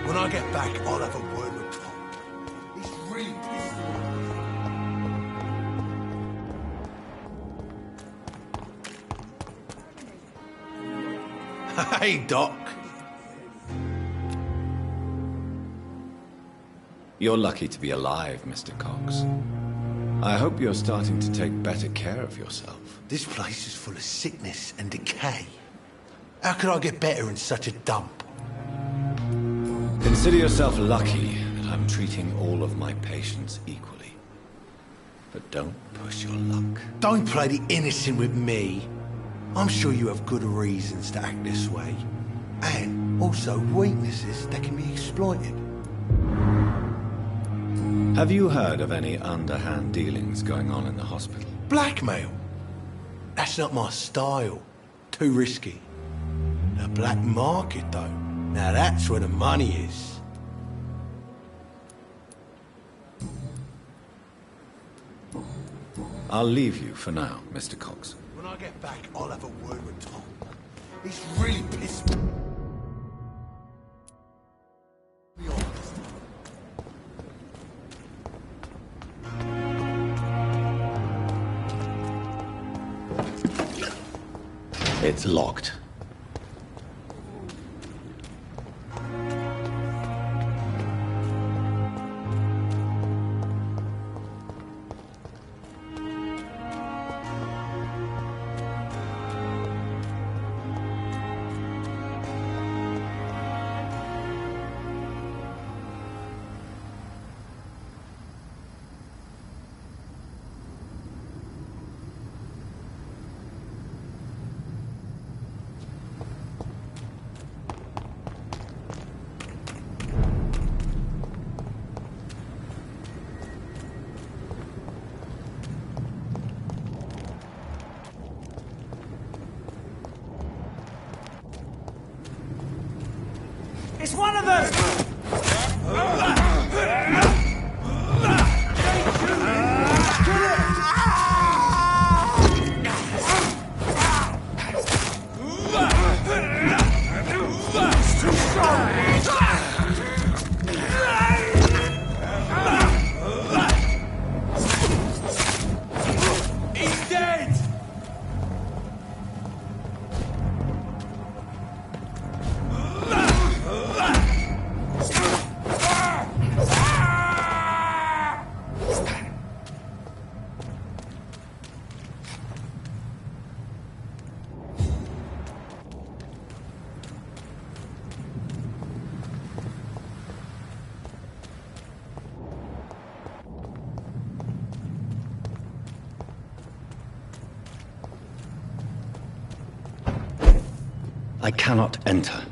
When I get back, I'll have a word with Tom. He's really pissed. Hey, Doc. You're lucky to be alive, Mr. Cox. I hope you're starting to take better care of yourself. This place is full of sickness and decay. How could I get better in such a dump? Consider yourself lucky that I'm treating all of my patients equally. But don't push your luck. Don't play the innocent with me. I'm sure you have good reasons to act this way. And also weaknesses that can be exploited. Have you heard of any underhand dealings going on in the hospital? Blackmail? That's not my style. Too risky. The black market, though. Now that's where the money is. I'll leave you for now, Mr. Cox. When I get back, I'll have a word with Tom. He's really pissed me off this time. It's locked. It's one of them! It's too strong! He's dead! I cannot enter.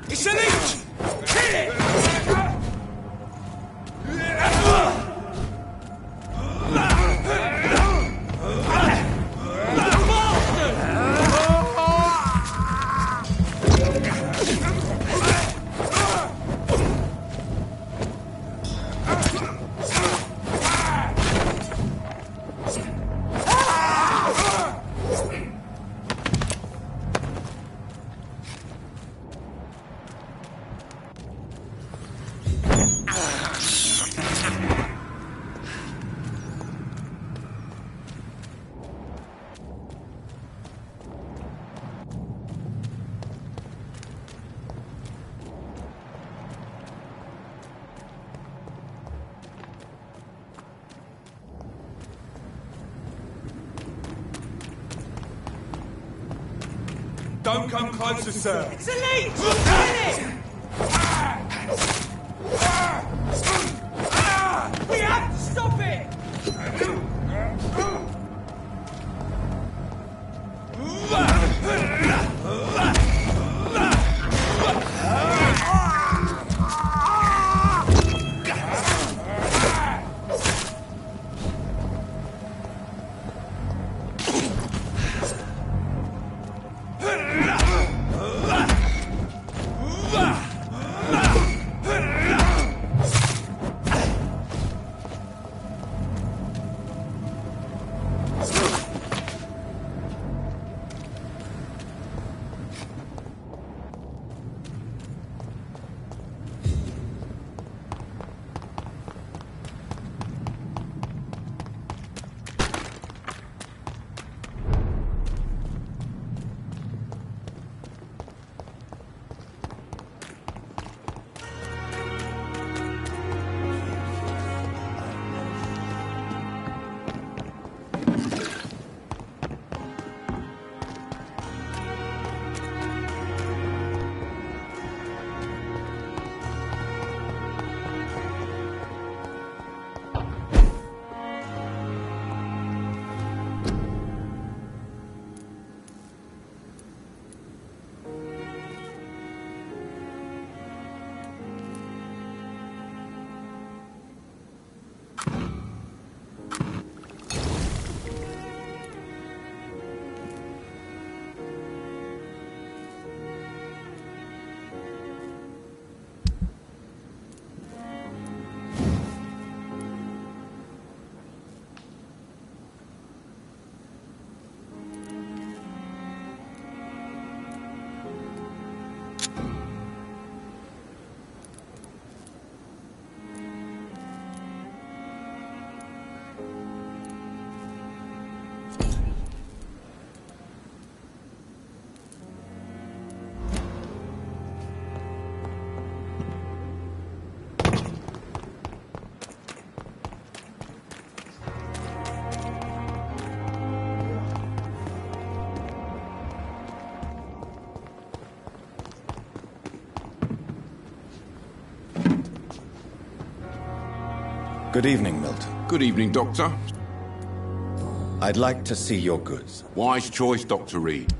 It's a leech! Kill it! Don't come closer, sir. It's a leech! Kill it! We have to stop it! Good evening, Milton. Good evening, Doctor. I'd like to see your goods. Wise choice, Dr. Reed.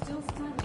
Still standing.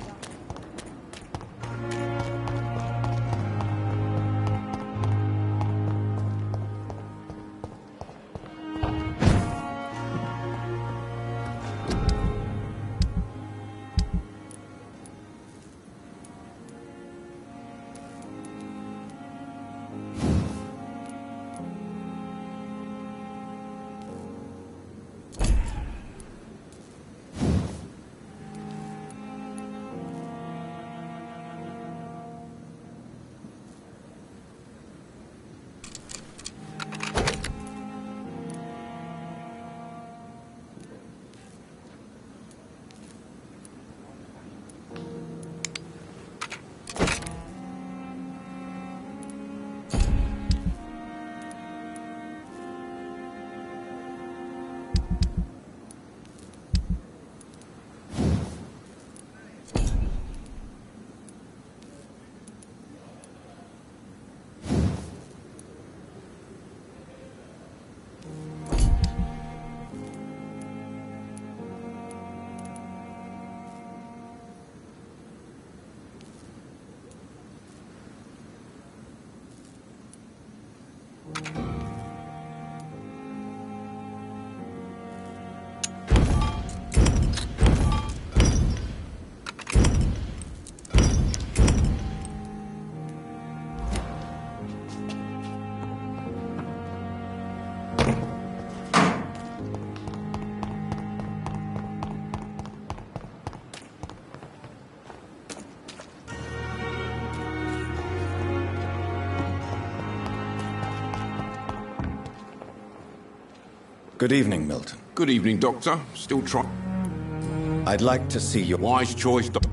Good evening, Milton. Good evening, Doctor. Still trying. I'd like to see your... Wise choice, Doctor.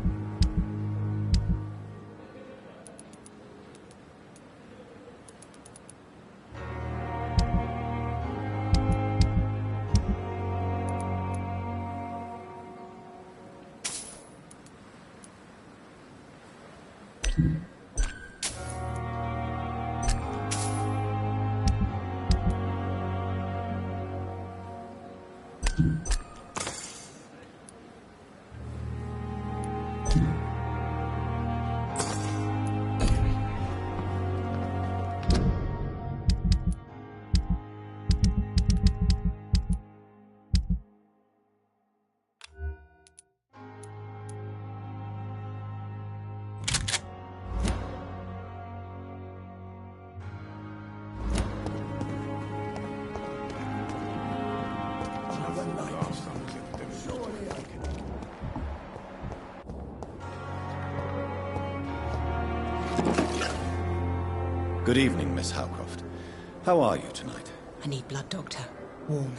Good evening, Miss Howcroft. How are you tonight? I need blood, Doctor. Warm,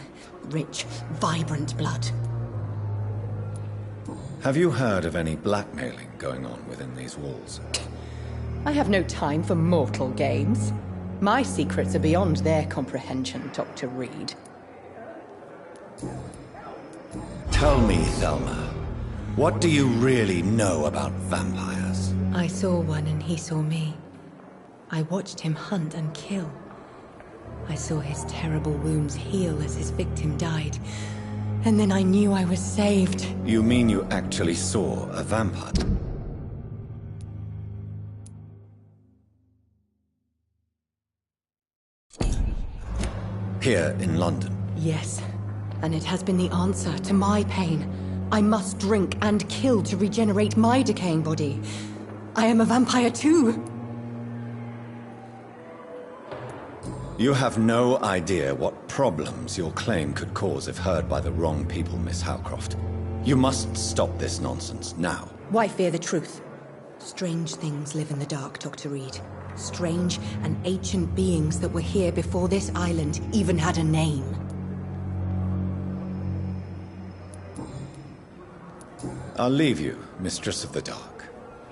rich, vibrant blood. Have you heard of any blackmailing going on within these walls? I have no time for mortal games. My secrets are beyond their comprehension, Dr. Reed. Tell me, Thelma, what do you really know about vampires? I saw one and he saw me. I watched him hunt and kill. I saw his terrible wounds heal as his victim died. And then I knew I was saved. You mean you actually saw a vampire? Here in London? Yes, and it has been the answer to my pain. I must drink and kill to regenerate my decaying body. I am a vampire too. You have no idea what problems your claim could cause if heard by the wrong people, Miss Howcroft. You must stop this nonsense, now. Why fear the truth? Strange things live in the dark, Dr. Reed. Strange and ancient beings that were here before this island even had a name. I'll leave you, Mistress of the Dark,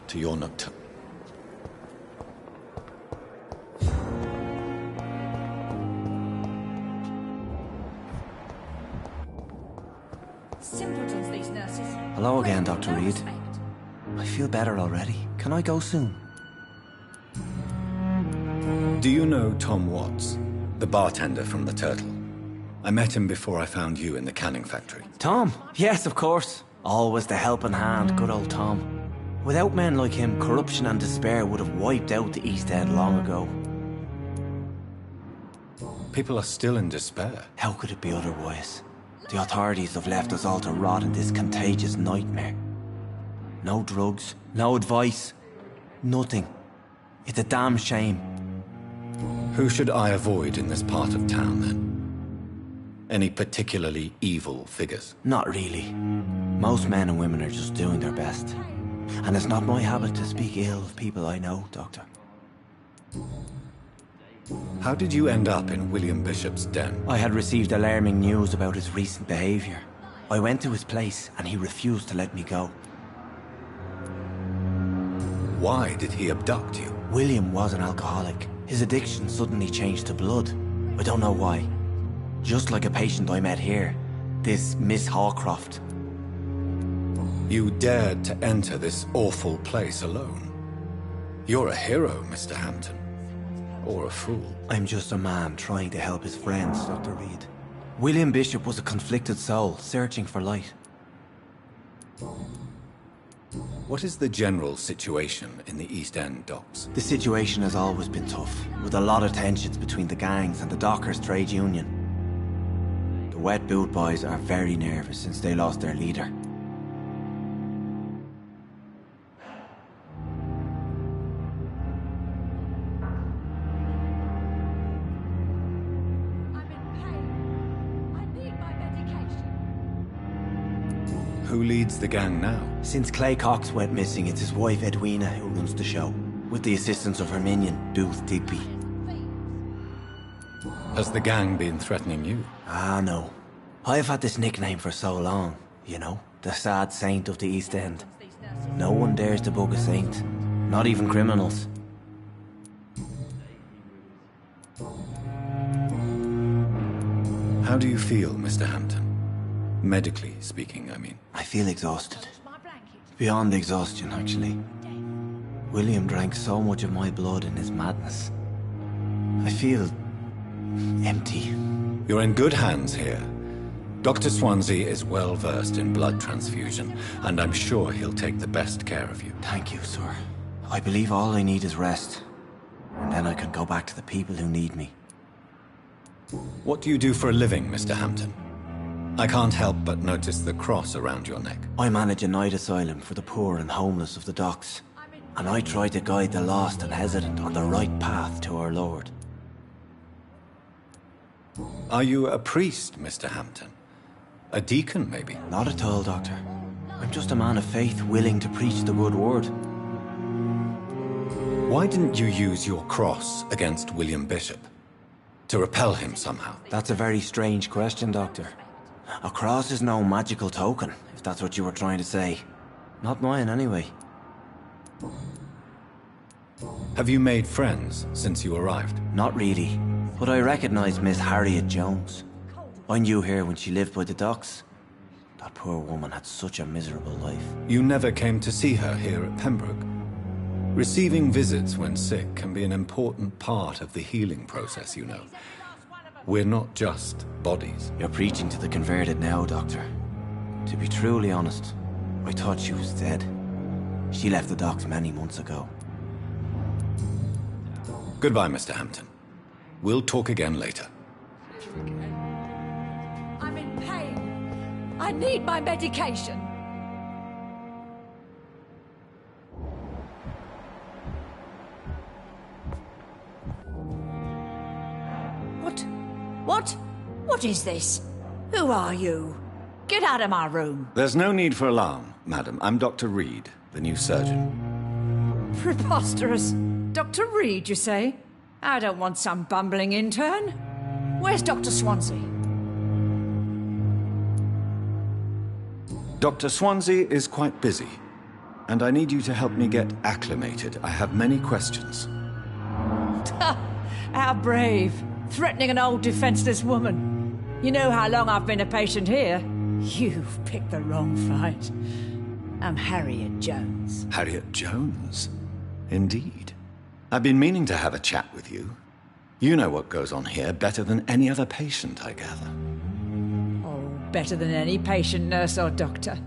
to your nocturne. Simpletons, these nurses. Hello again, Dr. Reed. I feel better already. Can I go soon? Do you know Tom Watts, the bartender from the Turtle? I met him before I found you in the canning factory. Tom? Yes, of course. Always the helping hand, good old Tom. Without men like him, corruption and despair would have wiped out the East End long ago. People are still in despair. How could it be otherwise? The authorities have left us all to rot in this contagious nightmare. No drugs, no advice, nothing. It's a damn shame. Who should I avoid in this part of town, then? Any particularly evil figures? Not really. Most men and women are just doing their best. And it's not my habit to speak ill of people I know, Doctor. How did you end up in William Bishop's den? I had received alarming news about his recent behavior. I went to his place and he refused to let me go. Why did he abduct you? William was an alcoholic. His addiction suddenly changed to blood. I don't know why. Just like a patient I met here, this Miss Hawcroft. You dared to enter this awful place alone. You're a hero, Mr. Hampton. Or a fool. I'm just a man trying to help his friends, Dr. Reed. William Bishop was a conflicted soul, searching for light. What is the general situation in the East End docks? The situation has always been tough, with a lot of tensions between the gangs and the dockers' trade union. The wet boot boys are very nervous since they lost their leader. Who leads the gang now? Since Clay Cox went missing, it's his wife Edwina who runs the show, with the assistance of her minion, Booth Digby. Has the gang been threatening you? Ah, no. I've had this nickname for so long, you know, the sad saint of the East End. No one dares to bug a saint, not even criminals. How do you feel, Mr. Hampton? Medically speaking, I mean. I feel exhausted. Beyond exhaustion, actually. William drank so much of my blood in his madness. I feel empty. You're in good hands here. Dr. Swansea is well versed in blood transfusion, and I'm sure he'll take the best care of you. Thank you, sir. I believe all I need is rest. And then I can go back to the people who need me. What do you do for a living, Mr. Hampton? I can't help but notice the cross around your neck. I manage a night asylum for the poor and homeless of the docks. And I try to guide the lost and hesitant on the right path to our Lord. Are you a priest, Mr. Hampton? A deacon, maybe? Not at all, Doctor. I'm just a man of faith willing to preach the good word. Why didn't you use your cross against William Bishop? To repel him somehow? That's a very strange question, Doctor. A cross is no magical token, if that's what you were trying to say. Not mine, anyway. Have you made friends since you arrived? Not really, but I recognize Miss Harriet Jones. I knew her when she lived by the docks. That poor woman had such a miserable life. You never came to see her here at Pembroke? Receiving visits when sick can be an important part of the healing process, you know. We're not just bodies. You're preaching to the converted now, Doctor. To be truly honest, I thought she was dead. She left the docks many months ago. Goodbye, Mr. Hampton. We'll talk again later. I'm in pain. I need my medication. What is this? Who are you? Get out of my room. There's no need for alarm, madam. I'm Dr. Reed, the new surgeon. Preposterous. Dr. Reed, you say? I don't want some bumbling intern. Where's Dr. Swansea? Dr. Swansea is quite busy, and I need you to help me get acclimated. I have many questions. How brave. Threatening an old defenseless woman. You know how long I've been a patient here? You've picked the wrong fight. I'm Harriet Jones. Harriet Jones? Indeed. I've been meaning to have a chat with you. You know what goes on here better than any other patient, I gather. Oh, better than any patient, nurse or doctor.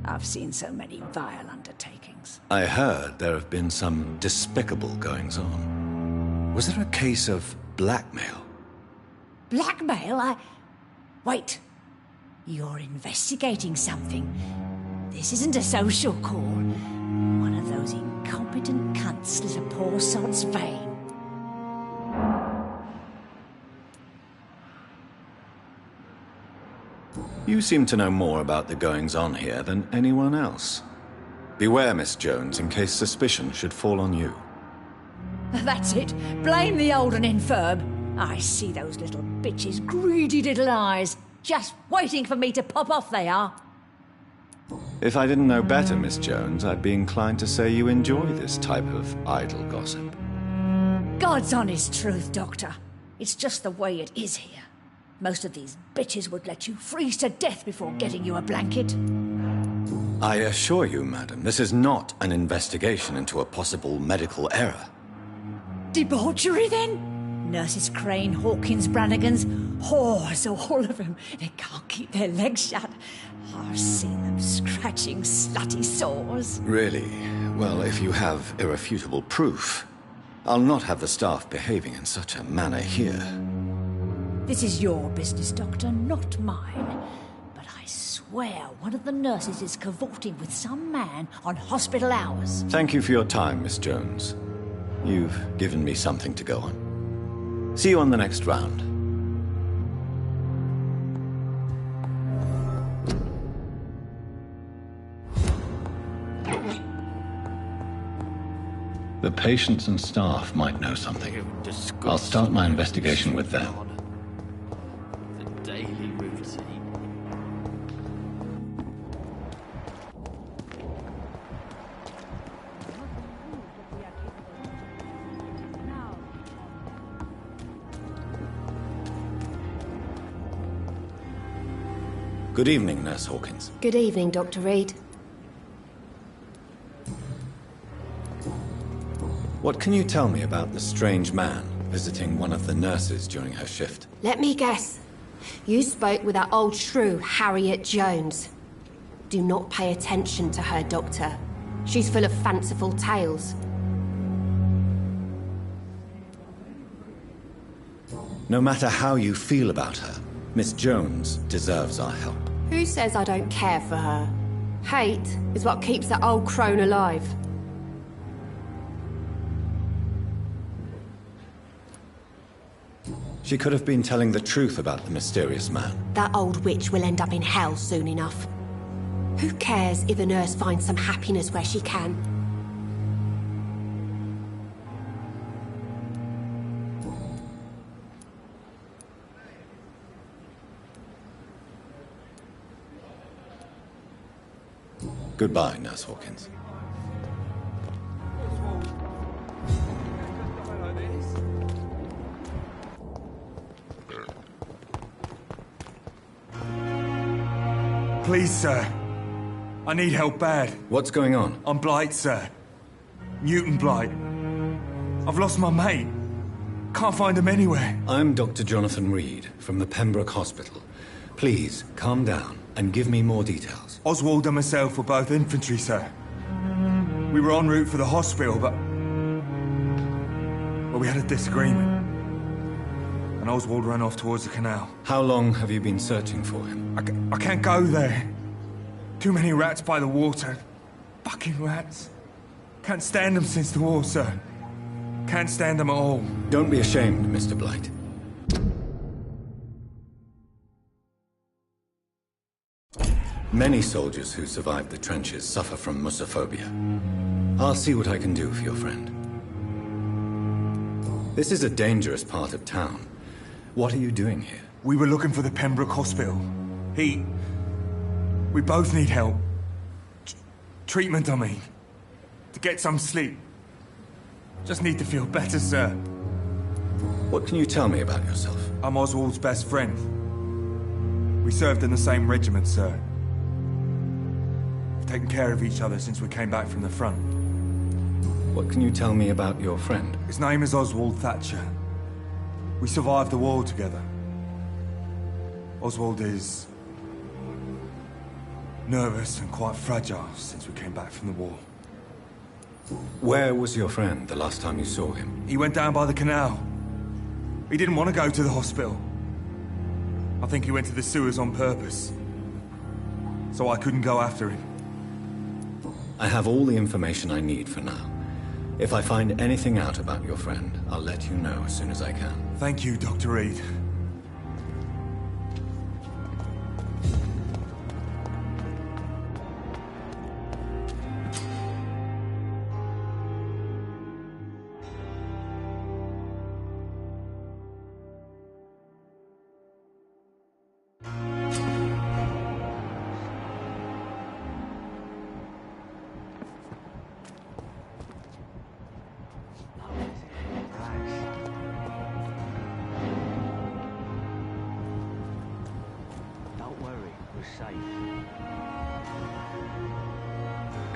I've seen so many vile undertakings. I heard there have been some despicable goings-on. Was there a case of blackmail? Blackmail? Wait. You're investigating something. This isn't a social call. One of those incompetent cunts slit a poor sod's vein. You seem to know more about the goings-on here than anyone else. Beware, Miss Jones, in case suspicion should fall on you. That's it. Blame the old and infirm. I see those little bitches' greedy little eyes. Just waiting for me to pop off, they are. If I didn't know better, Miss Jones, I'd be inclined to say you enjoy this type of idle gossip. God's honest truth, Doctor. It's just the way it is here. Most of these bitches would let you freeze to death before getting you a blanket. I assure you, madam, this is not an investigation into a possible medical error. Debauchery, then? Nurses Crane, Hawkins, Brannigans, whores, all of them. They can't keep their legs shut. I've seen them scratching slutty sores. Really? Well, if you have irrefutable proof, I'll not have the staff behaving in such a manner here. This is your business, Doctor, not mine. But I swear one of the nurses is cavorting with some man on hospital hours. Thank you for your time, Miss Jones. You've given me something to go on. See you on the next round. The patients and staff might know something. I'll start my investigation with them. daily routine. Good evening, Nurse Hawkins. Good evening, Dr. Reed. What can you tell me about the strange man visiting one of the nurses during her shift? Let me guess. You spoke with that old shrew, Harriet Jones. Do not pay attention to her, Doctor. She's full of fanciful tales. No matter how you feel about her, Miss Jones deserves our help. Who says I don't care for her? Hate is what keeps that old crone alive. She could have been telling the truth about the mysterious man. That old witch will end up in hell soon enough. Who cares if a nurse finds some happiness where she can? Goodbye, Nurse Hawkins. Please, sir. I need help bad. What's going on? I'm Blight, sir. Newton Blight. I've lost my mate. Can't find him anywhere. I'm Dr. Jonathan Reed from the Pembroke Hospital. Please, calm down and give me more details. Oswald and myself were both infantry, sir. We were en route for the hospital, but we had a disagreement. And Oswald ran off towards the canal. How long have you been searching for him? I can't go there. Too many rats by the water. Fucking rats. Can't stand them since the war, sir. Can't stand them at all. Don't be ashamed, Mr. Blight. Many soldiers who survived the trenches suffer from musophobia. I'll see what I can do for your friend. This is a dangerous part of town. What are you doing here? We were looking for the Pembroke Hospital. We both need help. Treatment, I mean. To get some sleep. Just need to feel better, sir. What can you tell me about yourself? I'm Oswald's best friend. We served in the same regiment, sir. We've taken care of each other since we came back from the front. What can you tell me about your friend? His name is Oswald Thatcher. We survived the war together. Oswald is nervous and quite fragile since we came back from the war. Where was your friend the last time you saw him? He went down by the canal. He didn't want to go to the hospital. I think he went to the sewers on purpose. So I couldn't go after him. I have all the information I need for now. If I find anything out about your friend, I'll let you know as soon as I can. Thank you, Dr. Reed.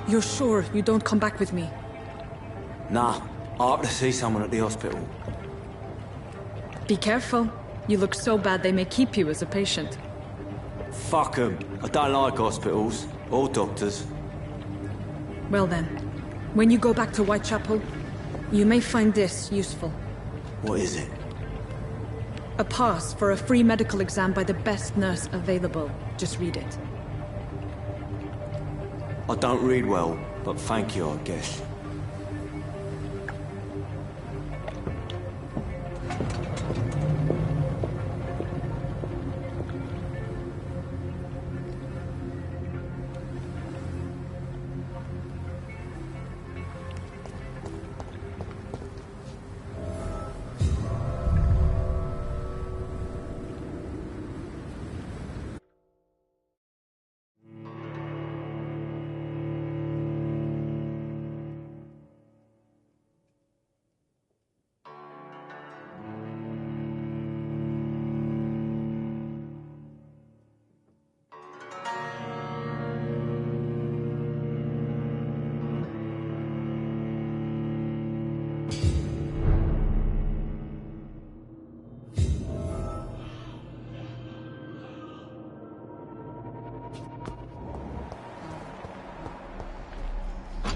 You're sure you don't come back with me? Nah, I ought to see someone at the hospital. Be careful. You look so bad they may keep you as a patient. Fuck 'em. I don't like hospitals. Or doctors. Well then, when you go back to Whitechapel, you may find this useful. What is it? A pass for a free medical exam by the best nurse available. Just read it. I don't read well, but thank you, I guess.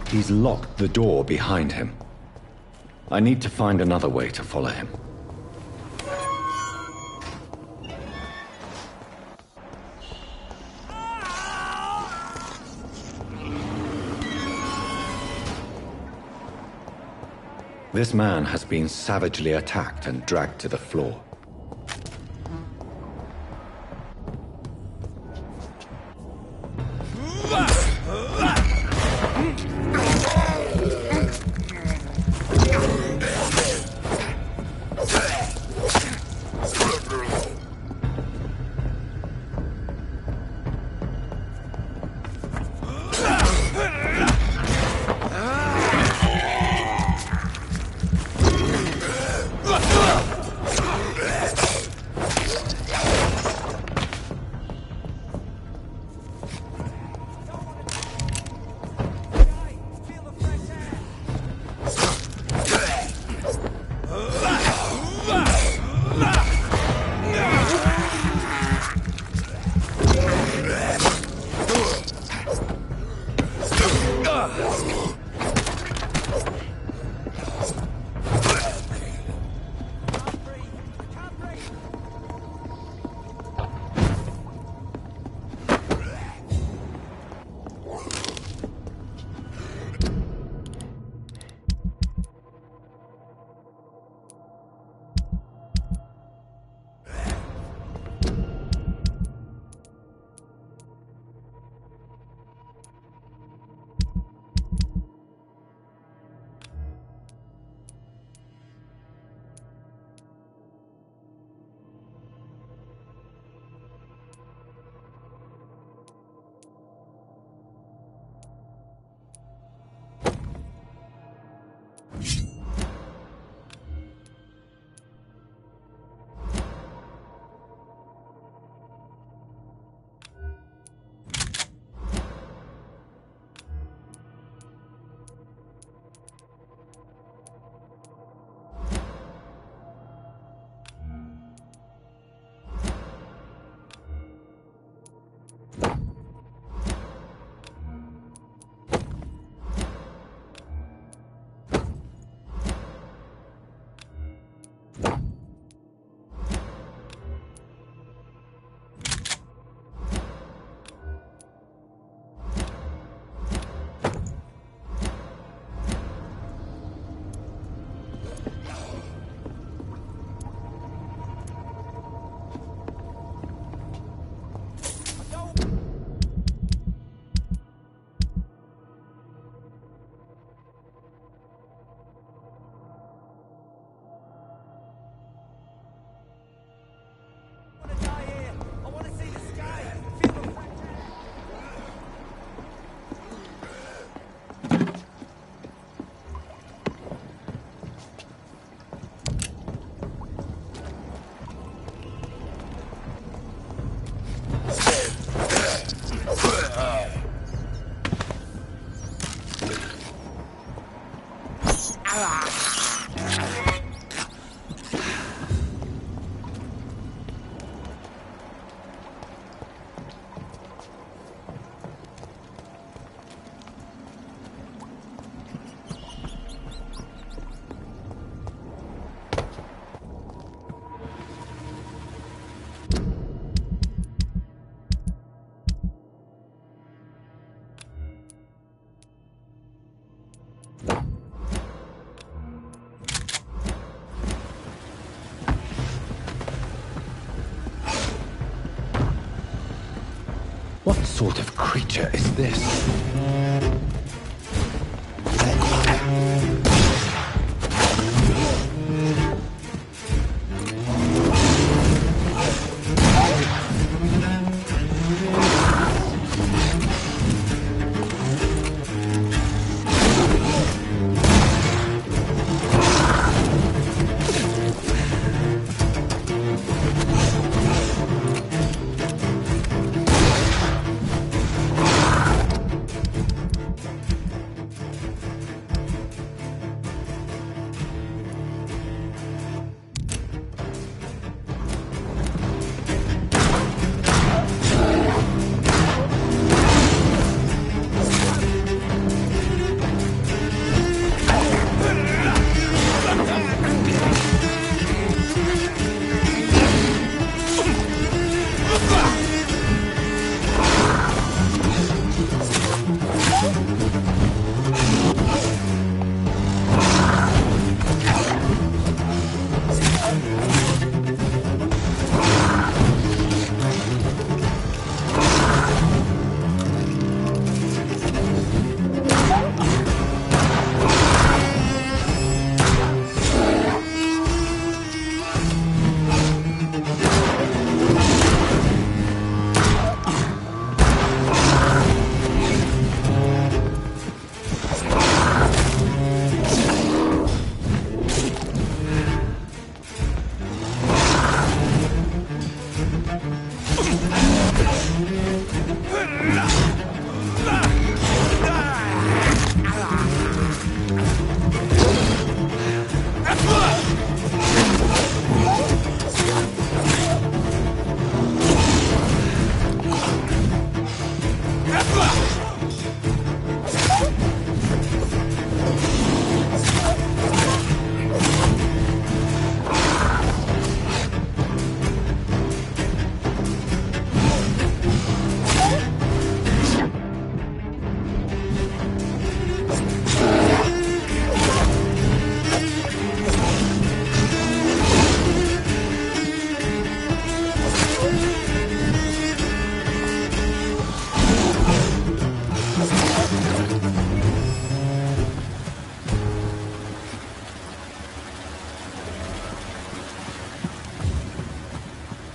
He's locked the door behind him. I need to find another way to follow him. This man has been savagely attacked and dragged to the floor. What sort of creature is this?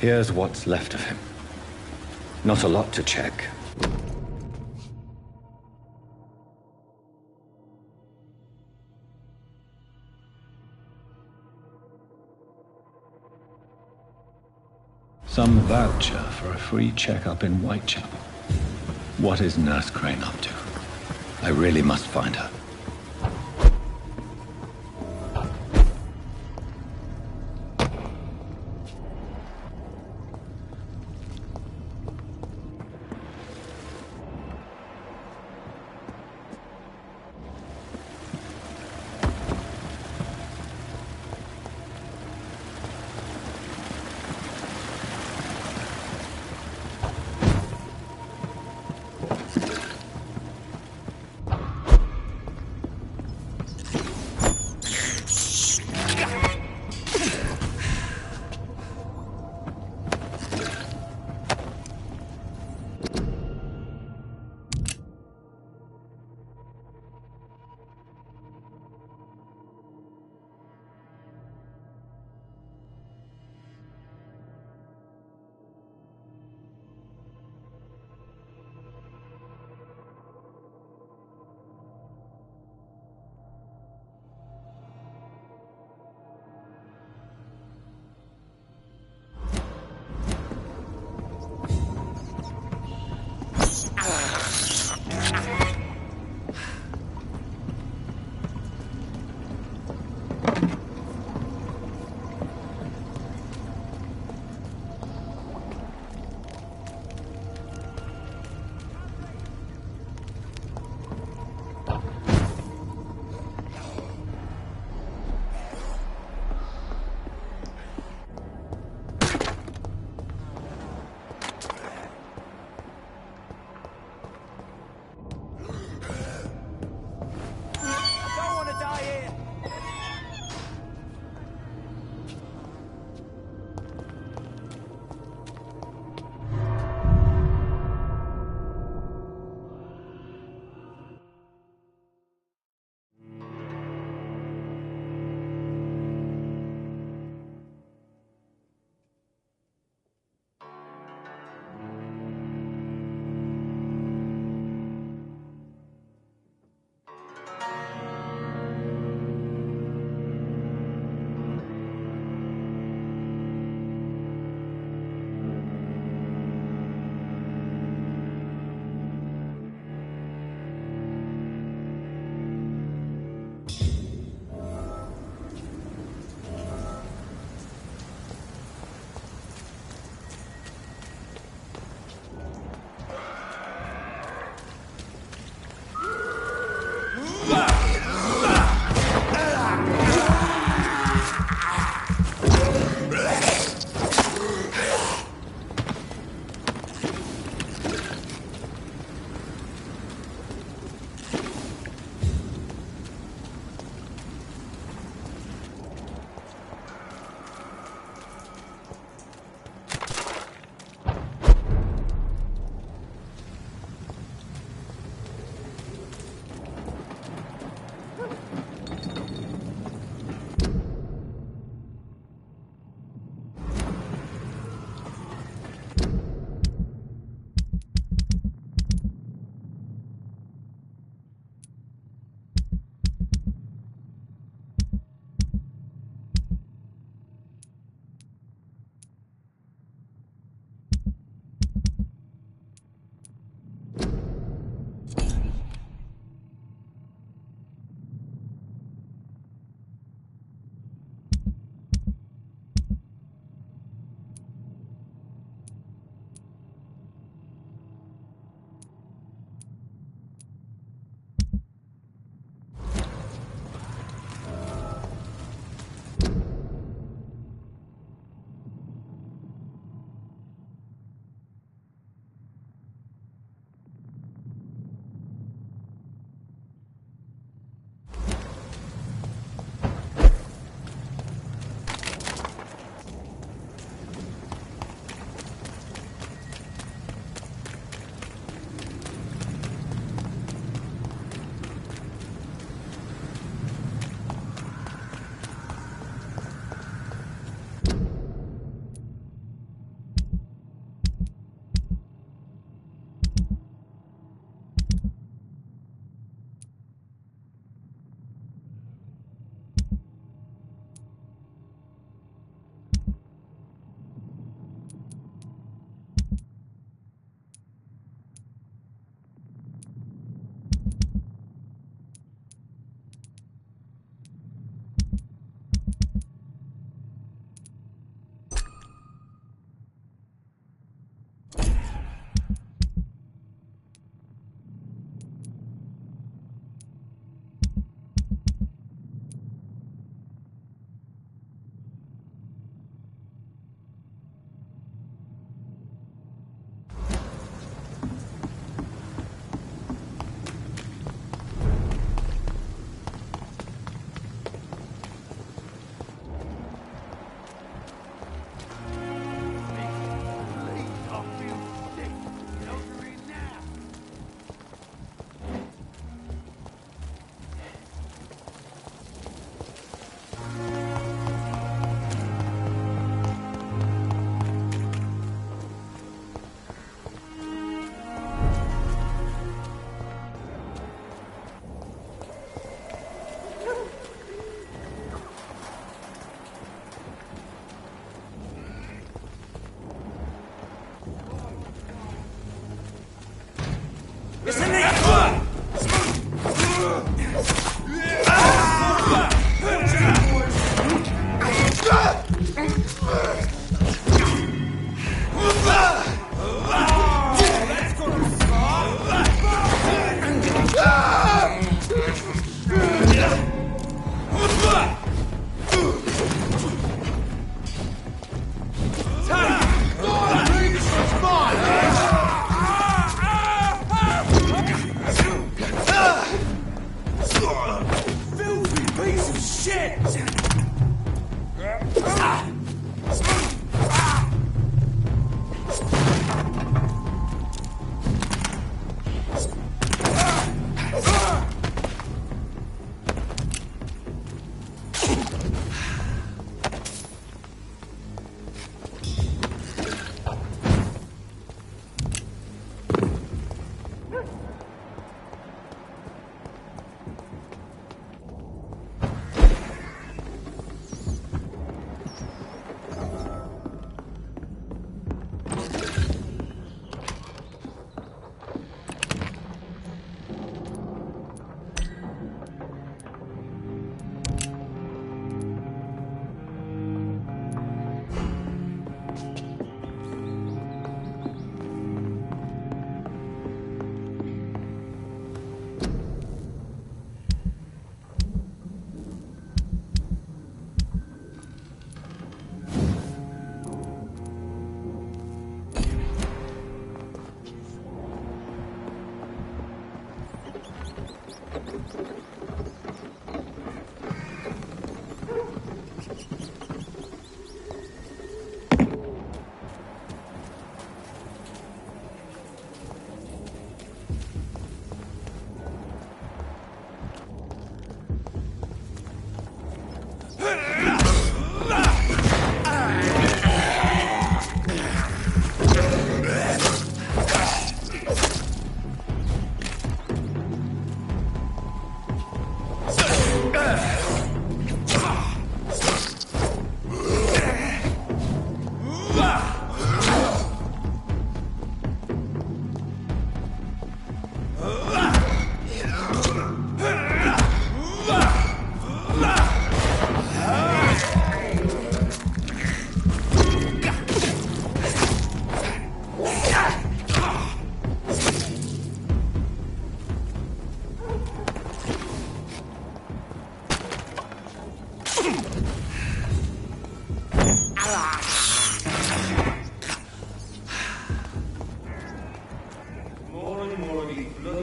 Here's what's left of him. Not a lot to check. Some voucher for a free checkup in Whitechapel. What is Nurse Crane up to? I really must find her.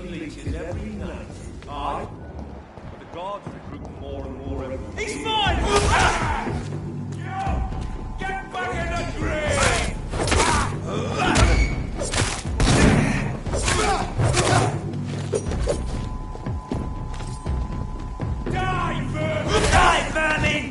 deleted every night. Aye. But the guards recruit more and more every day. He's mine! Get back in the grave! Die, vermin! Die, vermin!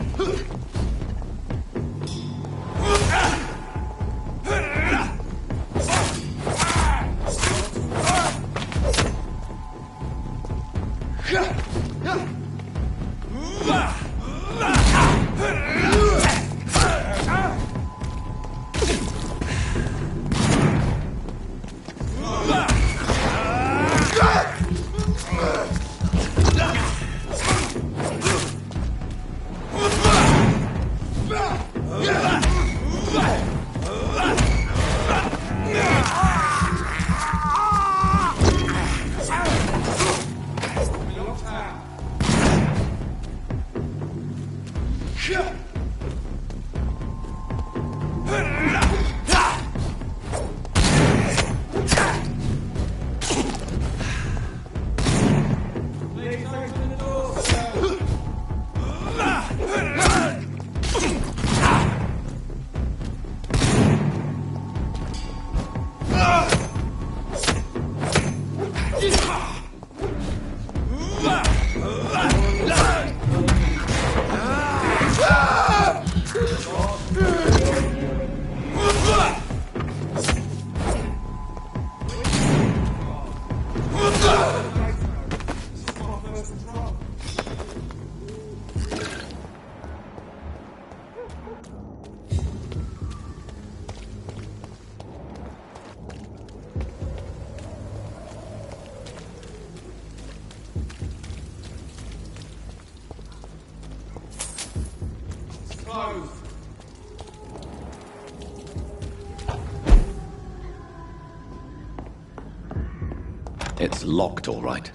It's locked, all right.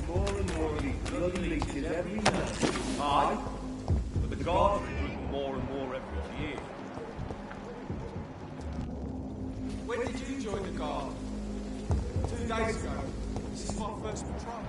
More and more of these bloody leeches every night. Aye. But the guards recruit more and more every year. When did you join the guard? 2 days ago. This is my first patrol.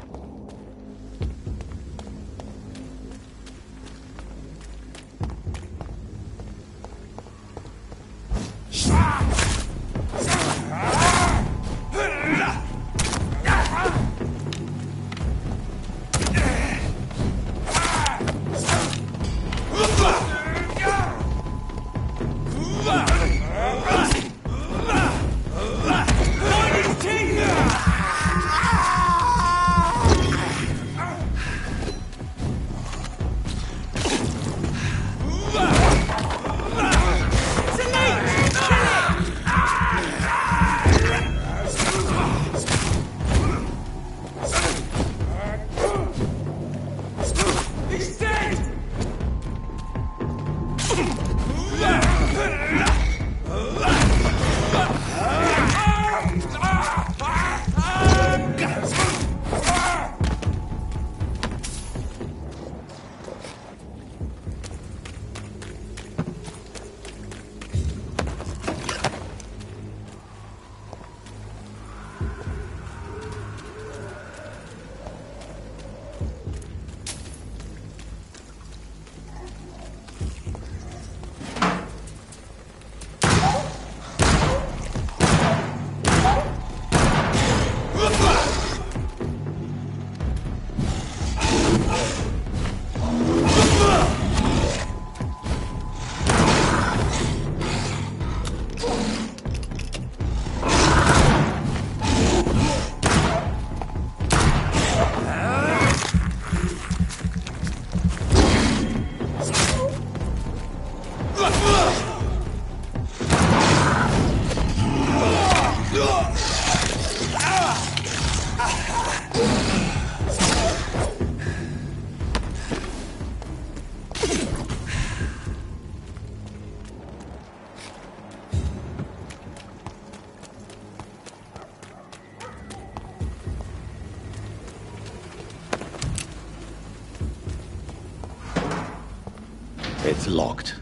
It's locked.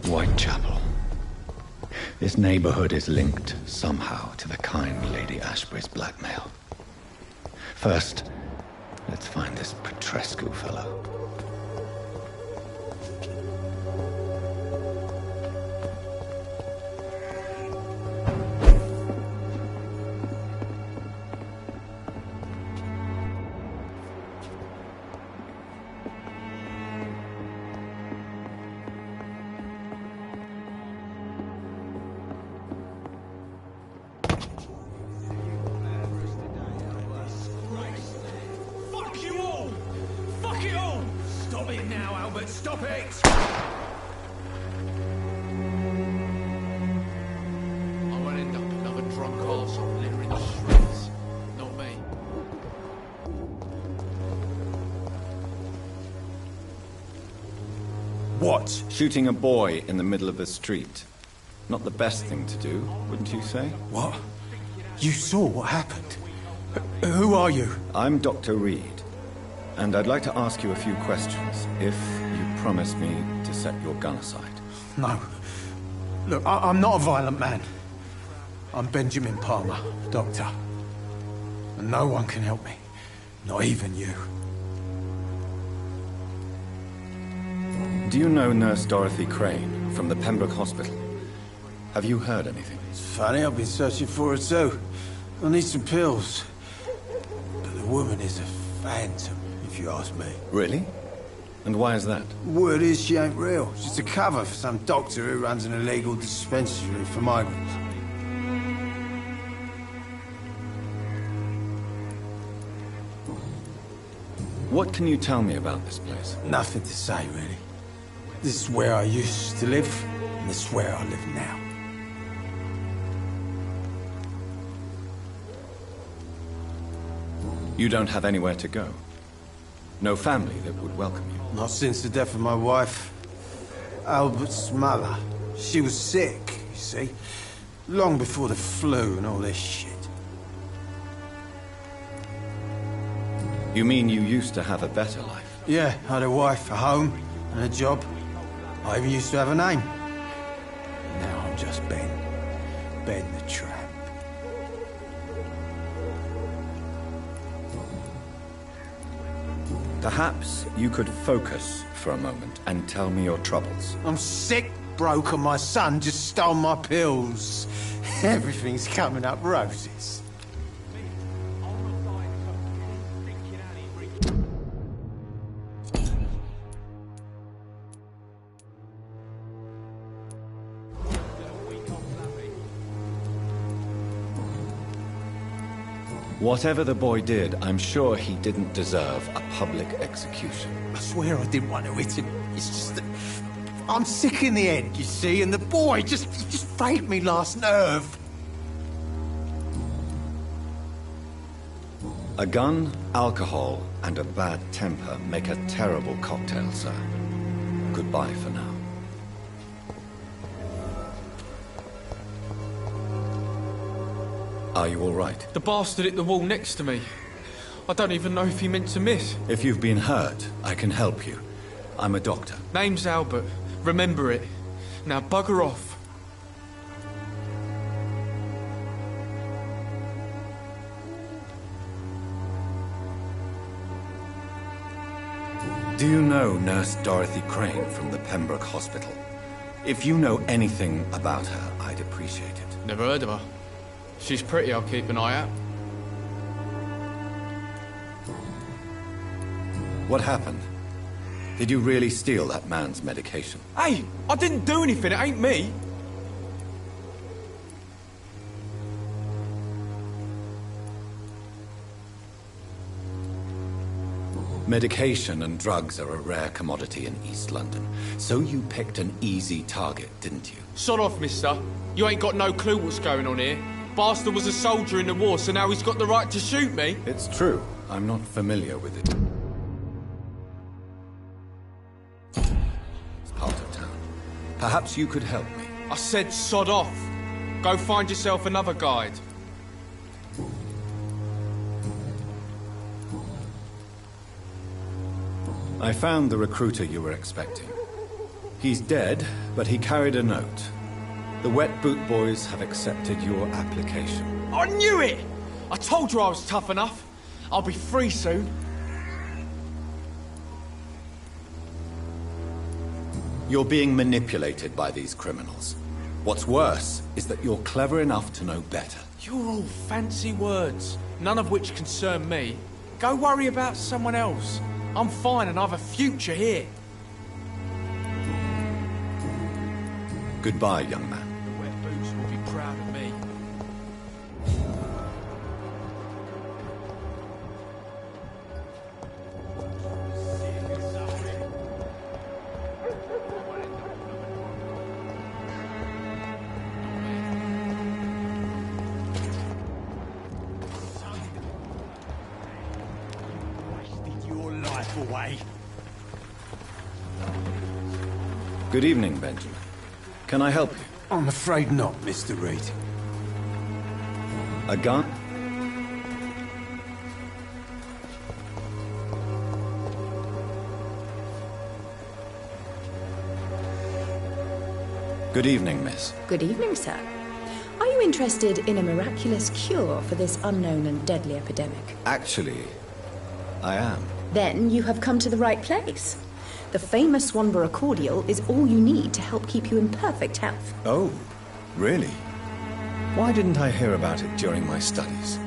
Whitechapel. This neighborhood is linked somehow to the kind Lady Ashbury's blackmail. First, let's find this Petrescu fellow. Stop it! I won't end up another drunk arsehole littering the streets. Not me. What? Shooting a boy in the middle of the street. Not the best thing to do, wouldn't you say? What? You saw what happened? Who are you? I'm Dr. Reed, and I'd like to ask you a few questions, if you promise me to set your gun aside. No. Look, I'm not a violent man. I'm Benjamin Palmer, doctor. And no one can help me. Not even you. Do you know Nurse Dorothy Crane from the Pembroke Hospital? Have you heard anything? It's funny, I've been searching for her too. I need some pills. But the woman is a phantom, if you ask me. Really? And why is that? Word is she ain't real. She's a cover for some doctor who runs an illegal dispensary for migrants. What can you tell me about this place? Nothing to say, really. This is where I used to live, and this is where I live now. You don't have anywhere to go? No family that would welcome you? Not since the death of my wife. Albert's mother. She was sick, you see. Long before the flu and all this shit. You mean you used to have a better life? Yeah, I had a wife, a home, and a job. I even used to have a name. Now I'm just Ben. Ben the Tramp. Perhaps you could focus for a moment and tell me your troubles. I'm sick, broke, and my son just stole my pills. Everything's coming up roses. Whatever the boy did, I'm sure he didn't deserve a public execution. I swear I didn't want to hit him. It's just that I'm sick in the head, you see, and the boy just failed me last nerve. A gun, alcohol, and a bad temper make a terrible cocktail, sir. Goodbye for now. Are you all right? The bastard hit the wall next to me. I don't even know if he meant to miss. If you've been hurt, I can help you. I'm a doctor. Name's Albert. Remember it. Now bugger off. Do you know Nurse Dorothy Crane from the Pembroke Hospital? If you know anything about her, I'd appreciate it. Never heard of her. She's pretty, I'll keep an eye out. What happened? Did you really steal that man's medication? Hey, I didn't do anything, it ain't me. Medication and drugs are a rare commodity in East London. So you picked an easy target, didn't you? Sod off, mister. You ain't got no clue what's going on here. Bastard was a soldier in the war, so now he's got the right to shoot me. It's true. I'm not familiar with it. Perhaps you could help me. I said sod off. Go find yourself another guide. I found the recruiter you were expecting. He's dead, but he carried a note. The Wet Boot Boys have accepted your application. I knew it! I told you I was tough enough. I'll be free soon. You're being manipulated by these criminals. What's worse is that you're clever enough to know better. You're all fancy words, none of which concern me. Go worry about someone else. I'm fine and I've a future here. Goodbye, young man. The Wet Boots will be proud of me. Away. Good evening, Benjamin. Can I help you? I'm afraid not, Mr. Reed. A gun? Good evening, miss. Good evening, sir. Are you interested in a miraculous cure for this unknown and deadly epidemic? Actually, I am. Then you have come to the right place. The famous Swanborough cordial is all you need to help keep you in perfect health. Oh, really? Why didn't I hear about it during my studies?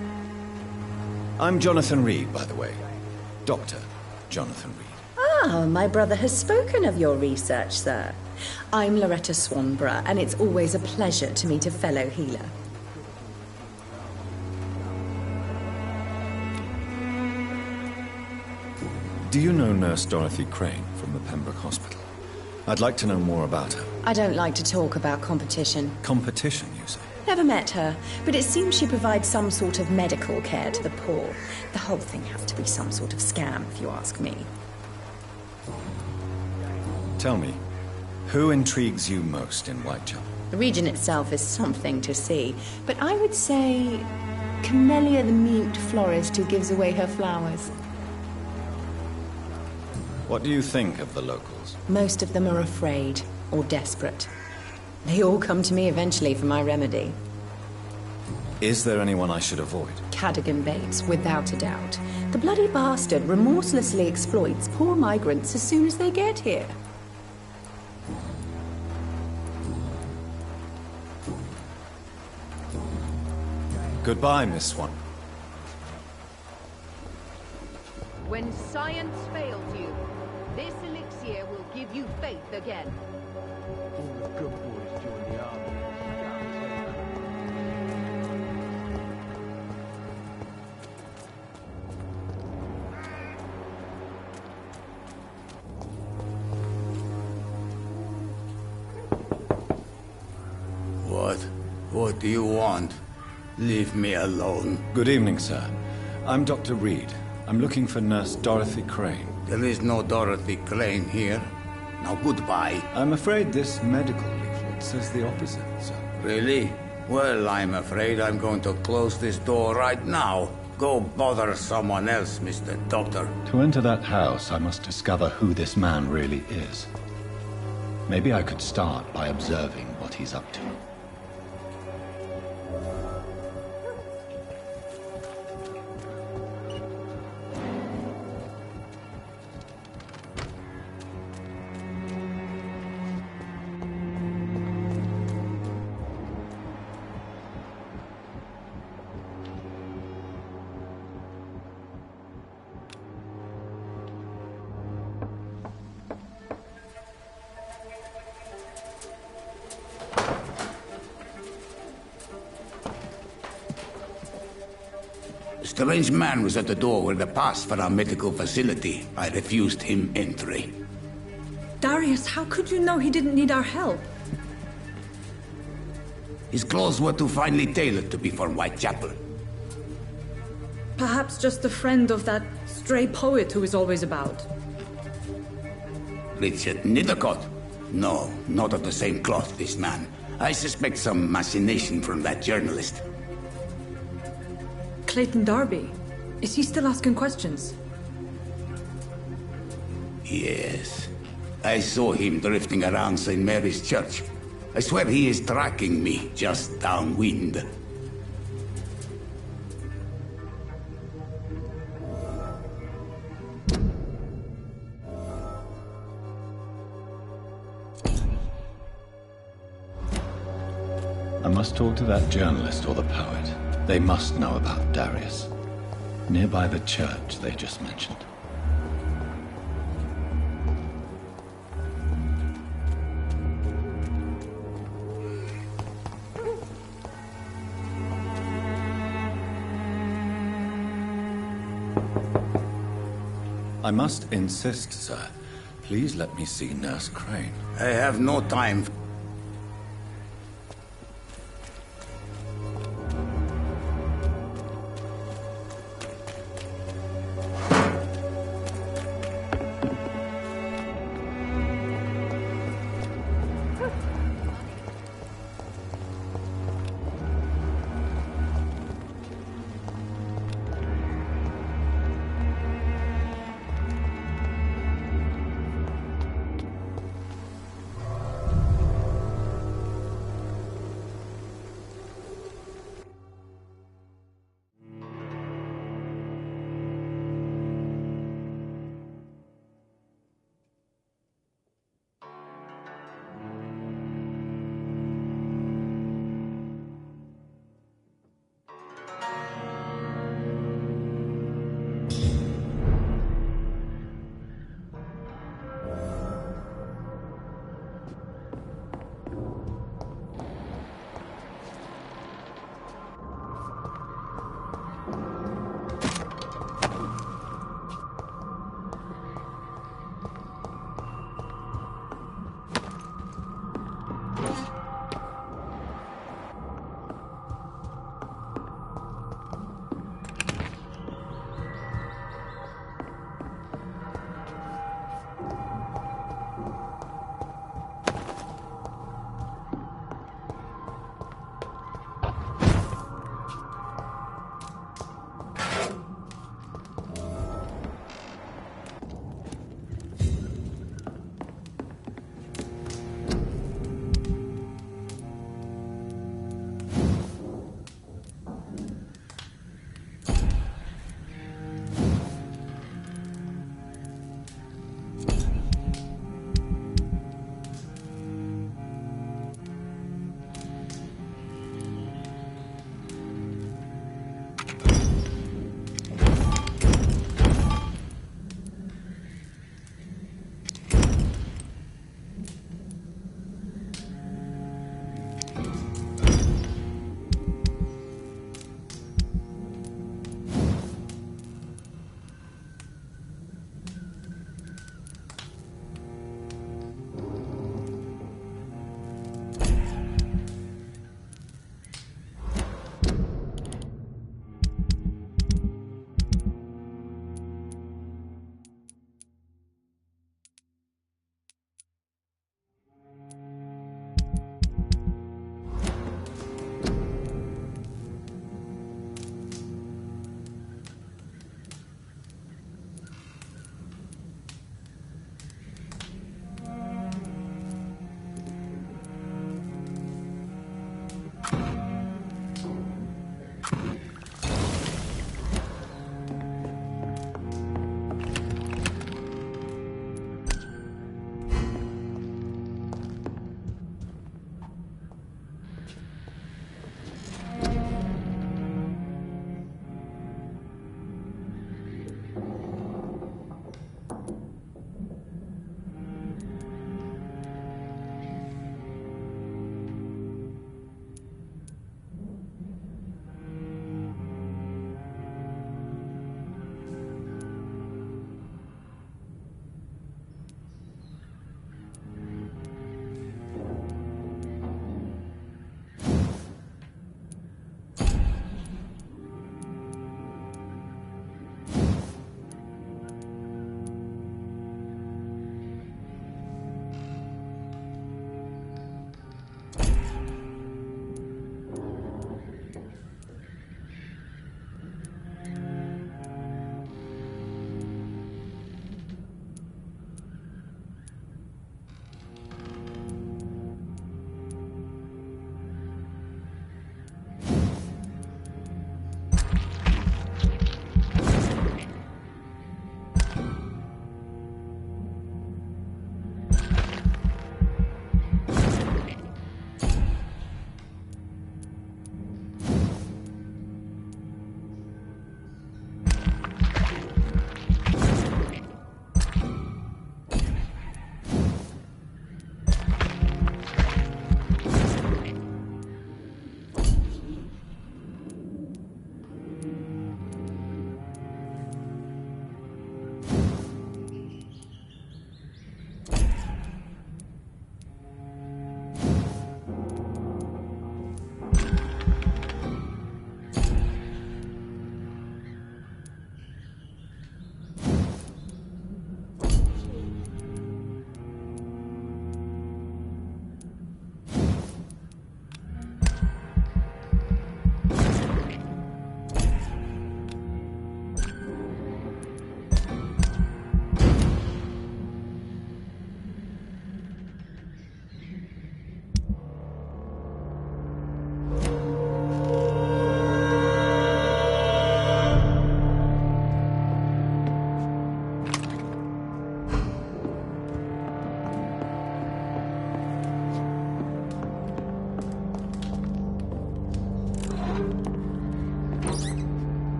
I'm Jonathan Reed, by the way. Dr. Jonathan Reed. Ah, my brother has spoken of your research, sir. I'm Loretta Swanborough, and it's always a pleasure to meet a fellow healer. Do you know Nurse Dorothy Crane from the Pembroke Hospital? I'd like to know more about her. I don't like to talk about competition. Competition, you say? Never met her, but it seems she provides some sort of medical care to the poor. The whole thing has to be some sort of scam, if you ask me. Tell me, who intrigues you most in Whitechapel? The region itself is something to see, but I would say Camellia the mute florist who gives away her flowers. What do you think of the locals? Most of them are afraid or desperate. They all come to me eventually for my remedy. Is there anyone I should avoid? Cadogan Bates, without a doubt. The bloody bastard remorselessly exploits poor migrants as soon as they get here. Goodbye, Miss Swan. When science fails you, this elixir will give you faith again. All the good boys join the army. What do you want? Leave me alone. Good evening, sir. I'm Dr. Reed. I'm looking for Nurse Dorothy Crane. There is no Dorothy Crane here. Now goodbye. I'm afraid this medical leaflet says the opposite, sir. Really? Well, I'm afraid I'm going to close this door right now. Go bother someone else, Mr. Doctor. To enter that house, I must discover who this man really is. Maybe I could start by observing what he's up to. A strange man was at the door with a pass for our medical facility. I refused him entry. Darius, how could you know he didn't need our help? His clothes were too finely tailored to be for Whitechapel. Perhaps just a friend of that stray poet who is always about. Richard Nithercott. No, not of the same cloth, this man. I suspect some machination from that journalist. Clayton Darby. Is he still asking questions? Yes. I saw him drifting around St. Mary's Church. I swear he is tracking me, just downwind. I must talk to that journalist or the poet. They must know about Darius. Nearby the church they just mentioned. I must insist, sir. Please let me see Nurse Crane. I have no time.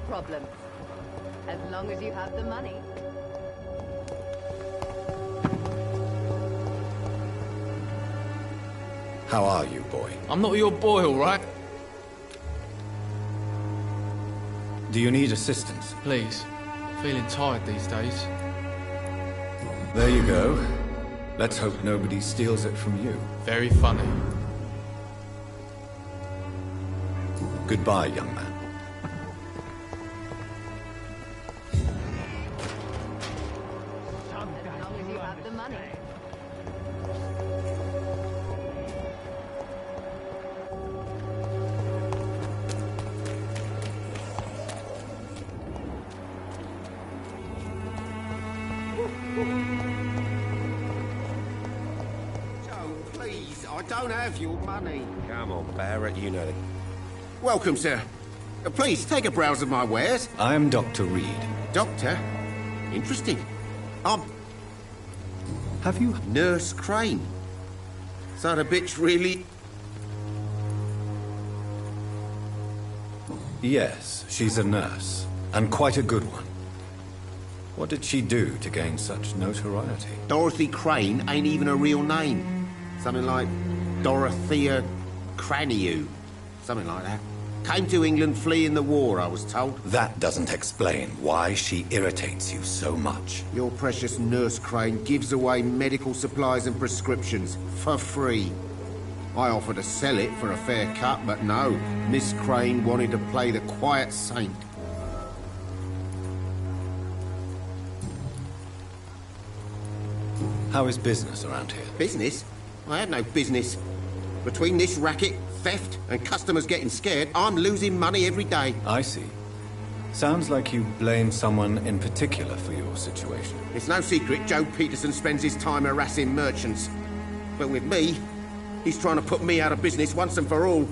problem. As long as you have the money. How are you, boy? I'm not your boy, all right? Do you need assistance? Please. Feeling tired these days. There you go. Let's hope nobody steals it from you. Very funny. Goodbye, young man. As long as you have the money. Joe, please, I don't have your money. Come on, Barrett, you know that. Welcome, sir. Please, take a browse of my wares. I am Dr. Reed. Doctor? Interesting. Have you... Nurse Crane. So the bitch really... Yes, she's a nurse, and quite a good one. What did she do to gain such notoriety? Dorothy Crane ain't even a real name. Something like Dorothea Craniu. Something like that. Came to England fleeing the war, I was told. That doesn't explain why she irritates you so much. Your precious Nurse Crane gives away medical supplies and prescriptions for free. I offered to sell it for a fair cut, but no. Miss Crane wanted to play the quiet saint. How is business around here? Business? I have no business. Between this racket, theft, and customers getting scared, I'm losing money every day. I see. Sounds like you blame someone in particular for your situation. It's no secret Joe Peterson spends his time harassing merchants. But with me, he's trying to put me out of business once and for all.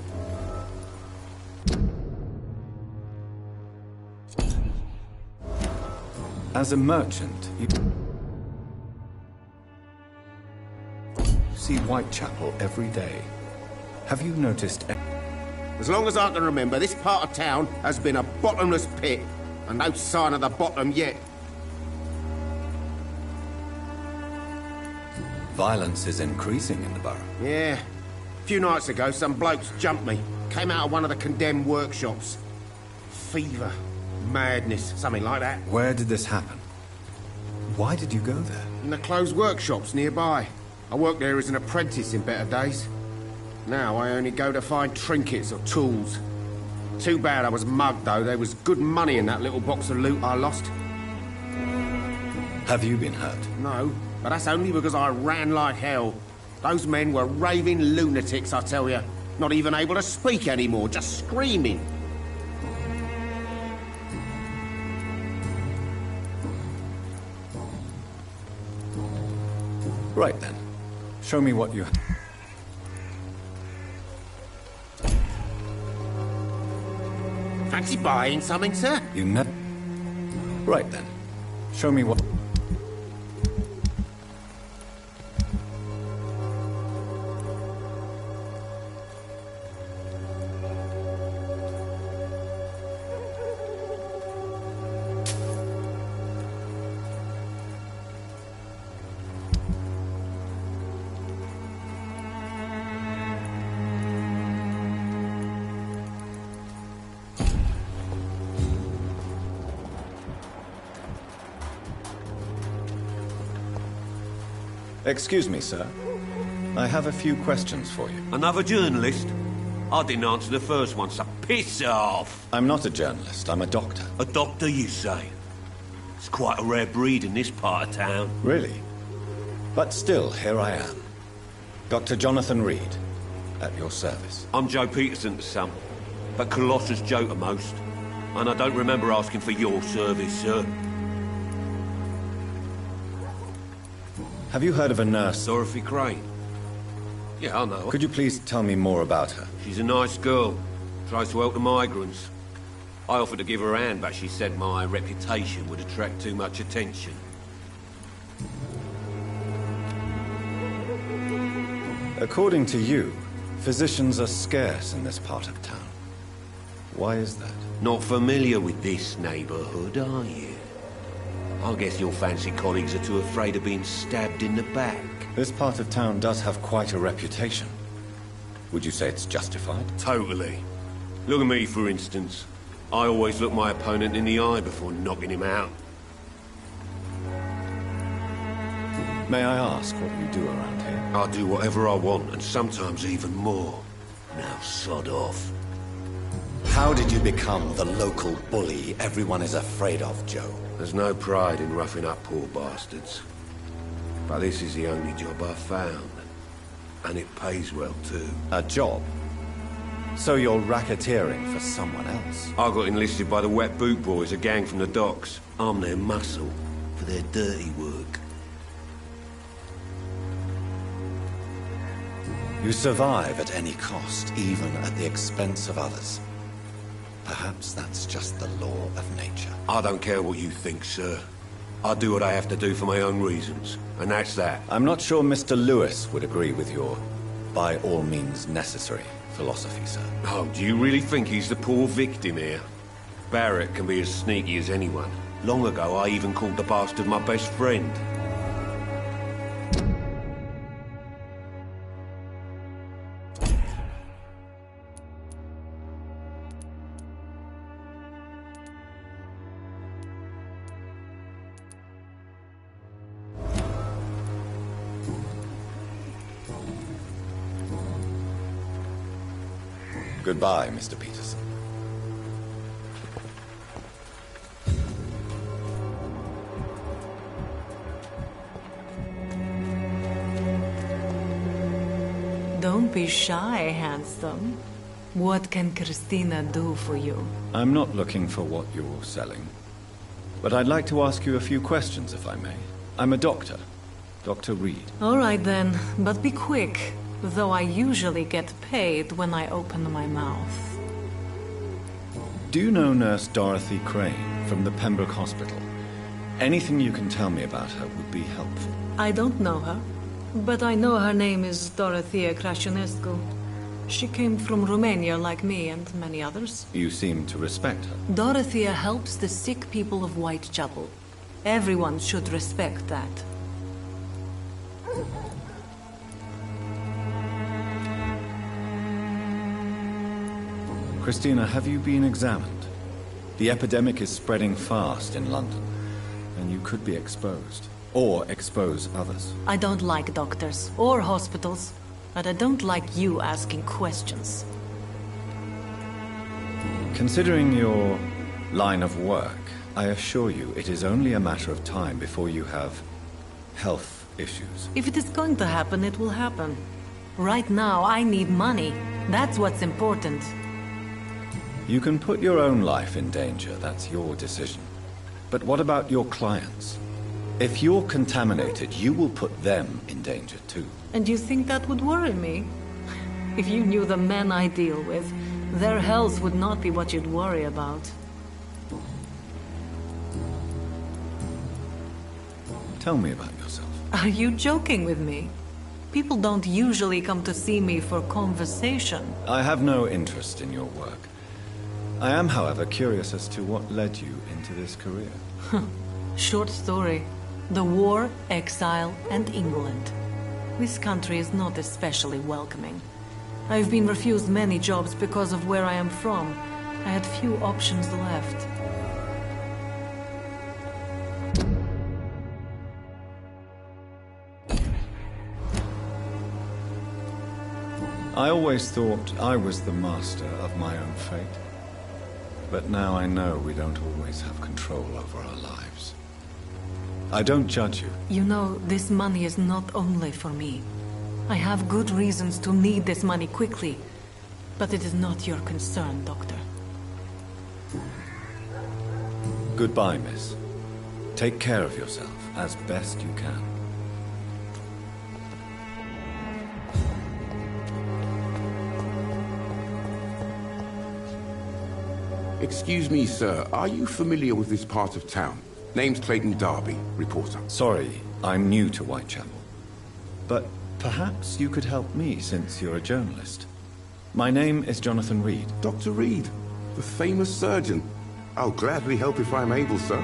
As a merchant, you see Whitechapel every day. Have you noticed... As long as I can remember, this part of town has been a bottomless pit, and no sign of the bottom yet. Violence is increasing in the borough. Yeah. A few nights ago, some blokes jumped me. Came out of one of the condemned workshops. Fever. Madness. Something like that. Where did this happen? Why did you go there? In the closed workshops nearby. I worked there as an apprentice in better days. Now I only go to find trinkets or tools. Too bad I was mugged, though. There was good money in that little box of loot I lost. Have you been hurt? No, but that's only because I ran like hell. Those men were raving lunatics, I tell you. Not even able to speak anymore, just screaming. Right then. Show me what you have. Fancy buying something, sir? You never... Right then. Show me what... Excuse me, sir. I have a few questions for you. Another journalist? I didn't answer the first one, so piss off! I'm not a journalist, I'm a doctor. A doctor, you say? It's quite a rare breed in this part of town. Really? But still, here I am. Dr. Jonathan Reed, at your service. I'm Joe Peterson to some, but Colossus Joe to most. And I don't remember asking for your service, sir. Have you heard of a nurse? Dorothy Crane. Yeah, I know her. Could you please tell me more about her? She's a nice girl. Tries to help the migrants. I offered to give her a hand, but she said my reputation would attract too much attention. According to you, physicians are scarce in this part of town. Why is that? Not familiar with this neighborhood, are you? I guess your fancy colleagues are too afraid of being stabbed in the back. This part of town does have quite a reputation. Would you say it's justified? Totally. Look at me, for instance. I always look my opponent in the eye before knocking him out. May I ask what you do around here? I do whatever I want, and sometimes even more. Now sod off. How did you become the local bully everyone is afraid of, Joe? There's no pride in roughing up poor bastards. But this is the only job I've found. And it pays well, too. A job? So you're racketeering for someone else? I got enlisted by the Wet Boot Boys, a gang from the docks. I'm their muscle for their dirty work. You survive at any cost, even at the expense of others. Perhaps that's just the law of nature. I don't care what you think, sir. I do what I have to do for my own reasons, and that's that. I'm not sure Mr. Lewis would agree with your by all means necessary philosophy, sir. Oh, do you really think he's the poor victim here? Barrett can be as sneaky as anyone. Long ago, I even called the bastard my best friend. Goodbye, Mr. Peterson. Don't be shy, handsome. What can Christina do for you? I'm not looking for what you're selling. But I'd like to ask you a few questions, if I may. I'm a doctor. Dr. Reed. All right then, but be quick. Though I usually get paid when I open my mouth. Do you know Nurse Dorothy Crane from the Pembroke Hospital? Anything you can tell me about her would be helpful. I don't know her, but I know her name is Dorothea Crăciunescu. She came from Romania like me and many others. You seem to respect her. Dorothea helps the sick people of Whitechapel. Everyone should respect that. Christina, have you been examined? The epidemic is spreading fast in London, and you could be exposed. Or expose others. I don't like doctors or hospitals, but I don't like you asking questions. Considering your line of work, I assure you it is only a matter of time before you have health issues. If it is going to happen, it will happen. Right now, I need money. That's what's important. You can put your own life in danger, that's your decision. But what about your clients? If you're contaminated, you will put them in danger too. And you think that would worry me? If you knew the men I deal with, their health would not be what you'd worry about. Tell me about yourself. Are you joking with me? People don't usually come to see me for conversation. I have no interest in your work. I am, however, curious as to what led you into this career. Short story. The war, exile, and England. This country is not especially welcoming. I've been refused many jobs because of where I am from. I had few options left. I always thought I was the master of my own fate. But now I know we don't always have control over our lives. I don't judge you. You know, this money is not only for me. I have good reasons to need this money quickly. But it is not your concern, Doctor. Goodbye, miss. Take care of yourself as best you can. Excuse me, sir. Are you familiar with this part of town? Name's Clayton Darby, reporter. Sorry, I'm new to Whitechapel. But perhaps you could help me since you're a journalist. My name is Jonathan Reed. Dr. Reed? The famous surgeon. I'll gladly help if I'm able, sir.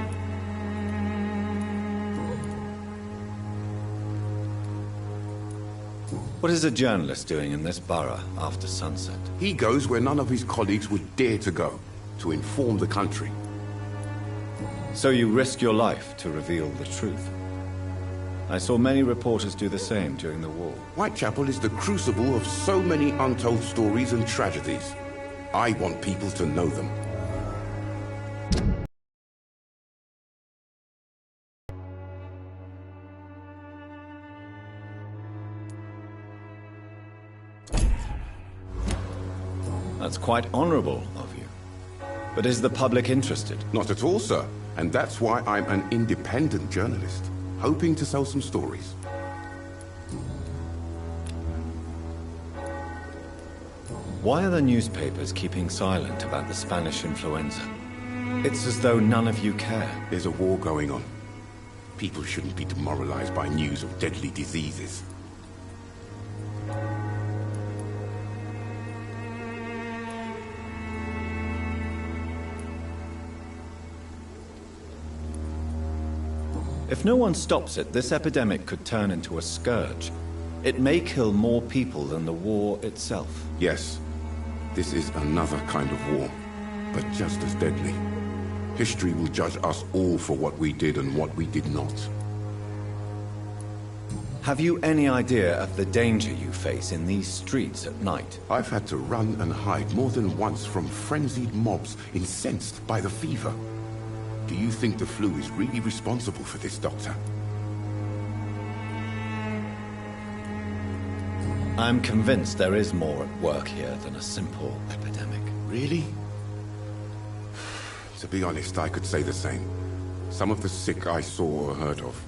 What is a journalist doing in this borough after sunset? He goes where none of his colleagues would dare to go, to inform the country. So you risk your life to reveal the truth. I saw many reporters do the same during the war. Whitechapel is the crucible of so many untold stories and tragedies. I want people to know them. That's quite honorable of you. But is the public interested? Not at all, sir. And that's why I'm an independent journalist, hoping to sell some stories. Why are the newspapers keeping silent about the Spanish influenza? It's as though none of you care. There's a war going on. People shouldn't be demoralized by news of deadly diseases. If no one stops it, this epidemic could turn into a scourge. It may kill more people than the war itself. Yes, this is another kind of war, but just as deadly. History will judge us all for what we did and what we did not. Have you any idea of the danger you face in these streets at night? I've had to run and hide more than once from frenzied mobs incensed by the fever. Do you think the flu is really responsible for this, Doctor? I'm convinced there is more at work here than a simple epidemic. Really? To be honest, I could say the same. Some of the sick I saw or heard of.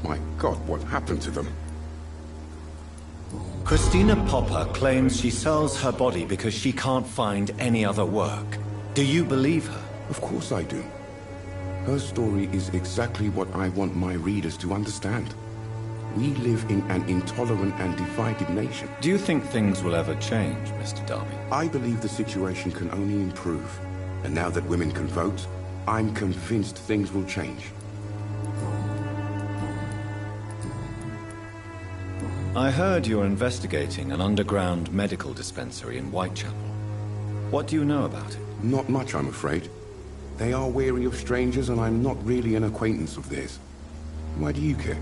My God, what happened to them? Christina Popper claims she sells her body because she can't find any other work. Do you believe her? Of course I do. Her story is exactly what I want my readers to understand. We live in an intolerant and divided nation. Do you think things will ever change, Mr. Darby? I believe the situation can only improve. And now that women can vote, I'm convinced things will change. I heard you're investigating an underground medical dispensary in Whitechapel. What do you know about it? Not much, I'm afraid. They are wary of strangers, and I'm not really an acquaintance of theirs. Why do you care?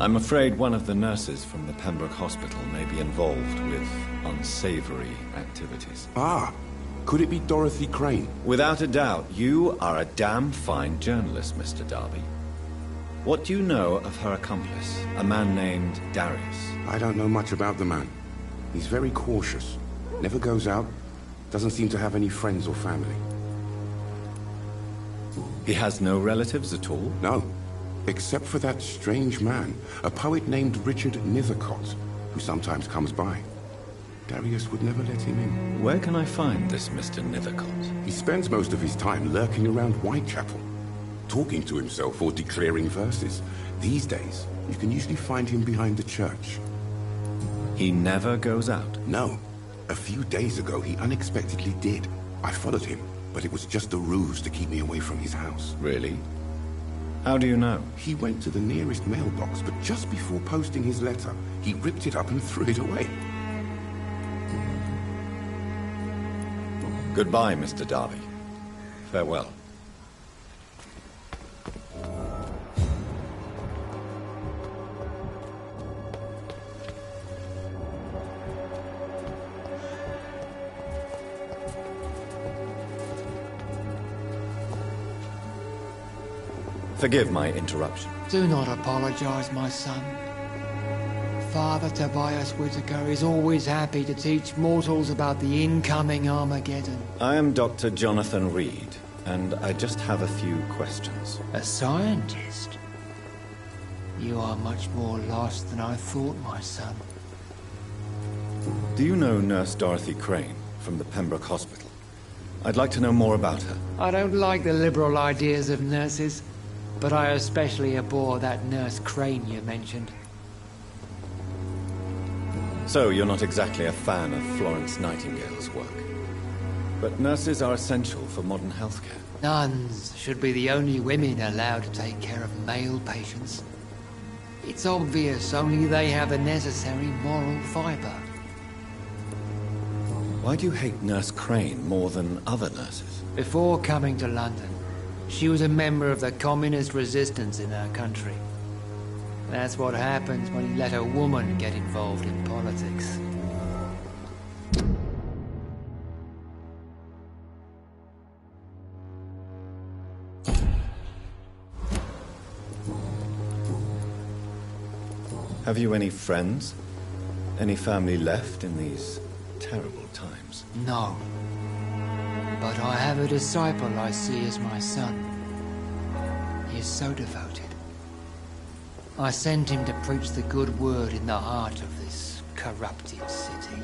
I'm afraid one of the nurses from the Pembroke Hospital may be involved with unsavory activities. Ah, could it be Dorothy Crane? Without a doubt, you are a damn fine journalist, Mr. Darby. What do you know of her accomplice, a man named Darius? I don't know much about the man. He's very cautious. Never goes out. Doesn't seem to have any friends or family. He has no relatives at all? No. Except for that strange man, a poet named Richard Nethercott, who sometimes comes by. Darius would never let him in. Where can I find this Mr. Nethercott? He spends most of his time lurking around Whitechapel, talking to himself or declaring verses. These days, you can usually find him behind the church. He never goes out? No. A few days ago, he unexpectedly did. I followed him, but it was just a ruse to keep me away from his house. Really? How do you know? He went to the nearest mailbox, but just before posting his letter, he ripped it up and threw it away. Goodbye, Mr. Darby. Farewell. Forgive my interruption. Do not apologize, my son. Father Tobias Whitaker is always happy to teach mortals about the incoming Armageddon. I am Dr. Jonathan Reed, and I just have a few questions. A scientist? You are much more lost than I thought, my son. Do you know Nurse Dorothy Crane from the Pembroke Hospital? I'd like to know more about her. I don't like the liberal ideas of nurses, but I especially abhor that Nurse Crane you mentioned. So you're not exactly a fan of Florence Nightingale's work. But nurses are essential for modern healthcare. Nuns should be the only women allowed to take care of male patients. It's obvious only they have the necessary moral fiber. Why do you hate Nurse Crane more than other nurses? Before coming to London, she was a member of the communist resistance in her country. That's what happens when you let a woman get involved in politics. Have you any friends? Any family left in these terrible times? No. But I have a disciple I see as my son. He is so devoted. I sent him to preach the good word in the heart of this corrupted city.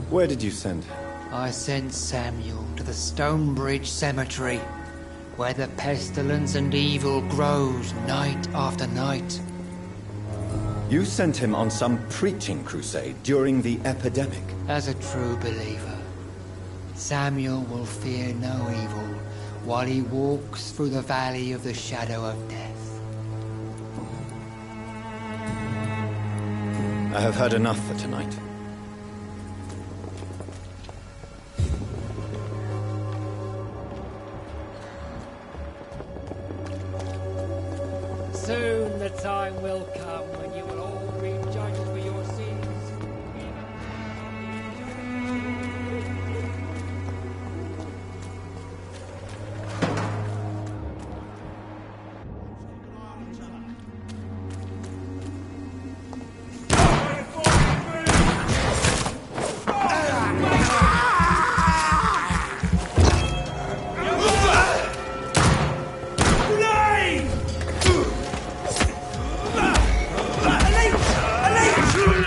Where did you send him? I sent Samuel to the Stonebridge Cemetery, where the pestilence and evil grows night after night. You sent him on some preaching crusade during the epidemic. As a true believer, Samuel will fear no evil while he walks through the valley of the shadow of death. I have heard enough for tonight. Soon the time will come when you will all be judged for your sins. Elite!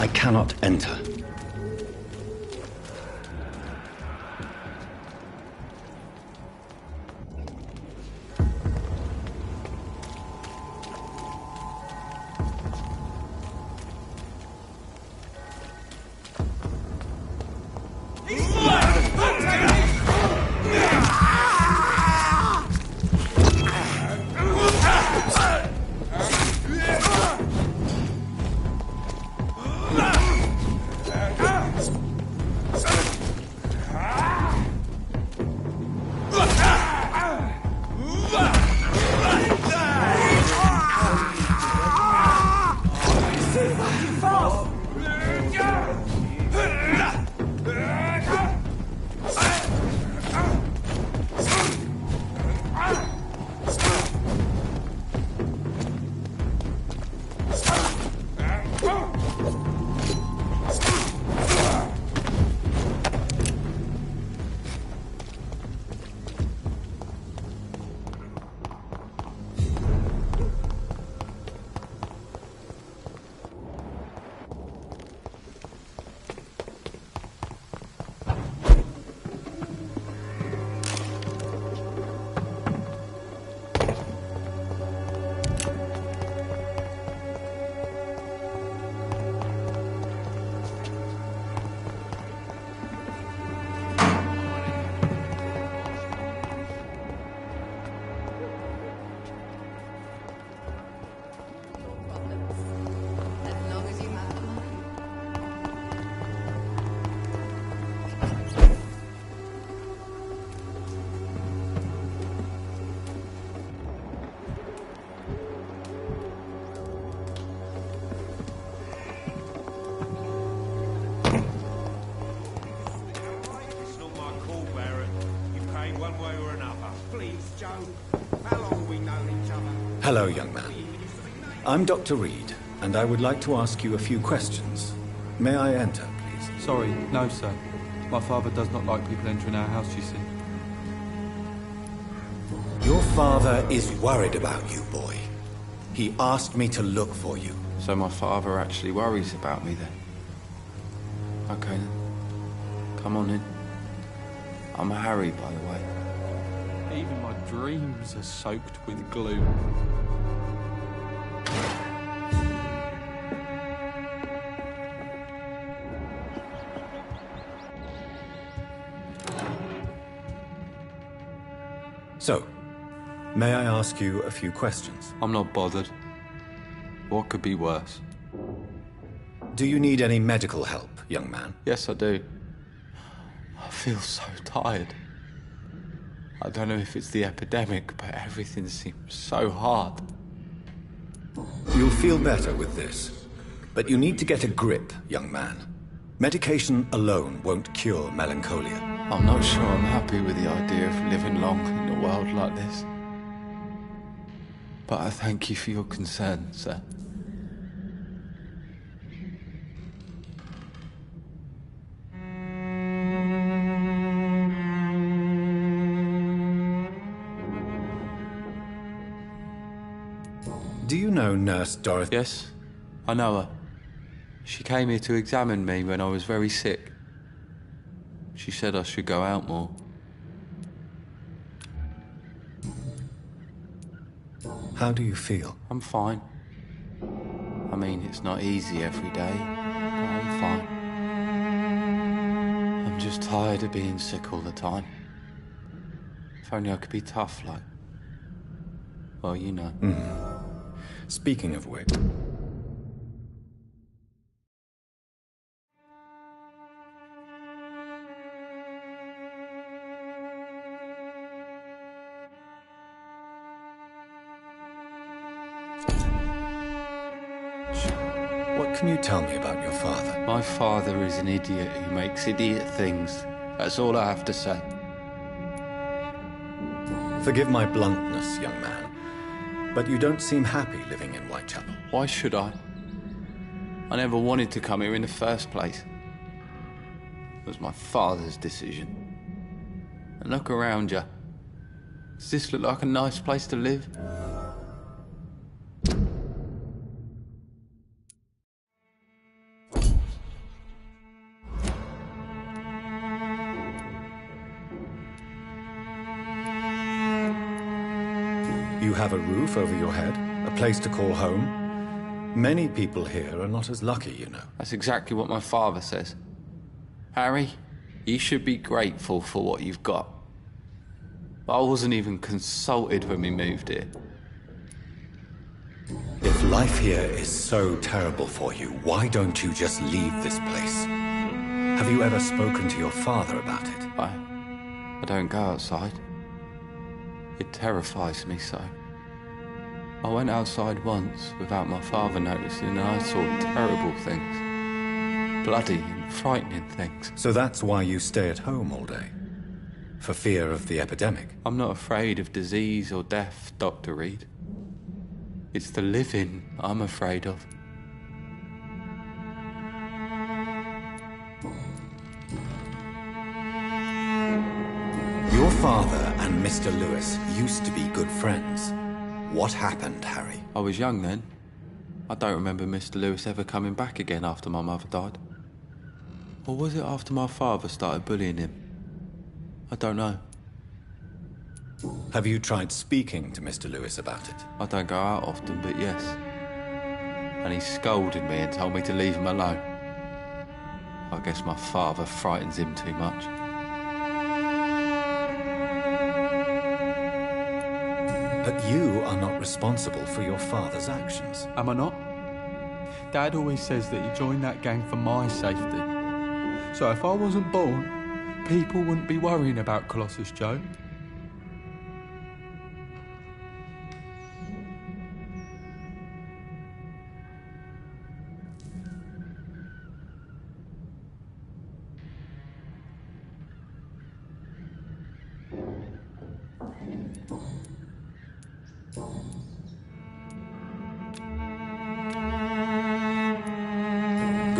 I cannot enter. Hello, young man. I'm Dr. Reed, and I would like to ask you a few questions. May I enter, please? Sorry, no, sir. My father does not like people entering our house, you see. Your father is worried about you, boy. He asked me to look for you. So my father actually worries about me, then? Okay, then. Come on in. I'm Harry, by the way. Even my dreams are soaked with gloom. So, may I ask you a few questions? I'm not bothered. What could be worse? Do you need any medical help, young man? Yes, I do. I feel so tired. I don't know if it's the epidemic, but everything seems so hard. You'll feel better with this. But you need to get a grip, young man. Medication alone won't cure melancholia. I'm not sure I'm happy with the idea of living long in a world like this. But I thank you for your concern, sir. Do you know Nurse Dorothy? Yes, I know her. She came here to examine me when I was very sick. She said I should go out more. How do you feel? I'm fine. I mean, it's not easy every day, but I'm fine. I'm just tired of being sick all the time. If only I could be tough like... well, you know. Speaking of which... What can you tell me about your father? My father is an idiot who makes idiot things. That's all I have to say. Forgive my bluntness, young man, but you don't seem happy living in Whitechapel. Why should I? I never wanted to come here in the first place. It was my father's decision. And look around you. Does this look like a nice place to live? You have a roof over your head, a place to call home. Many people here are not as lucky, you know. That's exactly what my father says. Harry, you should be grateful for what you've got. I wasn't even consulted when we moved here. If life here is so terrible for you, why don't you just leave this place? Have you ever spoken to your father about it? I don't go outside. It terrifies me so. I went outside once without my father noticing and I saw terrible things. Bloody and frightening things. So that's why you stay at home all day? For fear of the epidemic? I'm not afraid of disease or death, Dr. Reed. It's the living I'm afraid of. Your father and Mr. Lewis used to be good friends. What happened, Harry? I was young then. I don't remember Mr. Lewis ever coming back again after my mother died. Or was it after my father started bullying him? I don't know. Have you tried speaking to Mr. Lewis about it? I don't go out often, but yes. And he scolded me and told me to leave him alone. I guess my father frightens him too much. But you are not responsible for your father's actions. Am I not? Dad always says that he joined that gang for my safety. So if I wasn't born, people wouldn't be worrying about Colossus Joe.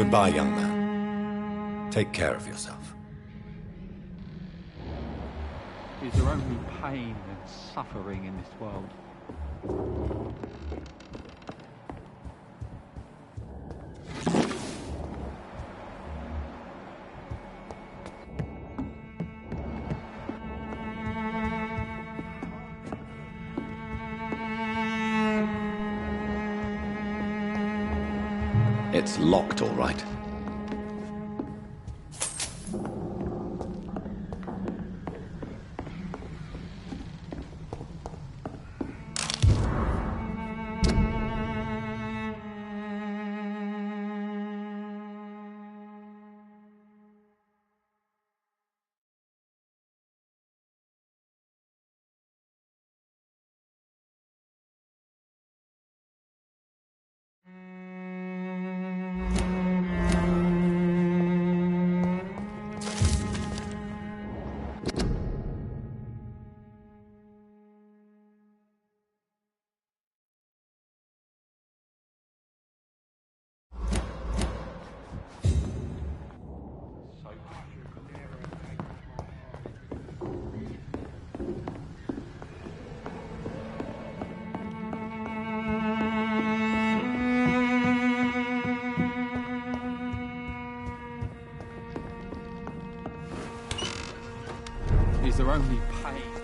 Goodbye, young man. Take care of yourself. Is there only pain and suffering in this world? It's locked, all right. Is there only pain?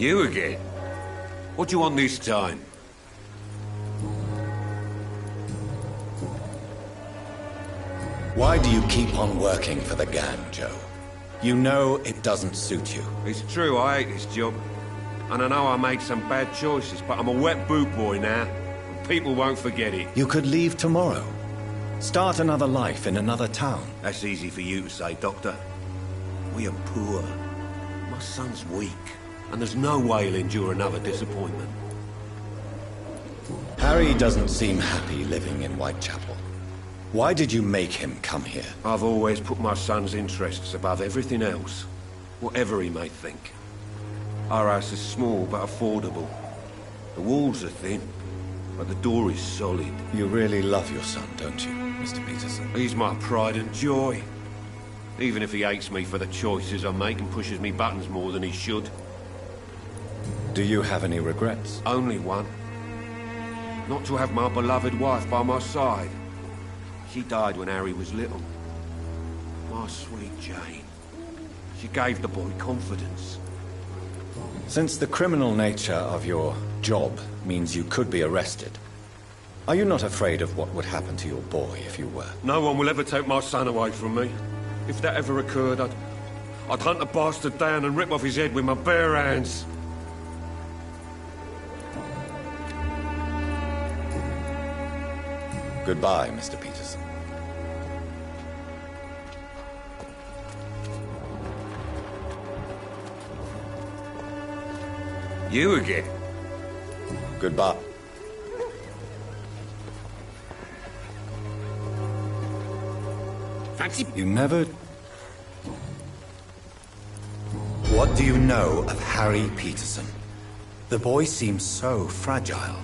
You again? What do you want this time? Why do you keep on working for the gang, Joe? You know it doesn't suit you. It's true, I hate this job. And I know I made some bad choices, but I'm a wet boot boy now. And people won't forget it. You could leave tomorrow. Start another life in another town. That's easy for you to say, Doctor. We are poor. My son's weak. And there's no way he'll endure another disappointment. Harry doesn't seem happy living in Whitechapel. Why did you make him come here? I've always put my son's interests above everything else, whatever he may think. Our house is small but affordable. The walls are thin, but the door is solid. You really love your son, don't you, Mr. Peterson? He's my pride and joy. Even if he hates me for the choices I make and pushes me buttons more than he should. Do you have any regrets? Only one. Not to have my beloved wife by my side. She died when Harry was little. My sweet Jane. She gave the boy confidence. Since the criminal nature of your job means you could be arrested, are you not afraid of what would happen to your boy if you were? No one will ever take my son away from me. If that ever occurred, I'd hunt the bastard down and rip off his head with my bare hands. Goodbye, Mr. Peterson. You again? Goodbye. Fancy... You never... What do you know of Harry Peterson? The boy seems so fragile.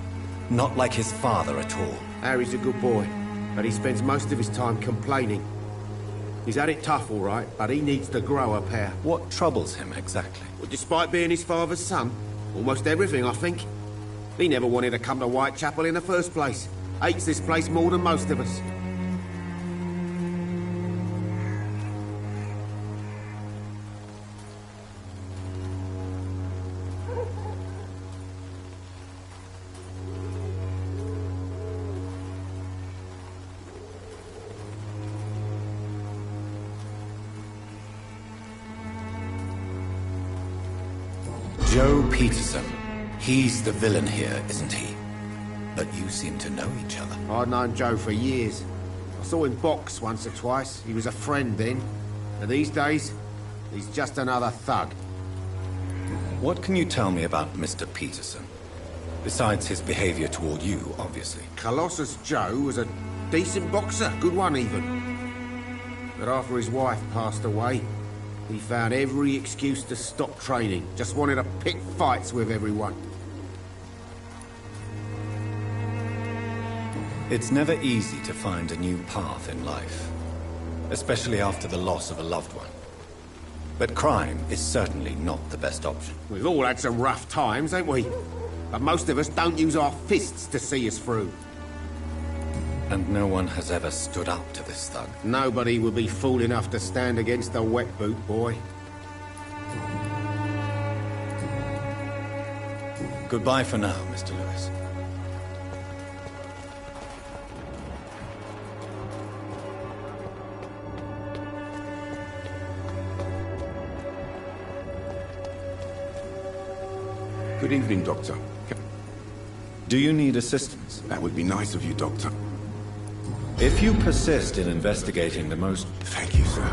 Not like his father at all. Harry's a good boy, but he spends most of his time complaining. He's had it tough, all right, but he needs to grow a pair. What troubles him exactly? Well, despite being his father's son, almost everything, I think. He never wanted to come to Whitechapel in the first place. Hates this place more than most of us. Joe Peterson. He's the villain here, isn't he? But you seem to know each other. I'd known Joe for years. I saw him box once or twice. He was a friend then. And these days, he's just another thug. What can you tell me about Mr. Peterson? Besides his behavior toward you, obviously. Colossus Joe was a decent boxer, good one even. But after his wife passed away, he found every excuse to stop training. Just wanted to pick fights with everyone. It's never easy to find a new path in life, especially after the loss of a loved one. But crime is certainly not the best option. We've all had some rough times, ain't we? But most of us don't use our fists to see us through. And no one has ever stood up to this thug. Nobody will be fool enough to stand against a wet boot boy. Goodbye for now, Mr. Lewis. Good evening, Doctor. Do you need assistance? That would be nice of you, Doctor. If you persist in investigating the most... Thank you, sir.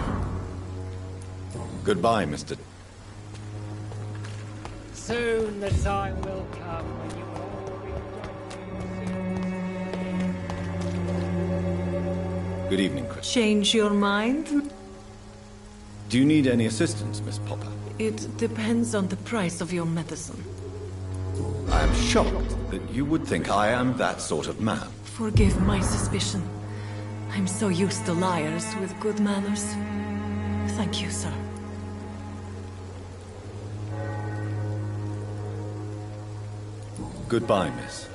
Goodbye, Mr. Soon the time will come when you will all be... Good evening, Chris. Change your mind? Do you need any assistance, Miss Popper? It depends on the price of your medicine. I am shocked that you would think I am that sort of man. Forgive my suspicion. I'm so used to liars with good manners. Thank you, sir. Goodbye, miss.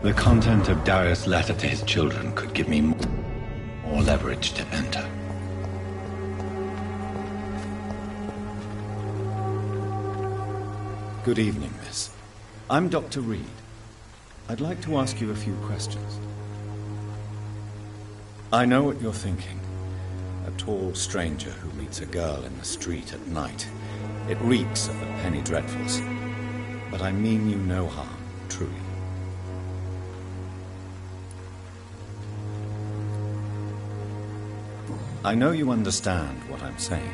The content of Darius' letter to his children could give me more leverage to enter. Good evening, miss. I'm Dr. Reed. I'd like to ask you a few questions. I know what you're thinking. A tall stranger who meets a girl in the street at night. It reeks of the penny dreadfuls. But I mean you no harm, truly. I know you understand what I'm saying.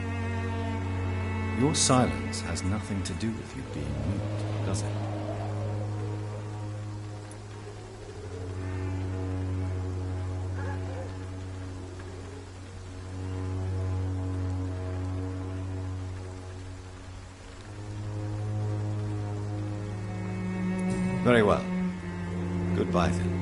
Your silence has nothing to do with you being mute, does it? Very well. Goodbye then.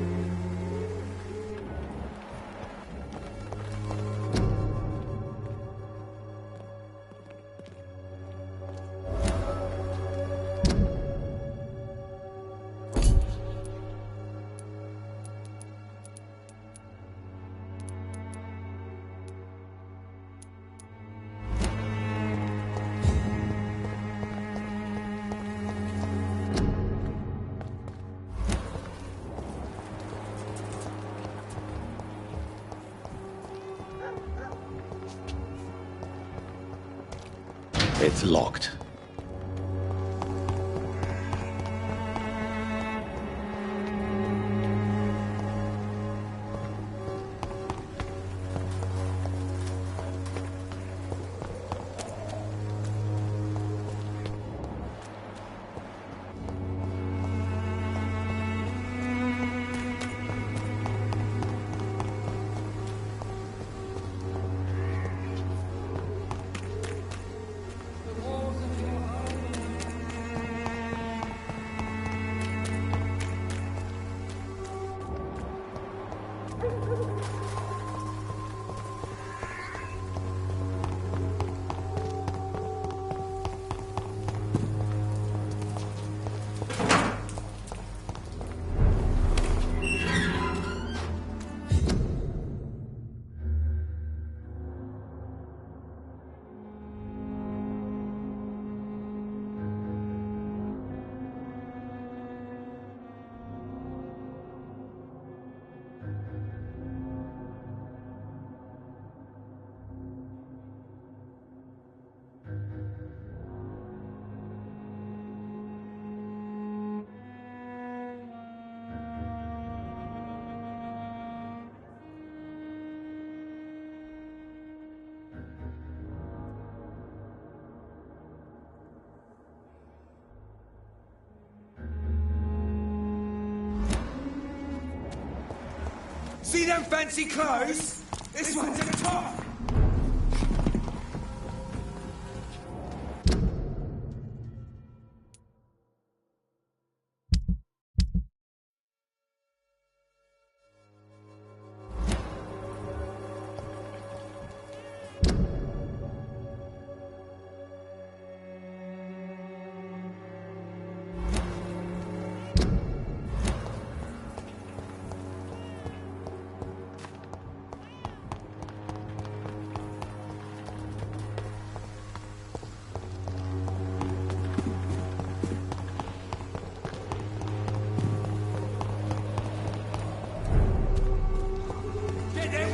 It's locked. See them fancy clothes? This one's a top!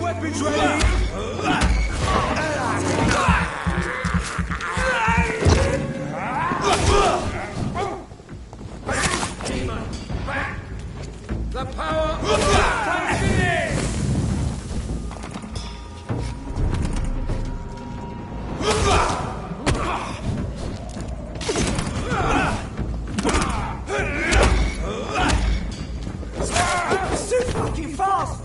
Weapons ready! The power of finish! It's too fucking fast!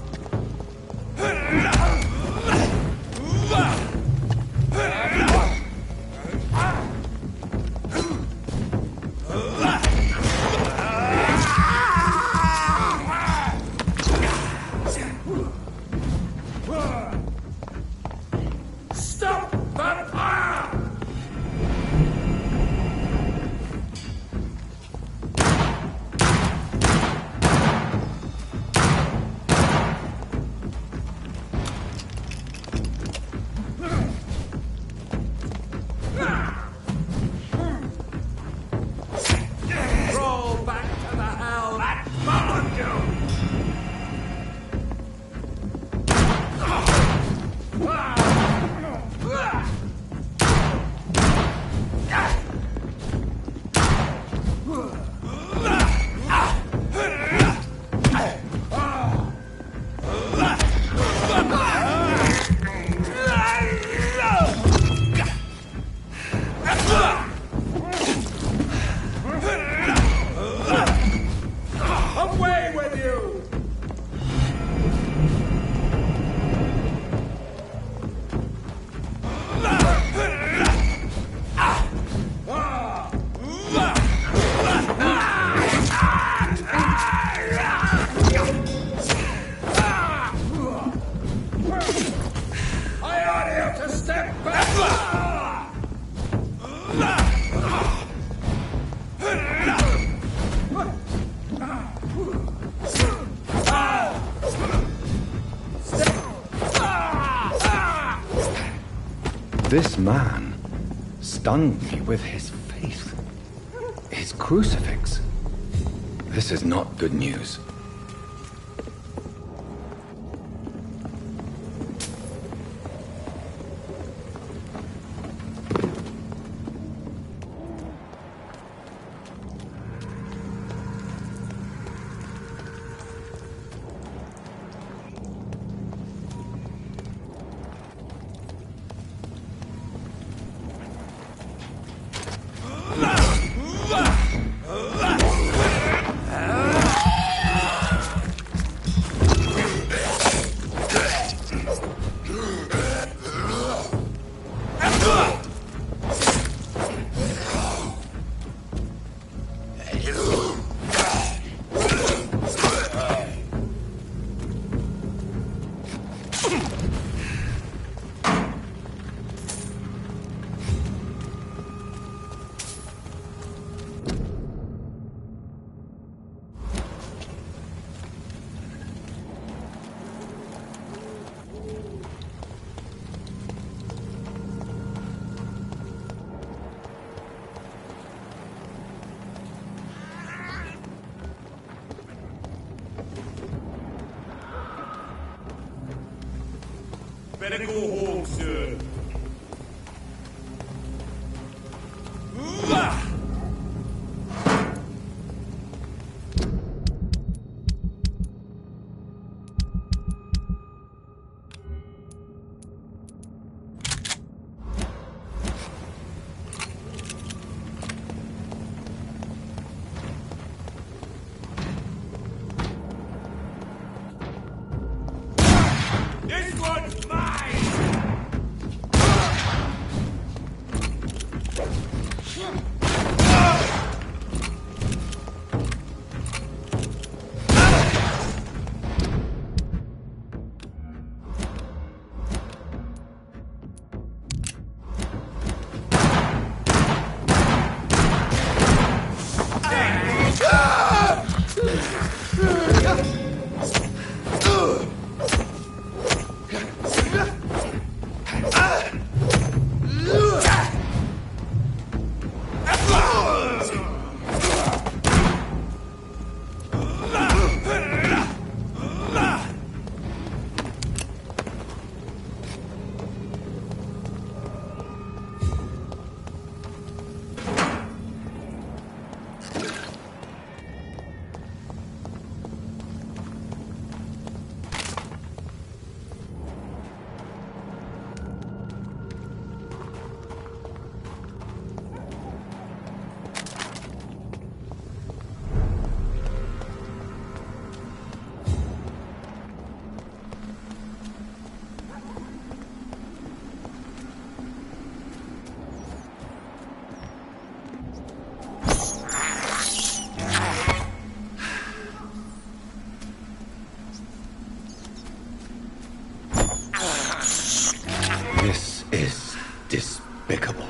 Stop Vampyr! This man stunned me with his faith. His crucifix. This is not good news. Better go home, sir. This one's mine! This is despicable.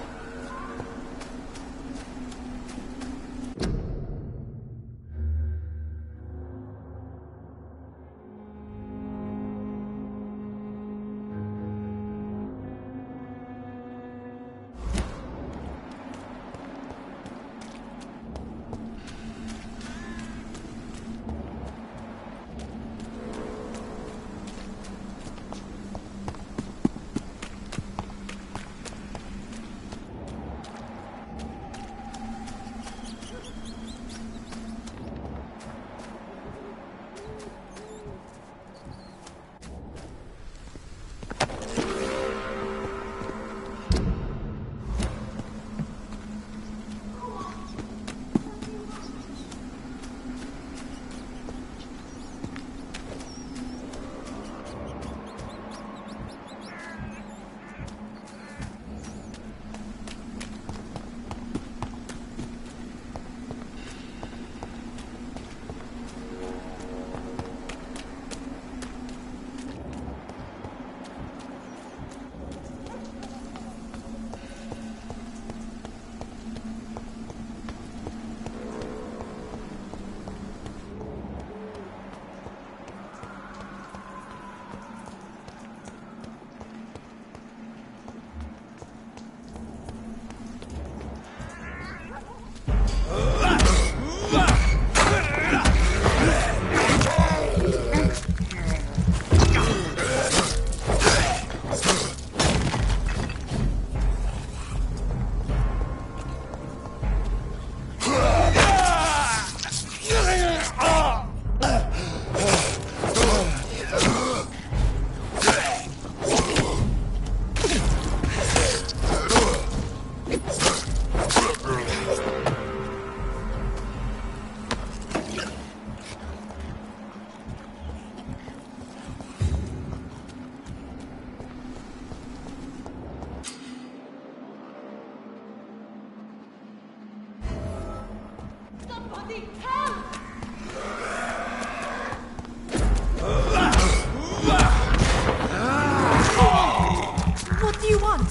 What do you want?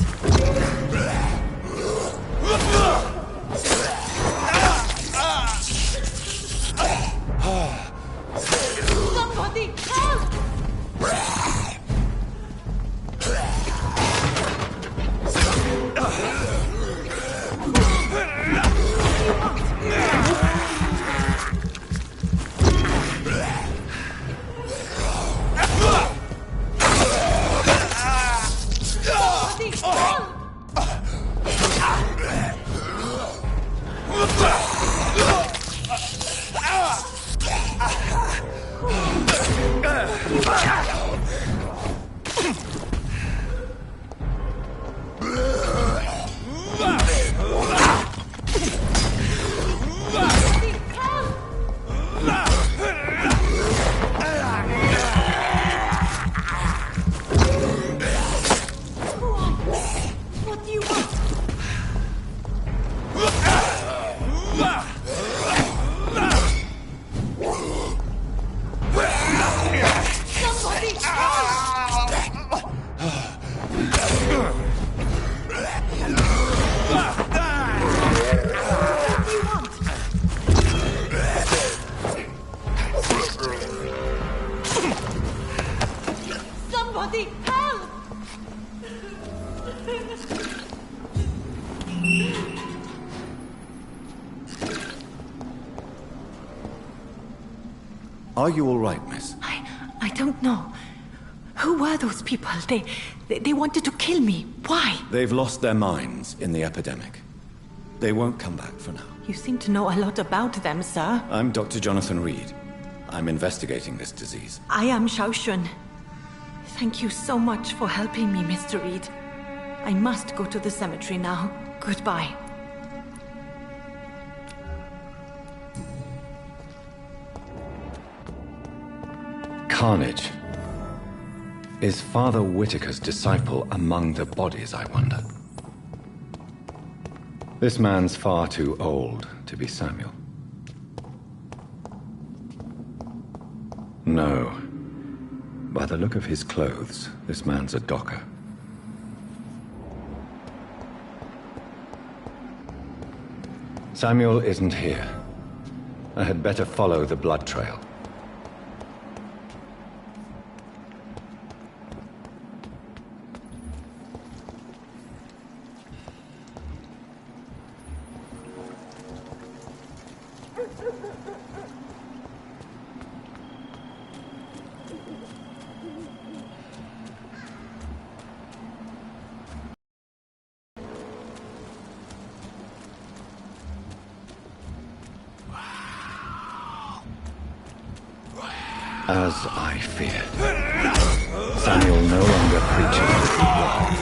Somebody help! What do you want? Somebody What do you want? Somebody help! Are you all right, miss? I don't know. Who were those people? They wanted to kill me. Why? They've lost their minds in the epidemic. They won't come back for now. You seem to know a lot about them, sir. I'm Dr. Jonathan Reed. I'm investigating this disease. I am Xiaoxun. Thank you so much for helping me, Mr. Reed. I must go to the cemetery now. Goodbye. Carnage. Is Father Whitaker's disciple among the bodies, I wonder? This man's far too old to be Samuel. No. By the look of his clothes, this man's a docker. Samuel isn't here. I had better follow the blood trail. As I feared, Samuel no longer preaches to blood.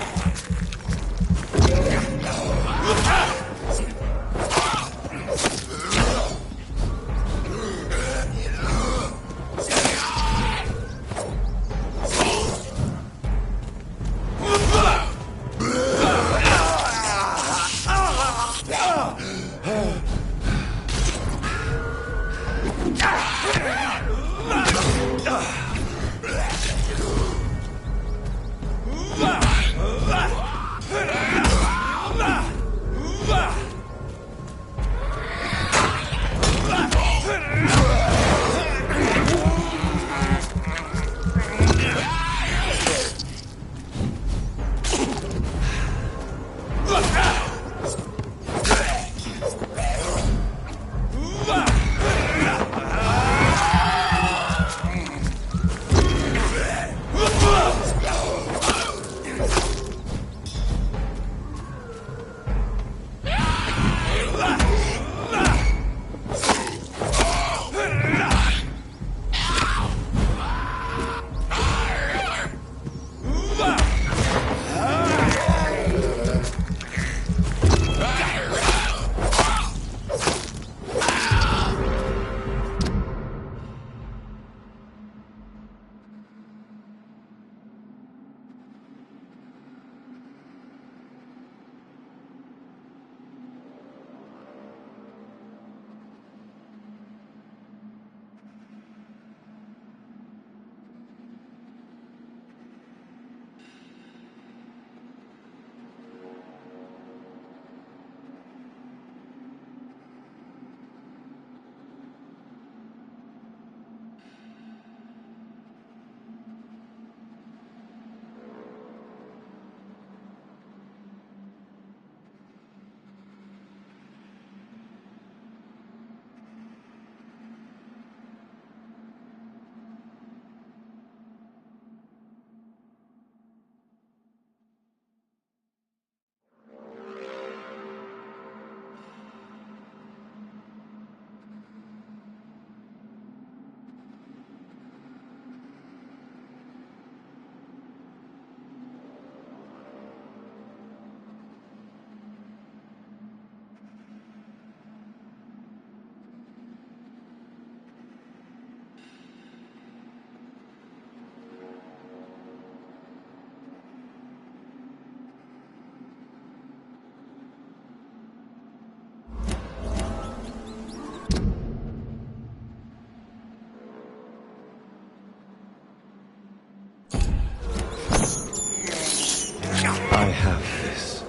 I have this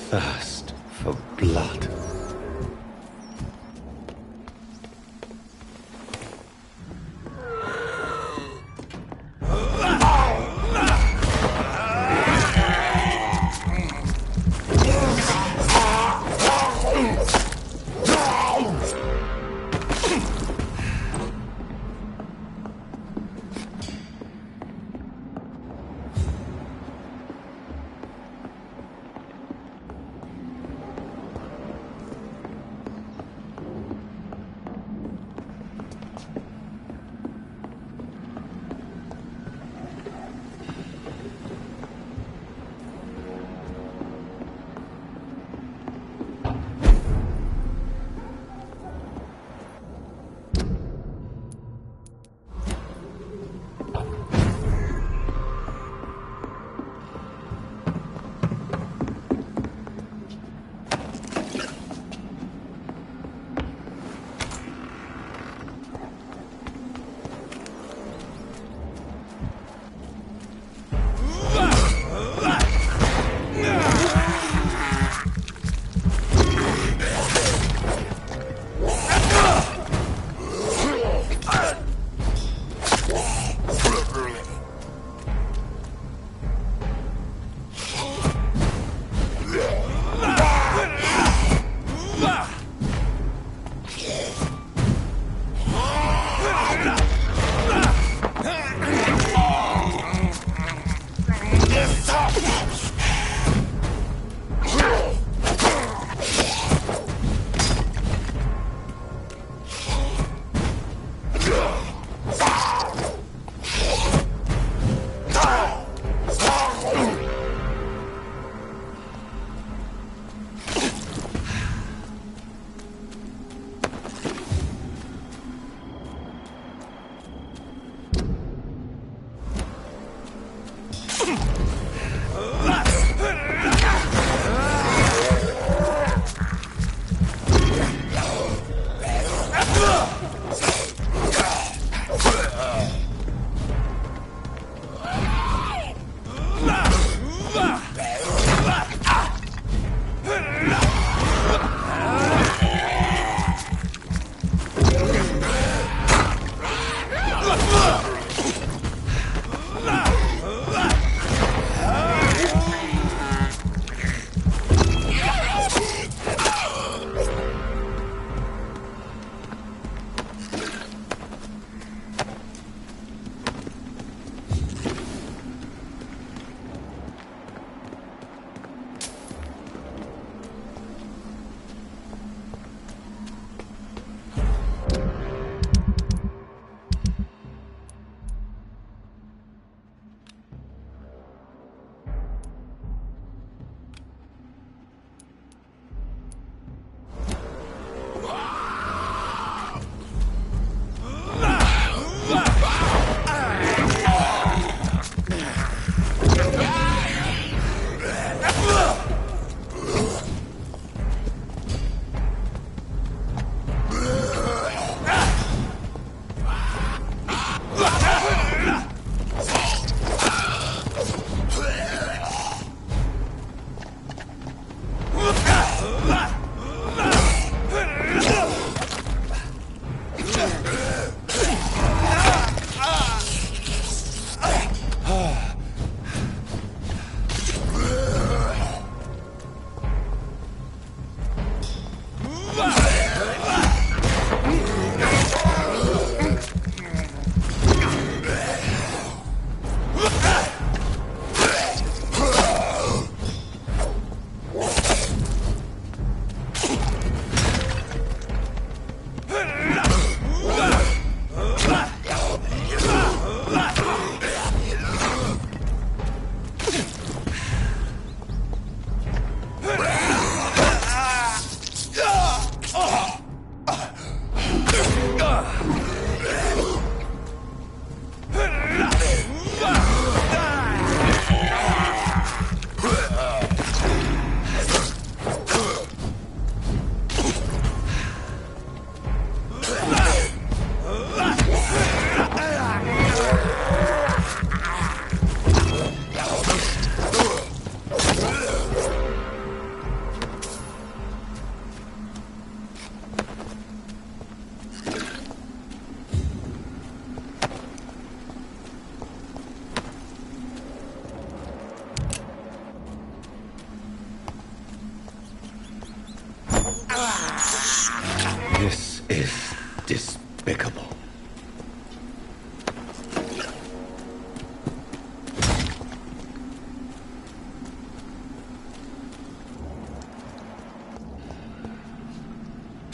thirst for blood.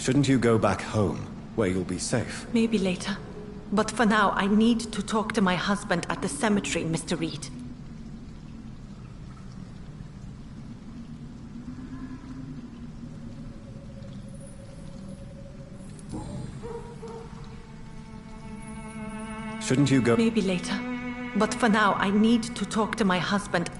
Shouldn't you go back home, where you'll be safe? Maybe later. But for now, I need to talk to my husband at the cemetery, Mr. Reed. Shouldn't you go? Maybe later. But for now, I need to talk to my husband.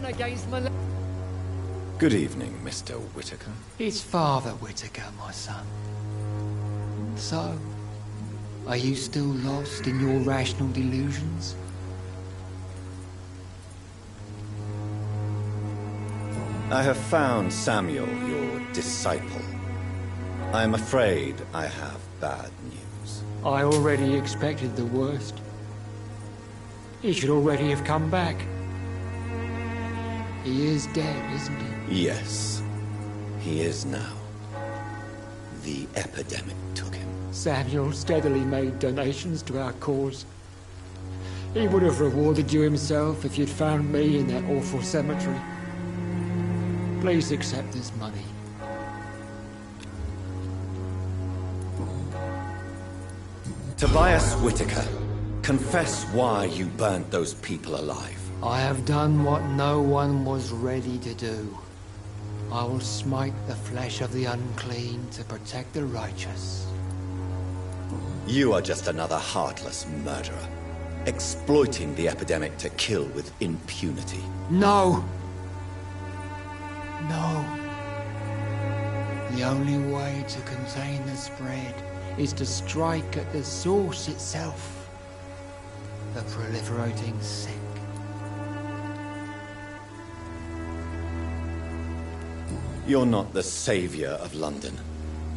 Against Good evening, Mr. Whitaker. It's Father Whitaker, my son. So, are you still lost in your rational delusions? I have found Samuel, your disciple. I am afraid I have bad news. I already expected the worst. He should already have come back. He is dead, isn't he? Yes, he is now. The epidemic took him. Samuel steadily made donations to our cause. He would have rewarded you himself if you'd found me in that awful cemetery. Please accept this money. Tobias Whitaker, confess why you burnt those people alive. I have done what no one was ready to do. I will smite the flesh of the unclean to protect the righteous. You are just another heartless murderer, exploiting the epidemic to kill with impunity. No! No. The only way to contain the spread is to strike at the source itself. The proliferating sick. You're not the savior of London.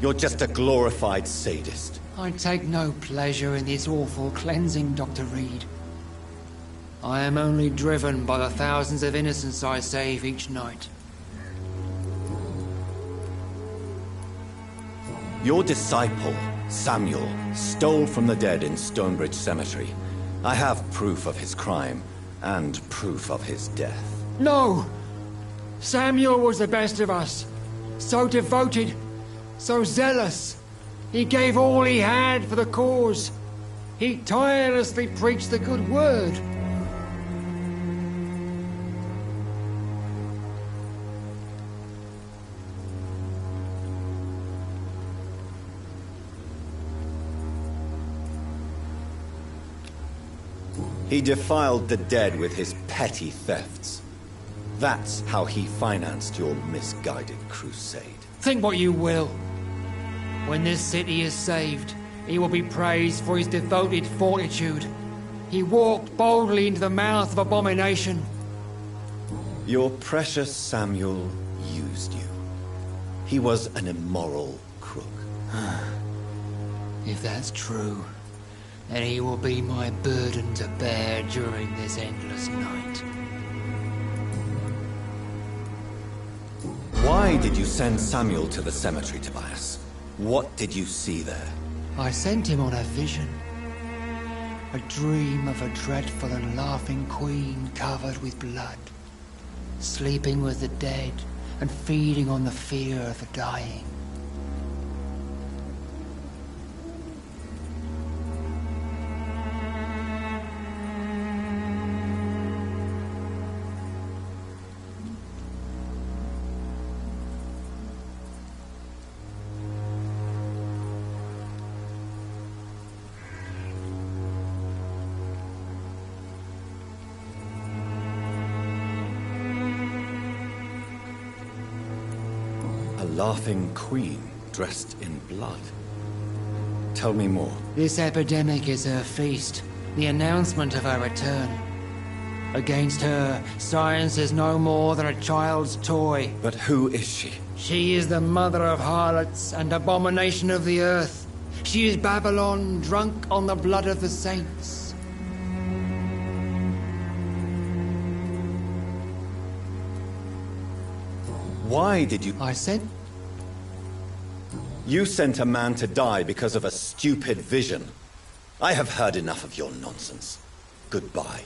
You're just a glorified sadist. I take no pleasure in this awful cleansing, Dr. Reed. I am only driven by the thousands of innocents I save each night. Your disciple, Samuel, stole from the dead in Stonebridge Cemetery. I have proof of his crime, and proof of his death. No! Samuel was the best of us. So devoted, so zealous. He gave all he had for the cause. He tirelessly preached the good word. He defiled the dead with his petty thefts. That's how he financed your misguided crusade. Think what you will. When this city is saved, he will be praised for his devoted fortitude. He walked boldly into the mouth of abomination. Your precious Samuel used you. He was an immoral crook. If that's true, then he will be my burden to bear during this endless night. Why did you send Samuel to the cemetery, Tobias? What did you see there? I sent him on a vision. A dream of a dreadful and laughing queen covered with blood, sleeping with the dead and feeding on the fear of the dying. Laughing queen dressed in blood. Tell me more. This epidemic is her feast, the announcement of her return. Against her, science is no more than a child's toy. But who is she? She is the mother of harlots and abomination of the earth. She is Babylon, drunk on the blood of the saints. Why did you... I sent... You sent a man to die because of a stupid vision. I have heard enough of your nonsense. Goodbye.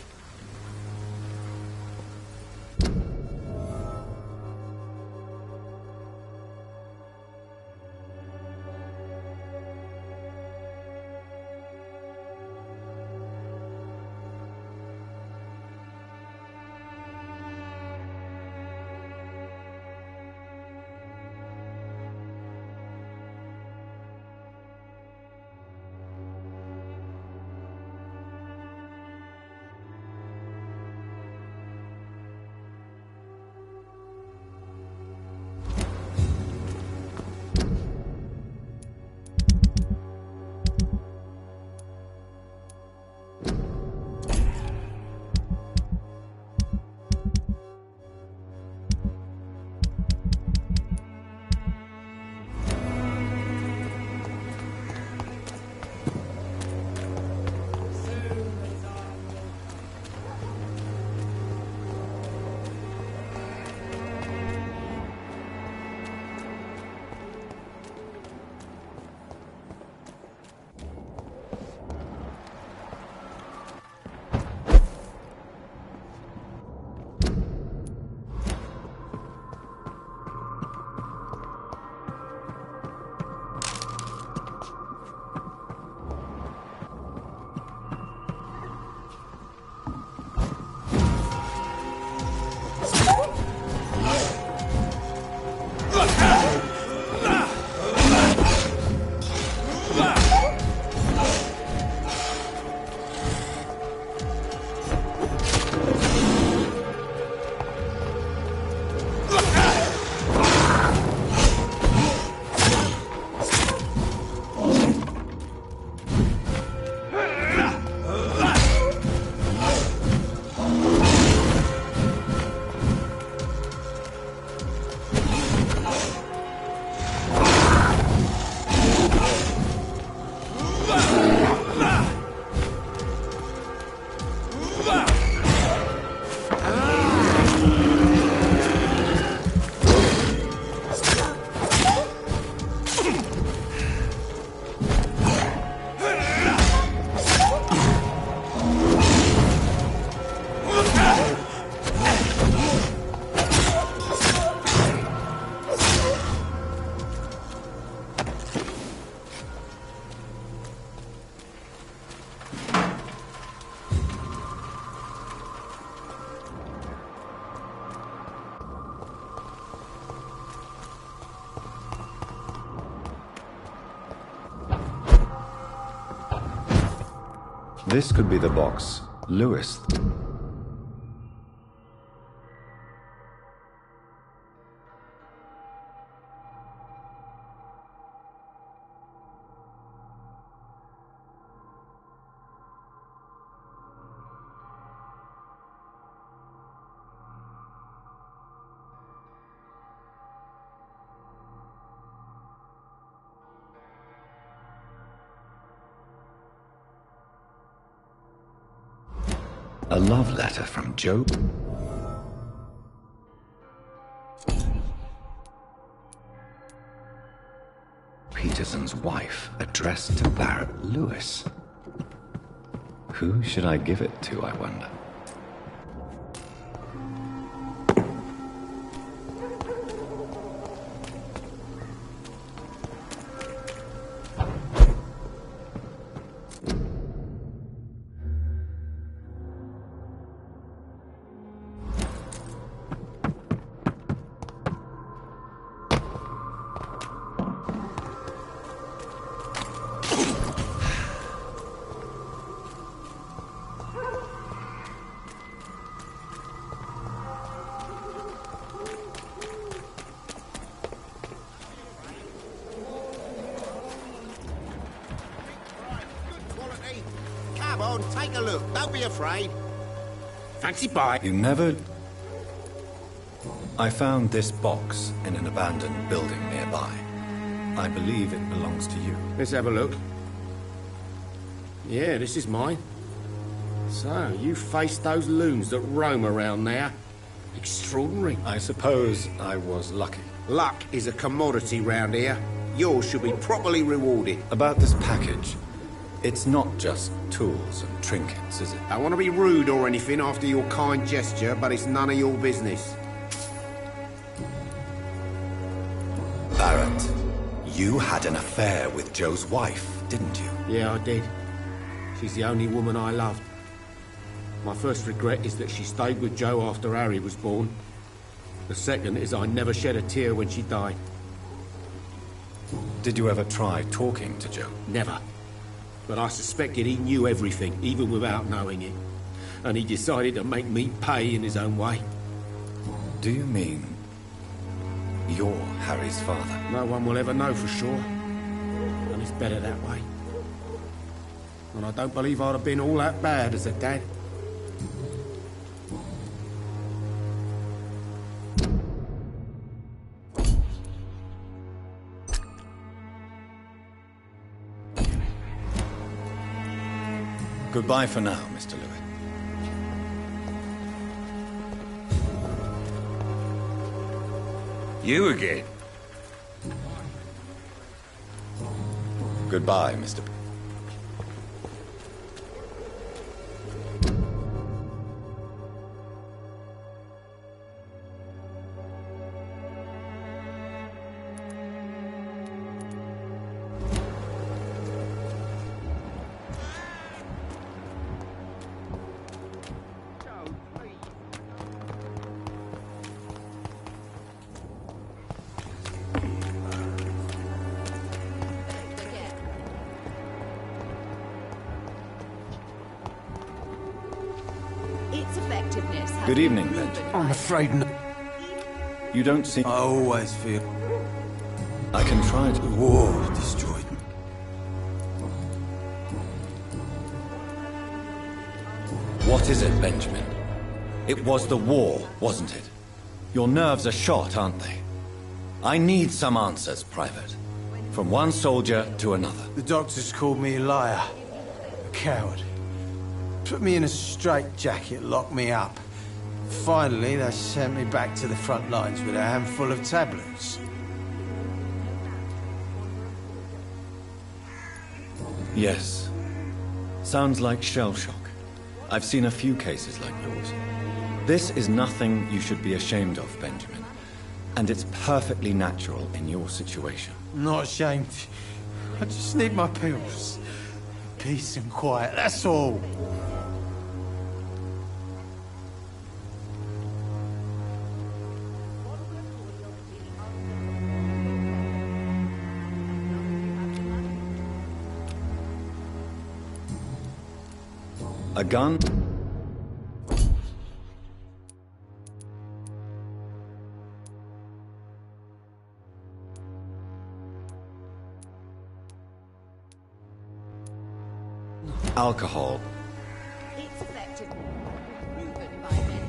This could be the box Lewis. A love letter from Job? Peterson's wife, addressed to Barrett Lewis. Who should I give it to, I wonder? Come on, take a look. Don't be afraid. Fancy pie. You never... I found this box in an abandoned building nearby. I believe it belongs to you. Let's have a look. Yeah, this is mine. So, you faced those loons that roam around there. Extraordinary. I suppose I was lucky. Luck is a commodity round here. Yours should be properly rewarded. About this package, it's not just tools and trinkets, is it? I want to be rude or anything after your kind gesture, but it's none of your business. Barrett, you had an affair with Joe's wife, didn't you? Yeah, I did. She's the only woman I loved. My first regret is that she stayed with Joe after Harry was born. The second is I never shed a tear when she died. Did you ever try talking to Joe? Never. But I suspected he knew everything, even without knowing it. And he decided to make me pay in his own way. Do you mean you're Harry's father? No one will ever know for sure. And it's better that way. And I don't believe I'd have been all that bad as a dad. Goodbye for now, Mr. Lewis. You again? Goodbye, Mr. Its effectiveness has Good evening, been Benjamin. proven I'm by- afraid not. You don't seem... I always feel I can try to... the war destroyed me. What is it, Benjamin? It was the war, wasn't it? Your nerves are shot, aren't they? I need some answers, Private. From one soldier to another. The doctors called me a liar, a coward. Put me in a straitjacket, locked me up. Finally, they sent me back to the front lines with a handful of tablets. Yes. Sounds like shell shock. I've seen a few cases like yours. This is nothing you should be ashamed of, Benjamin. And it's perfectly natural in your situation. I'm not ashamed. I just need my pills. Peace and quiet, that's all. A gun? Alcohol. It's effective. Proven by many.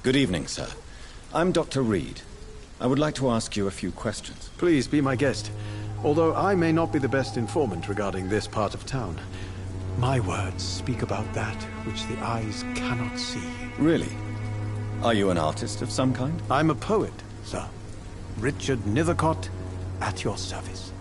Good evening, sir. I'm Dr. Reed. I would like to ask you a few questions. Please be my guest. Although I may not be the best informant regarding this part of town, my words speak about that which the eyes cannot see. Really? Are you an artist of some kind? I'm a poet, sir. Richard Nethercott, at your service.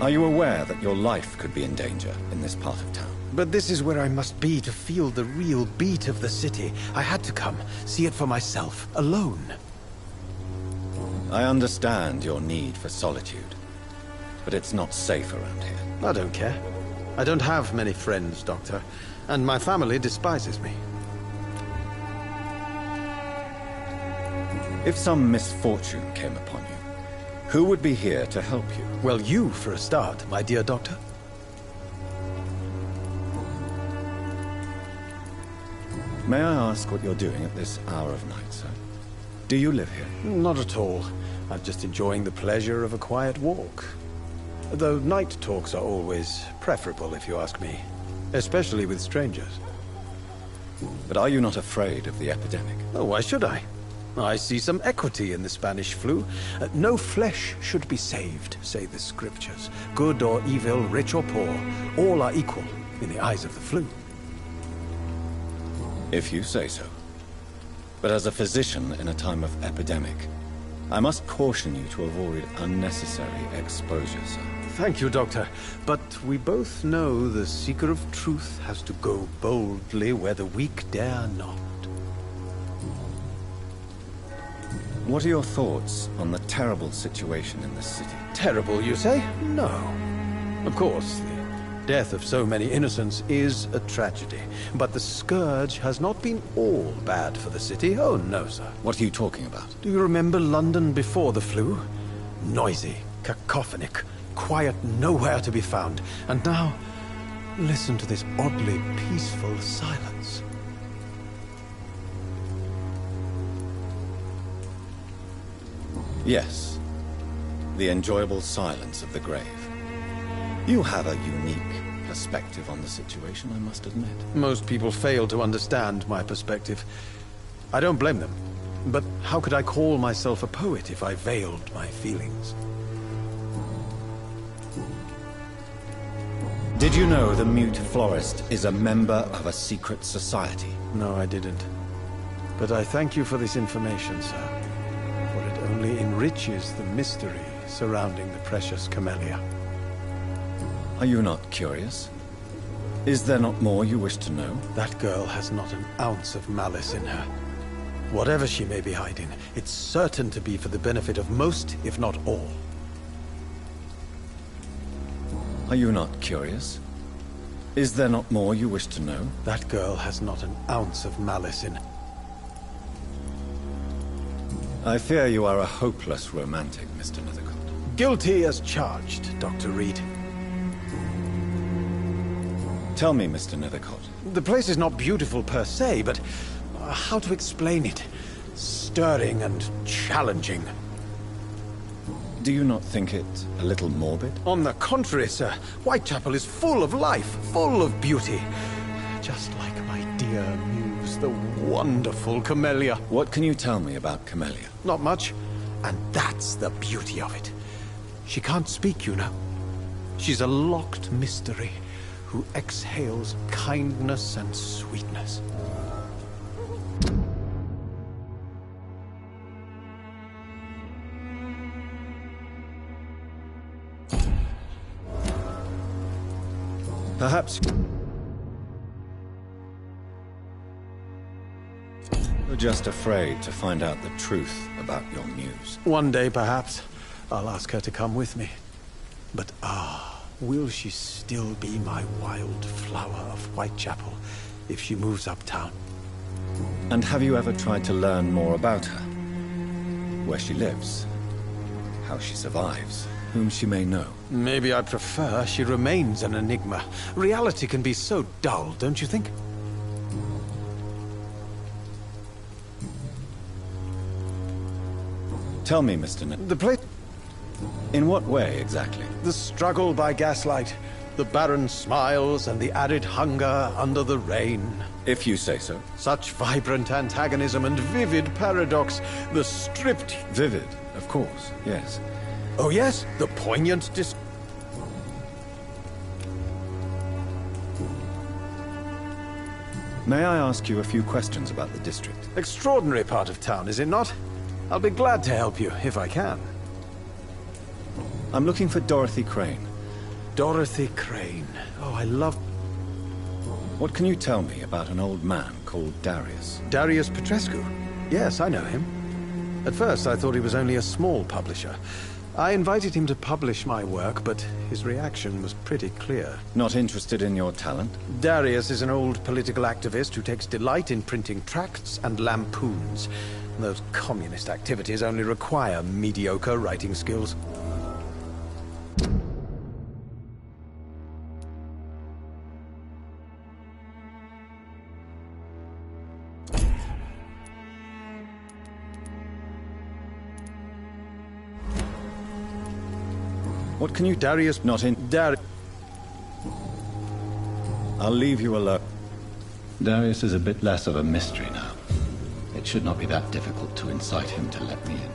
Are you aware that your life could be in danger in this part of town? But this is where I must be to feel the real beat of the city. I had to come, see it for myself, alone. I understand your need for solitude, but it's not safe around here. I don't care. I don't have many friends, Doctor, and my family despises me. If some misfortune came upon you, who would be here to help you? Well, you, for a start, my dear Doctor. May I ask what you're doing at this hour of night, sir? Do you live here? Not at all. I'm just enjoying the pleasure of a quiet walk. Though night talks are always preferable, if you ask me. Especially with strangers. But are you not afraid of the epidemic? Oh, why should I? I see some equity in the Spanish flu. No flesh should be saved, say the scriptures. Good or evil, rich or poor, all are equal in the eyes of the flu. If you say so. But as a physician in a time of epidemic, I must caution you to avoid unnecessary exposure, sir. Thank you, Doctor. But we both know the seeker of truth has to go boldly where the weak dare not. What are your thoughts on the terrible situation in this city? Terrible, you say? No. Of course, the death of so many innocents is a tragedy. But the scourge has not been all bad for the city. Oh, no, sir. What are you talking about? Do you remember London before the flu? Noisy, cacophonic, quiet nowhere to be found. And now, listen to this oddly peaceful silence. Yes. The enjoyable silence of the grave. You have a unique perspective on the situation, I must admit. Most people fail to understand my perspective. I don't blame them. But how could I call myself a poet if I veiled my feelings? Did you know the mute florist is a member of a secret society? No, I didn't. But I thank you for this information, sir. For it only enriches the mystery surrounding the precious camellia. Are you not curious? Is there not more you wish to know? That girl has not an ounce of malice in her. Whatever she may be hiding, it's certain to be for the benefit of most, if not all. Are you not curious? Is there not more you wish to know? That girl has not an ounce of malice in her. I fear you are a hopeless romantic, Mr. Nethercott. Guilty as charged, Dr. Reed. Tell me, Mr. Nethercott. The place is not beautiful per se, but how to explain it? Stirring and challenging. Do you not think it a little morbid? On the contrary, sir. Whitechapel is full of life, full of beauty. Just like my dear muse, the wonderful Camellia. What can you tell me about Camellia? Not much. And that's the beauty of it. She can't speak, you know. She's a locked mystery who exhales kindness and sweetness. Perhaps you're just afraid to find out the truth about your muse. One day, perhaps, I'll ask her to come with me. But will she still be my wild flower of Whitechapel if she moves uptown? And have you ever tried to learn more about her? Where she lives? How she survives? Whom she may know? Maybe I prefer she remains an enigma. Reality can be so dull, don't you think? Tell me, Mr. The place... In what way, exactly? The struggle by gaslight, the barren smiles, and the added hunger under the rain. If you say so. Such vibrant antagonism and vivid paradox, the stripped... Vivid, of course, yes. Oh yes, the poignant May I ask you a few questions about the district? Extraordinary part of town, is it not? I'll be glad to help you, if I can. I'm looking for Dorothy Crane. Dorothy Crane. Oh, I love... What can you tell me about an old man called Darius? Darius Petrescu? Yes, I know him. At first, I thought he was only a small publisher. I invited him to publish my work, but his reaction was pretty clear. Not interested in your talent? Darius is an old political activist who takes delight in printing tracts and lampoons. Those communist activities only require mediocre writing skills. What can you... Darius not in... I'll leave you alone. Darius is a bit less of a mystery now. It should not be that difficult to incite him to let me in.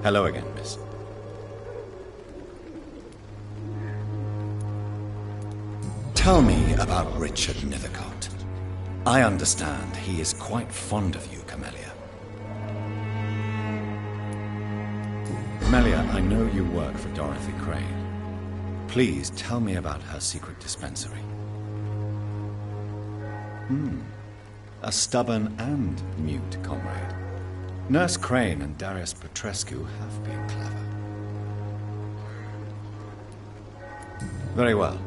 Hello again, miss. Tell me about Richard Nethercott. I understand he is quite fond of you, Camellia. Camellia, I know you work for Dorothy Crane. Please tell me about her secret dispensary. A stubborn and mute comrade. Nurse Crane and Darius Petrescu have been clever. Very well.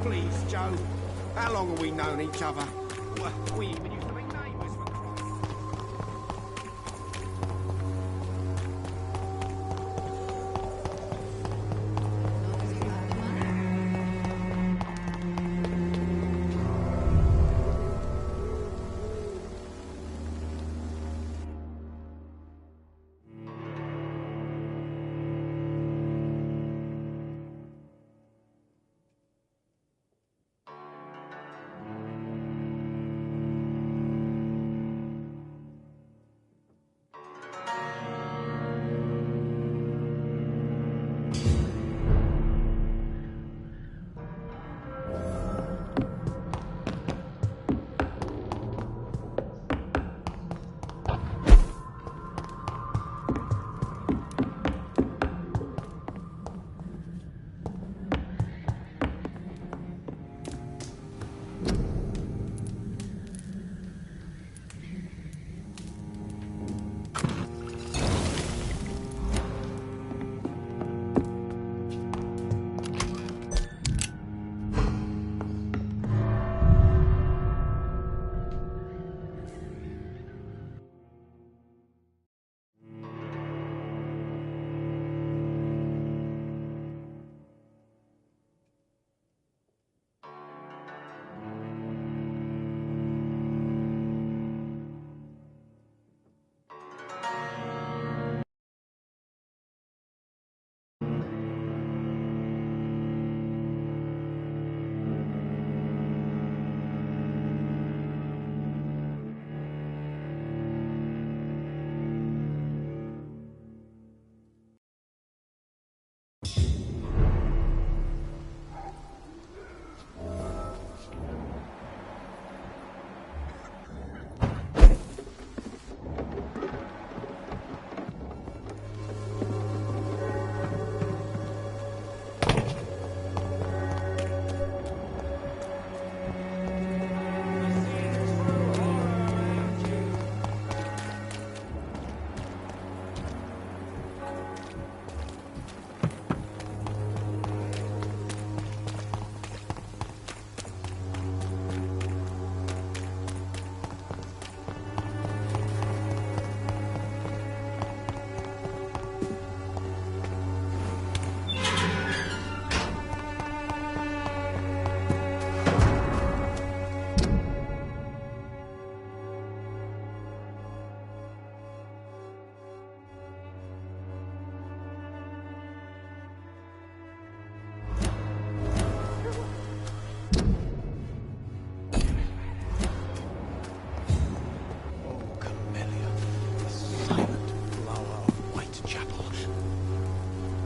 Please, Joe. How long have we known each other? We even used to be neighbours for Christ's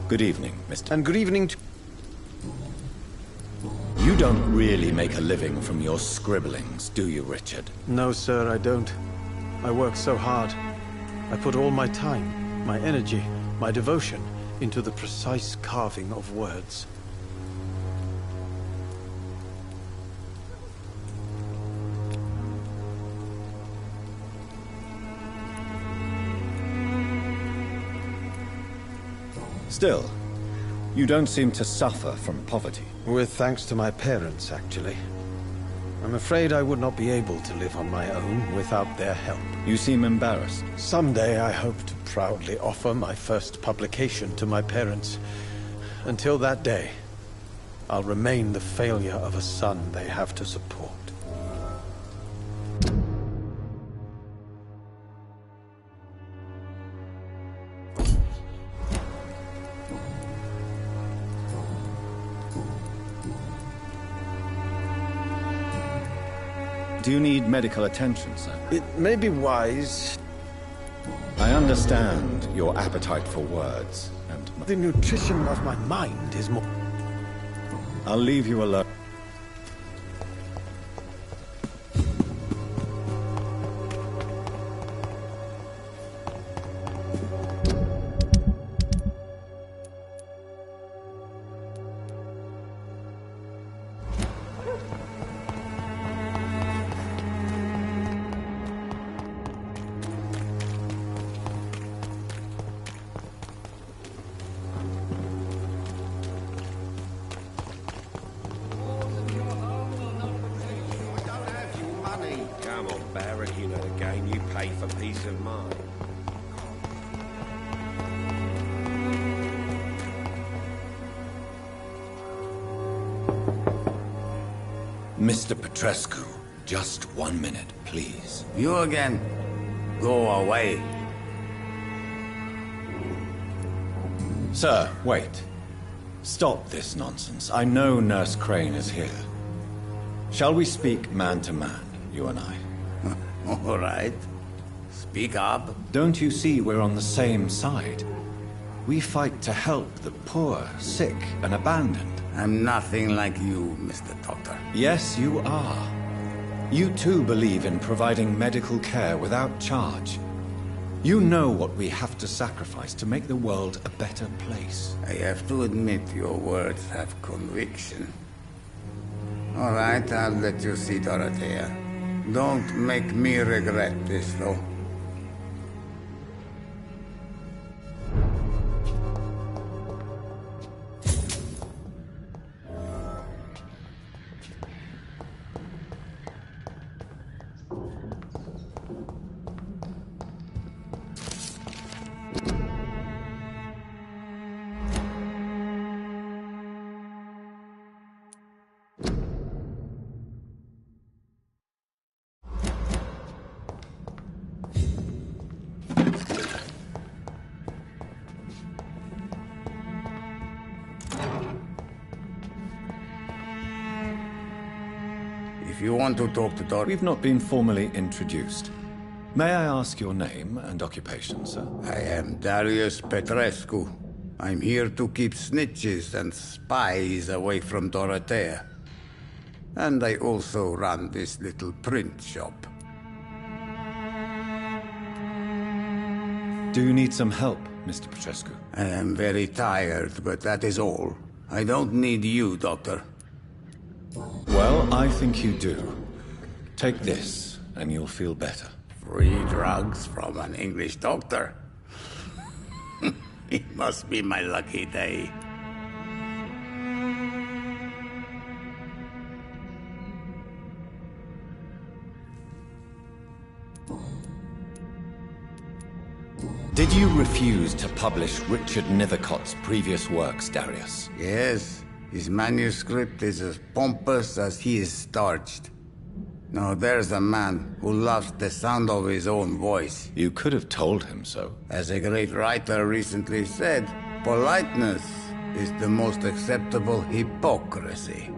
Good evening, Mr. And good evening to... You don't really make a living from your scribblings, do you, Richard? No, sir, I don't. I work so hard. I put all my time, my energy, my devotion into the precise carving of words. Still, you don't seem to suffer from poverty. With thanks to my parents, actually. I'm afraid I would not be able to live on my own without their help. You seem embarrassed. Someday I hope to proudly offer my first publication to my parents. Until that day, I'll remain the failure of a son they have to support. Do you need medical attention, sir? It may be wise. I understand your appetite for words, and... The nutrition of my mind is more... I'll leave you alone. Come on, Barrett, you know the game. You pay for peace of mind. Mr. Petrescu, just 1 minute, please. You again. Go away. Sir, wait. Stop this nonsense. I know Nurse Crane is here. Shall we speak man to man, you and I? All right. Speak up. Don't you see we're on the same side? We fight to help the poor, sick, and abandoned. I'm nothing like you, Mr. Doctor. Yes, you are. You too believe in providing medical care without charge. You know what we have to sacrifice to make the world a better place. I have to admit your words have conviction. All right, I'll let you see Dorothea. Don't make me regret this, though. If you want to talk to Dor... We've not been formally introduced. May I ask your name and occupation, sir? I am Darius Petrescu. I'm here to keep snitches and spies away from Dorothea. And I also run this little print shop. Do you need some help, Mr. Petrescu? I am very tired, but that is all. I don't need you, Doctor. Well, I think you do. Take this, and you'll feel better. Free drugs from an English doctor? It must be my lucky day. Did you refuse to publish Richard Nethercott's previous works, Darius? Yes. His manuscript is as pompous as he is starched. Now there's a man who loves the sound of his own voice. You could have told him so. As a great writer recently said, politeness is the most acceptable hypocrisy.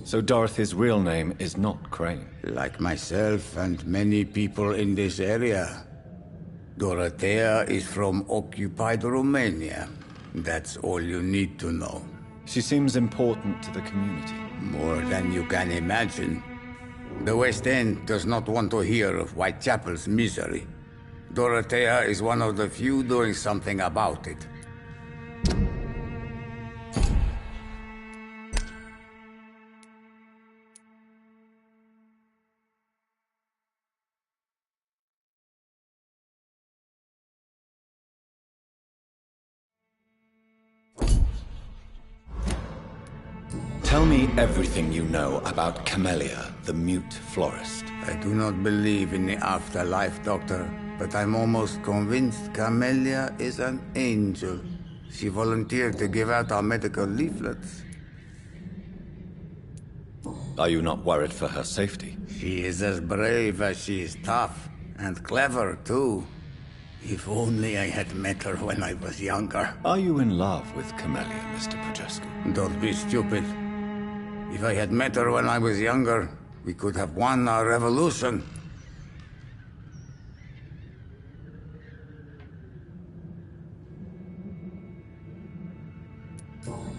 So Dorothy's real name is not Crane? Like myself and many people in this area. Dorothea is from occupied Romania. That's all you need to know. She seems important to the community. More than you can imagine. The West End does not want to hear of Whitechapel's misery. Dorothea is one of the few doing something about it. Tell me everything you know about Camellia, the mute florist. I do not believe in the afterlife, Doctor, but I'm almost convinced Camellia is an angel. She volunteered to give out our medical leaflets. Are you not worried for her safety? She is as brave as she is tough, and clever, too. If only I had met her when I was younger. Are you in love with Camellia, Mr. Progescu? Don't be stupid. If I had met her when I was younger, we could have won our revolution.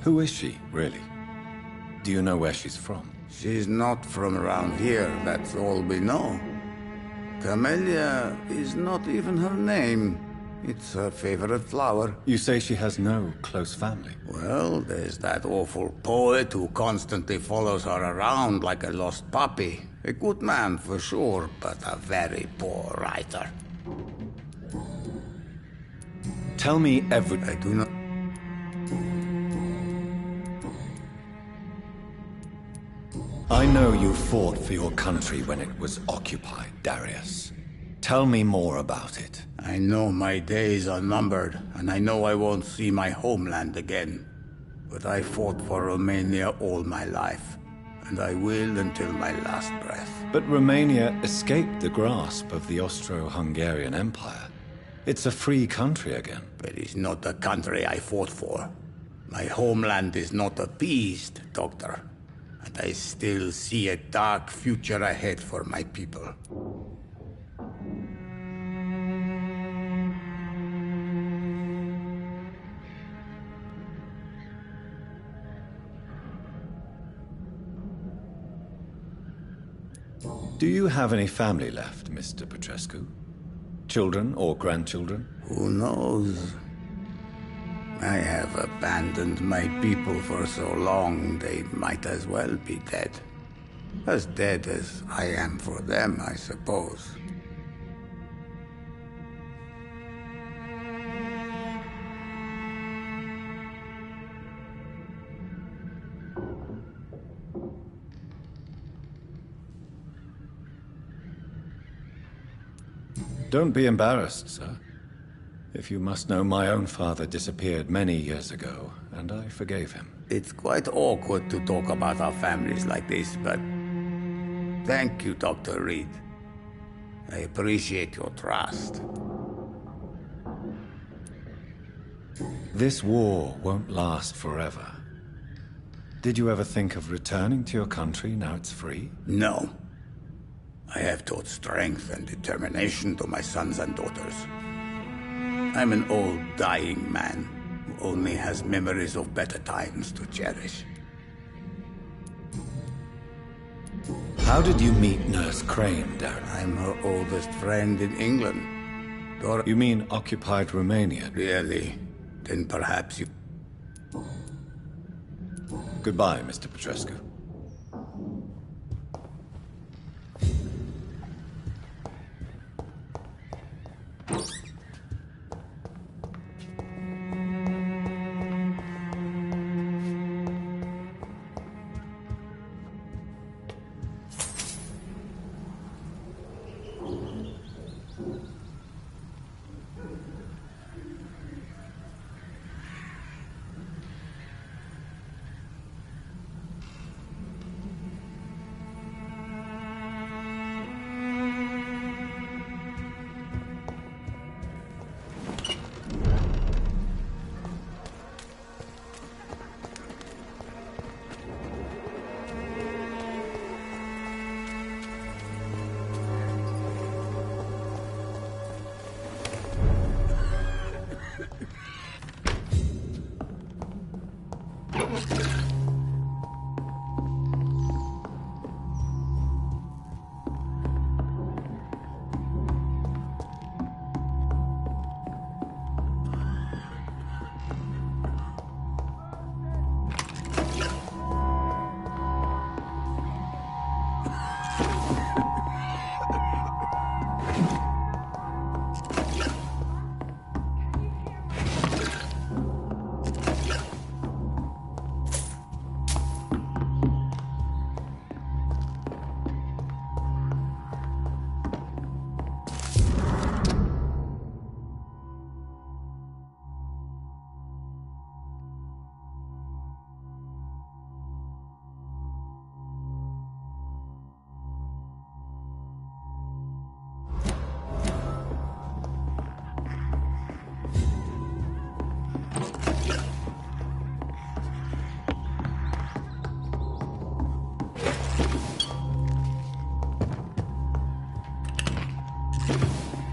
Who is she, really? Do you know where she's from? She's not from around here, that's all we know. Camellia is not even her name. It's her favorite flower. You say she has no close family? Well, there's that awful poet who constantly follows her around like a lost puppy. A good man for sure, but a very poor writer. Tell me everything. I do not... I know you fought for your country when it was occupied, Darius. Tell me more about it. I know my days are numbered, and I know I won't see my homeland again. But I fought for Romania all my life, and I will until my last breath. But Romania escaped the grasp of the Austro-Hungarian Empire. It's a free country again. But it's not the country I fought for. My homeland is not appeased, Doctor. And I still see a dark future ahead for my people. Do you have any family left, Mr. Petrescu? Children or grandchildren? Who knows? I have abandoned my people for so long, they might as well be dead. As dead as I am for them, I suppose. Don't be embarrassed, sir. If you must know, my own father disappeared many years ago, and I forgave him. It's quite awkward to talk about our families like this, but... Thank you, Dr. Reed. I appreciate your trust. This war won't last forever. Did you ever think of returning to your country now it's free? No. I have taught strength and determination to my sons and daughters. I'm an old, dying man who only has memories of better times to cherish. How did you meet Nurse Crane, Darren? I'm her oldest friend in England. You mean occupied Romania? Really? Then perhaps you... Goodbye, Mr. Petrescu.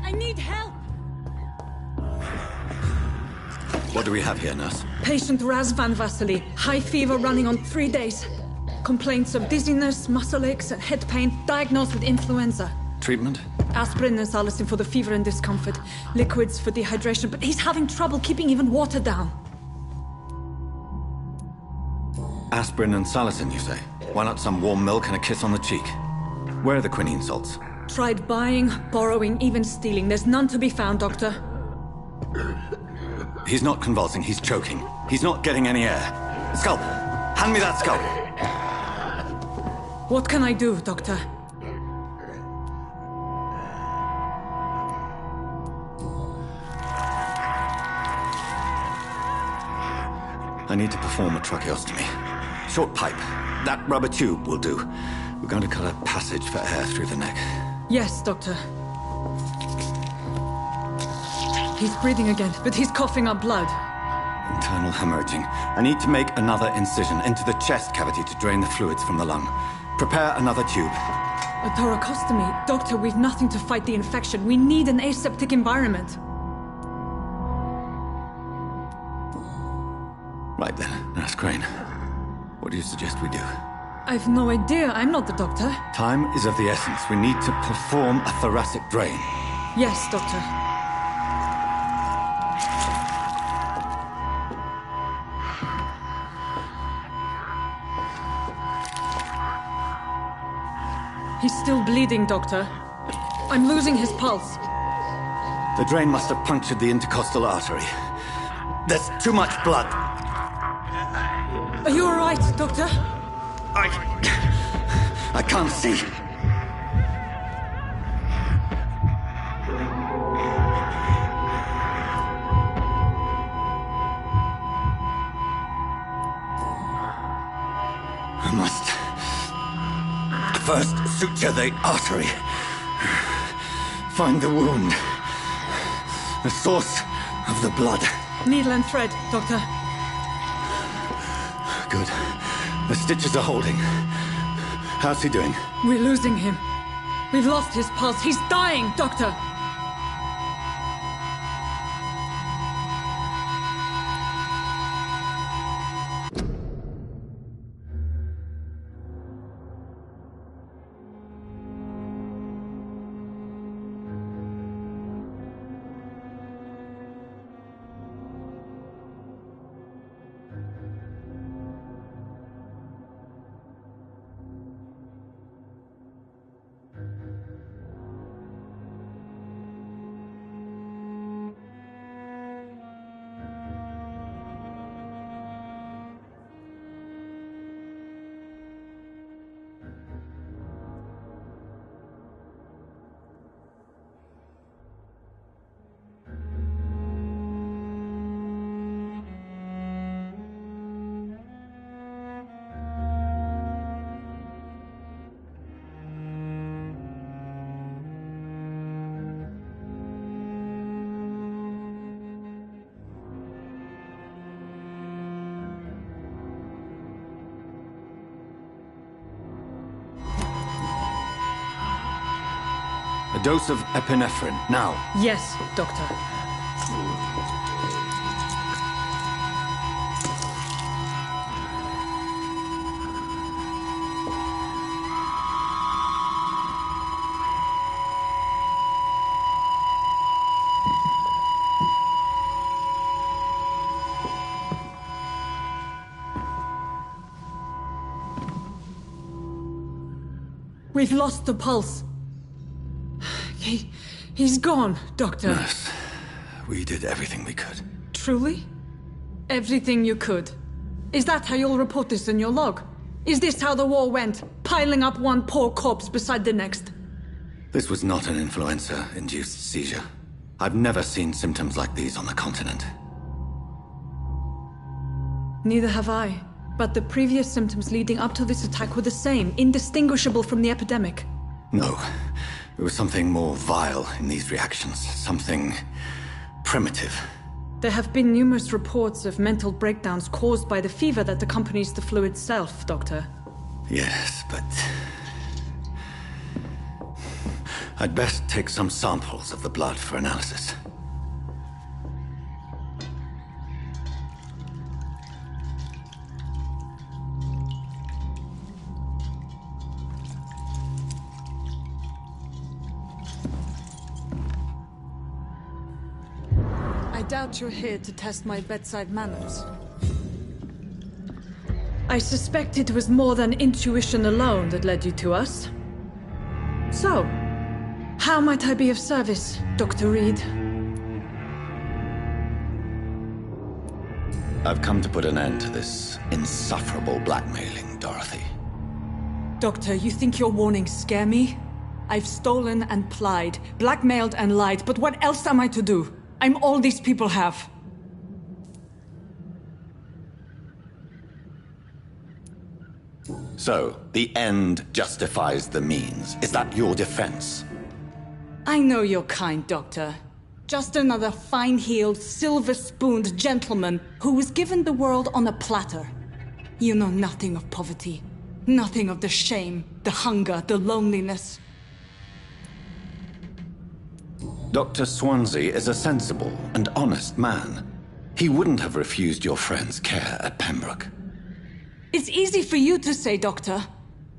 I need help! What do we have here, nurse? Patient Razvan Vasily. High fever running on 3 days. Complaints of dizziness, muscle aches, and head pain. Diagnosed with influenza. Treatment? Aspirin and salicin for the fever and discomfort. Liquids for dehydration, but he's having trouble keeping even water down. Aspirin and salicin, you say? Why not some warm milk and a kiss on the cheek? Where are the quinine salts? Tried buying, borrowing, even stealing. There's none to be found, Doctor. He's not convulsing, he's choking. He's not getting any air. Sculp! Hand me that sculp! What can I do, Doctor? I need to perform a tracheostomy. Short pipe. That rubber tube will do. We're going to cut a passage for air through the neck. Yes, Doctor. He's breathing again, but he's coughing up blood. Internal hemorrhaging. I need to make another incision into the chest cavity to drain the fluids from the lung. Prepare another tube. A thoracostomy? Doctor, we've nothing to fight the infection. We need an aseptic environment. Right then, Nurse Crane. What do you suggest we do? I've no idea. I'm not the doctor. Time is of the essence. We need to perform a thoracic drain. Yes, Doctor. He's still bleeding, Doctor. I'm losing his pulse. The drain must have punctured the intercostal artery. There's too much blood. Are you all right, Doctor? I can't see. I must first suture the artery. Find the wound. The source of the blood. Needle and thread, Doctor. Good. The stitches are holding. How's he doing? We're losing him. We've lost his pulse. He's dying, Doctor! A dose of epinephrine, now. Yes, Doctor. We've lost the pulse. He's gone, Doctor. Nurse, we did everything we could. Truly? Everything you could? Is that how you'll report this in your log? Is this how the war went? Piling up one poor corpse beside the next? This was not an influenza-induced seizure. I've never seen symptoms like these on the continent. Neither have I. But the previous symptoms leading up to this attack were the same, indistinguishable from the epidemic. No. There was something more vile in these reactions. Something primitive. There have been numerous reports of mental breakdowns caused by the fever that accompanies the flu itself, Doctor. Yes, but... I'd best take some samples of the blood for analysis. I doubt you're here to test my bedside manners. I suspect it was more than intuition alone that led you to us. So, how might I be of service, Dr. Reed? I've come to put an end to this insufferable blackmailing, Dorothy. Doctor, you think your warnings scare me? I've stolen and plied, blackmailed and lied, but what else am I to do? I'm all these people have. So, the end justifies the means. Is that your defense? I know you're kind, Doctor. Just another fine-heeled, silver-spooned gentleman who was given the world on a platter. You know nothing of poverty. Nothing of the shame, the hunger, the loneliness. Dr. Swansea is a sensible and honest man. He wouldn't have refused your friend's care at Pembroke. It's easy for you to say, Doctor.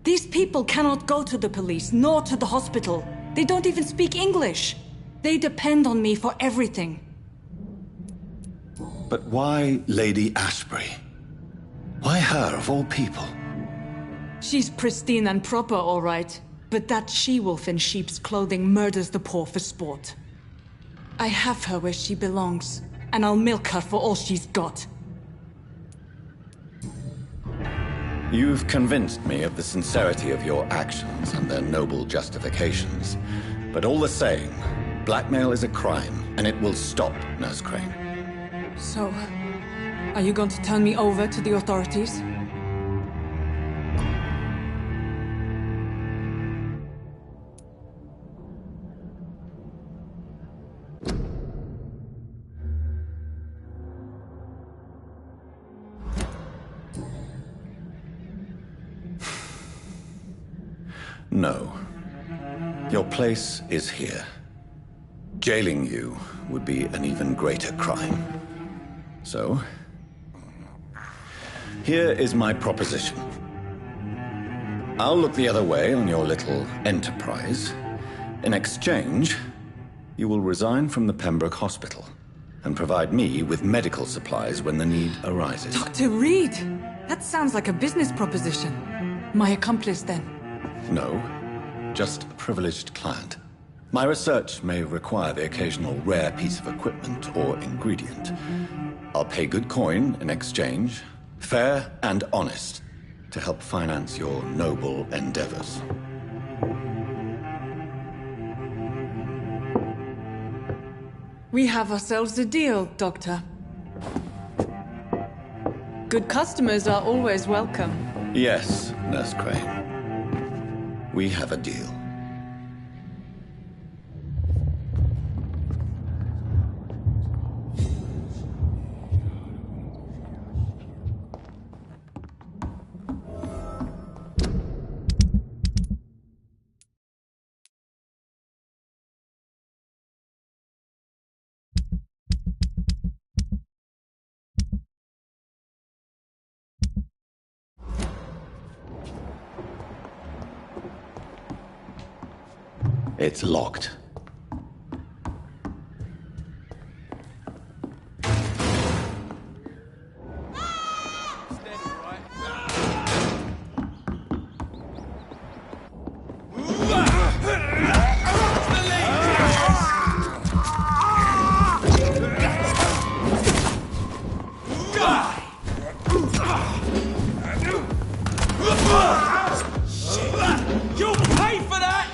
These people cannot go to the police, nor to the hospital. They don't even speak English. They depend on me for everything. But why Lady Ashbury? Why her, of all people? She's pristine and proper, all right. But that she-wolf in sheep's clothing murders the poor for sport. I have her where she belongs, and I'll milk her for all she's got. You've convinced me of the sincerity of your actions and their noble justifications. But all the same, blackmail is a crime, and it will stop, Nurse Crane. So, are you going to turn me over to the authorities? No. Your place is here. Jailing you would be an even greater crime. So, here is my proposition. I'll look the other way on your little enterprise. In exchange, you will resign from the Pembroke Hospital and provide me with medical supplies when the need arises. Dr. Reed! That sounds like a business proposition. My accomplice, then? No, just a privileged client. My research may require the occasional rare piece of equipment or ingredient. I'll pay good coin in exchange, fair and honest, to help finance your noble endeavors. We have ourselves a deal, Doctor. Good customers are always welcome. Yes, Nurse Crane. We have a deal. It's locked. You'll pay for that!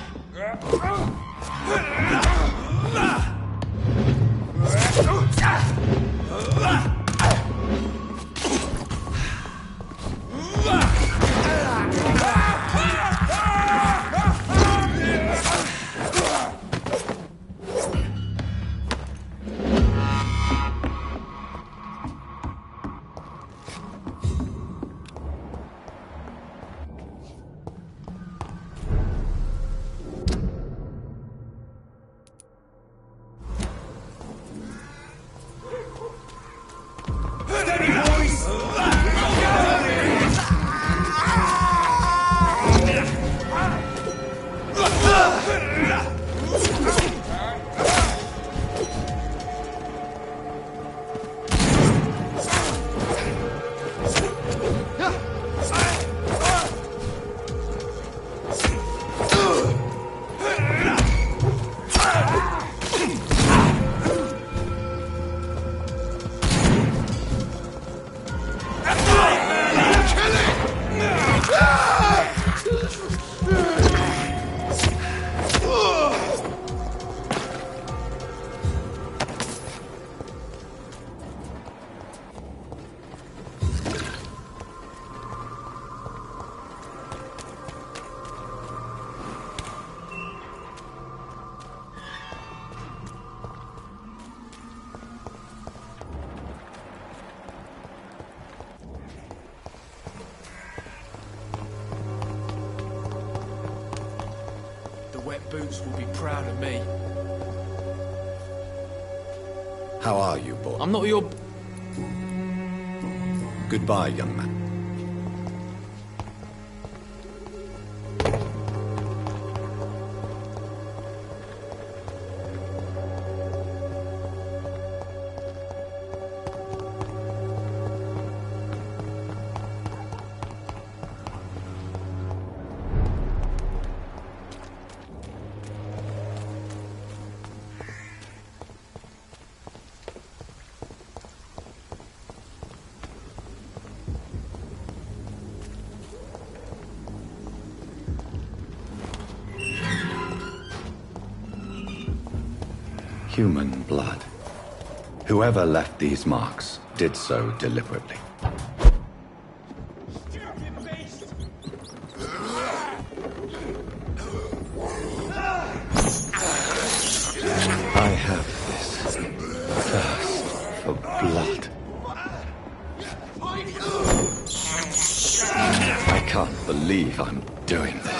boots will be proud of me. How are you, boy? I'm not your... Goodbye, young man. Human blood. Whoever left these marks did so deliberately. I have this thirst for blood. I can't believe I'm doing this.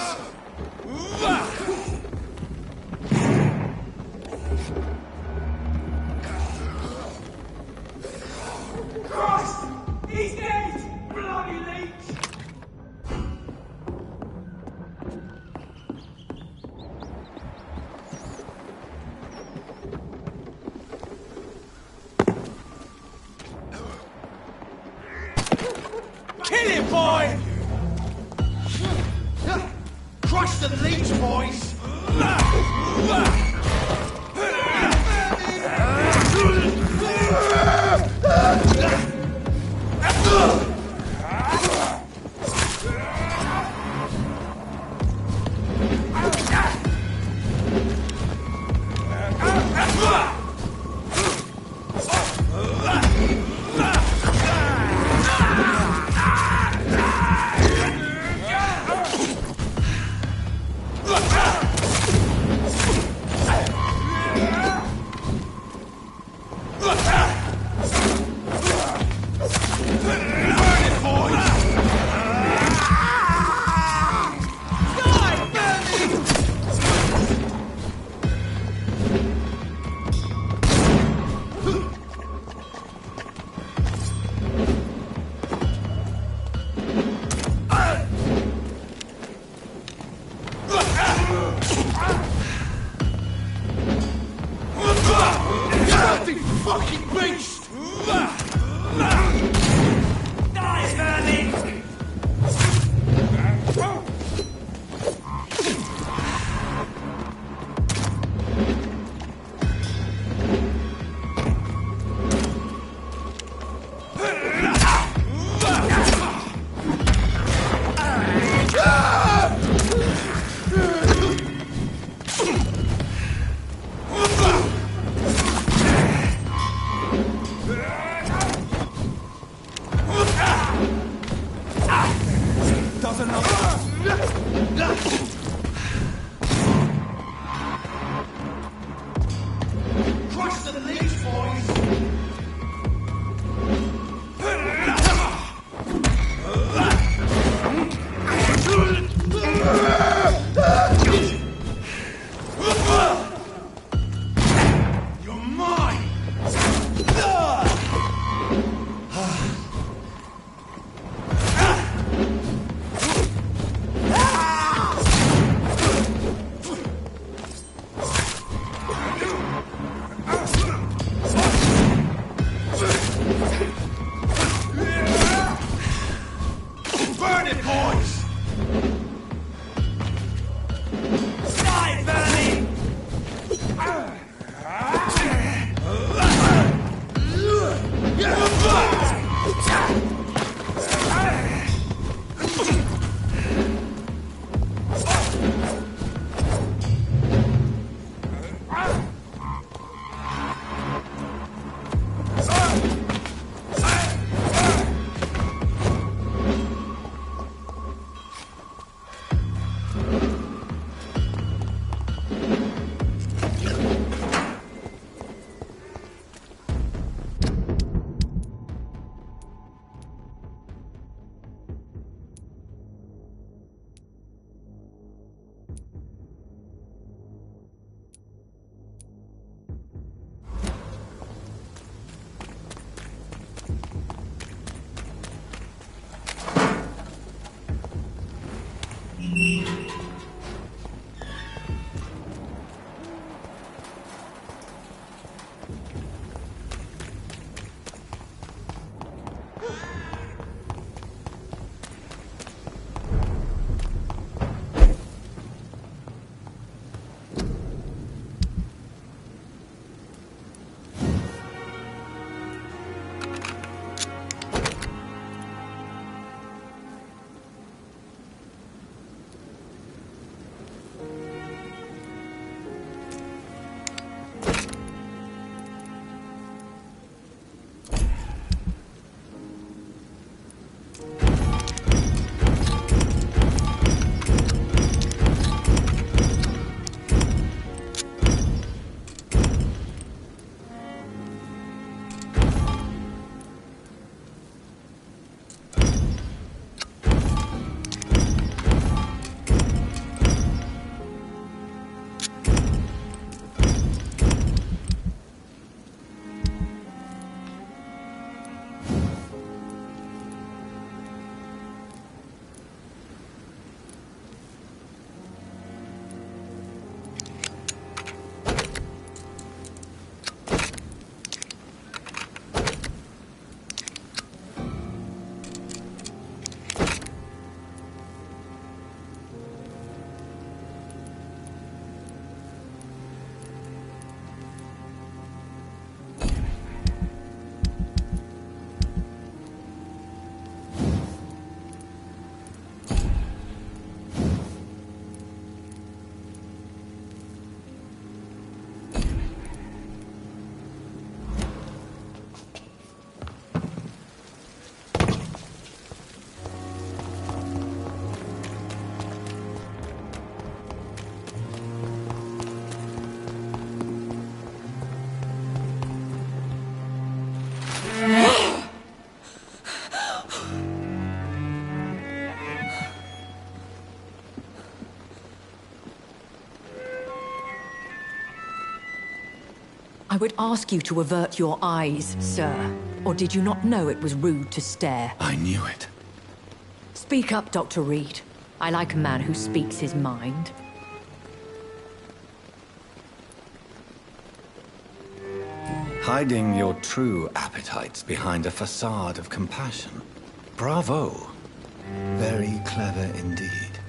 Kill him, boy! Crush the leech, boys! I would ask you to avert your eyes, sir. Or did you not know it was rude to stare? I knew it. Speak up, Dr. Reed. I like a man who speaks his mind. Hiding your true appetites behind a facade of compassion. Bravo. Very clever indeed.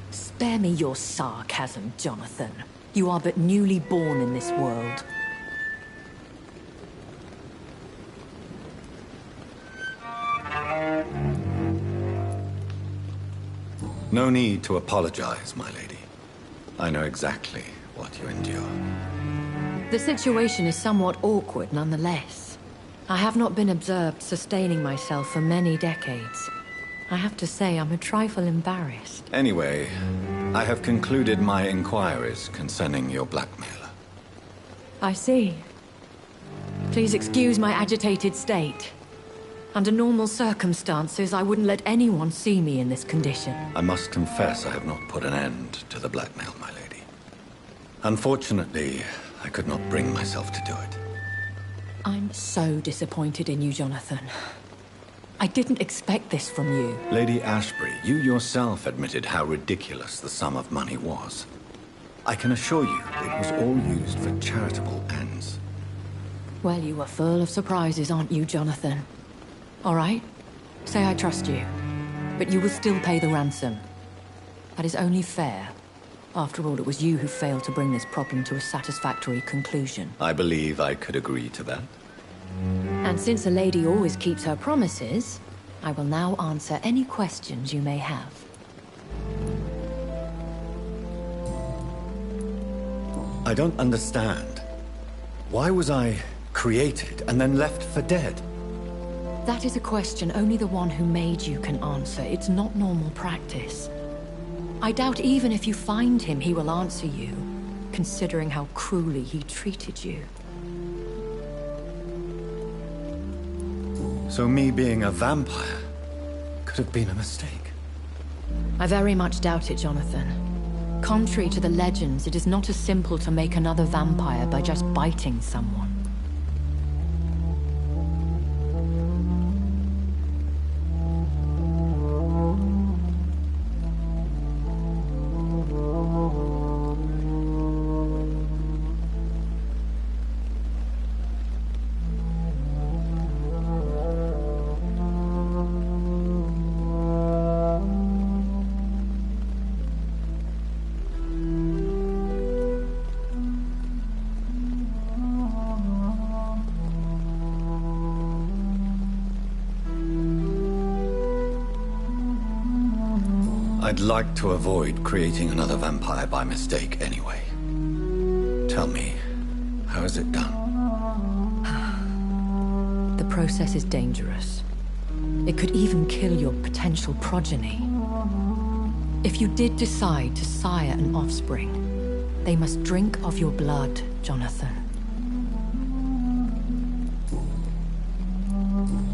Spare me your sarcasm, Jonathan. You are but newly born in this world. No need to apologize, my lady. I know exactly what you endure. The situation is somewhat awkward nonetheless. I have not been observed sustaining myself for many decades. I have to say I'm a trifle embarrassed. Anyway, I have concluded my inquiries concerning your blackmailer. I see. Please excuse my agitated state. Under normal circumstances, I wouldn't let anyone see me in this condition. I must confess I have not put an end to the blackmail, my lady. Unfortunately, I could not bring myself to do it. I'm so disappointed in you, Jonathan. I didn't expect this from you. Lady Ashbury, you yourself admitted how ridiculous the sum of money was. I can assure you it was all used for charitable ends. Well, you are full of surprises, aren't you, Jonathan? All right, say I trust you, but you will still pay the ransom. That is only fair. After all, it was you who failed to bring this problem to a satisfactory conclusion. I believe I could agree to that. And since a lady always keeps her promises, I will now answer any questions you may have. I don't understand. Why was I created and then left for dead? That is a question only the one who made you can answer. It's not normal practice. I doubt even if you find him, he will answer you, considering how cruelly he treated you. So me being a vampire could have been a mistake. I very much doubt it, Jonathan. Contrary to the legends, it is not as simple to make another vampire by just biting someone. I'd like to avoid creating another vampire by mistake anyway. Tell me, how is it done? The process is dangerous. It could even kill your potential progeny. If you did decide to sire an offspring, they must drink of your blood, Jonathan.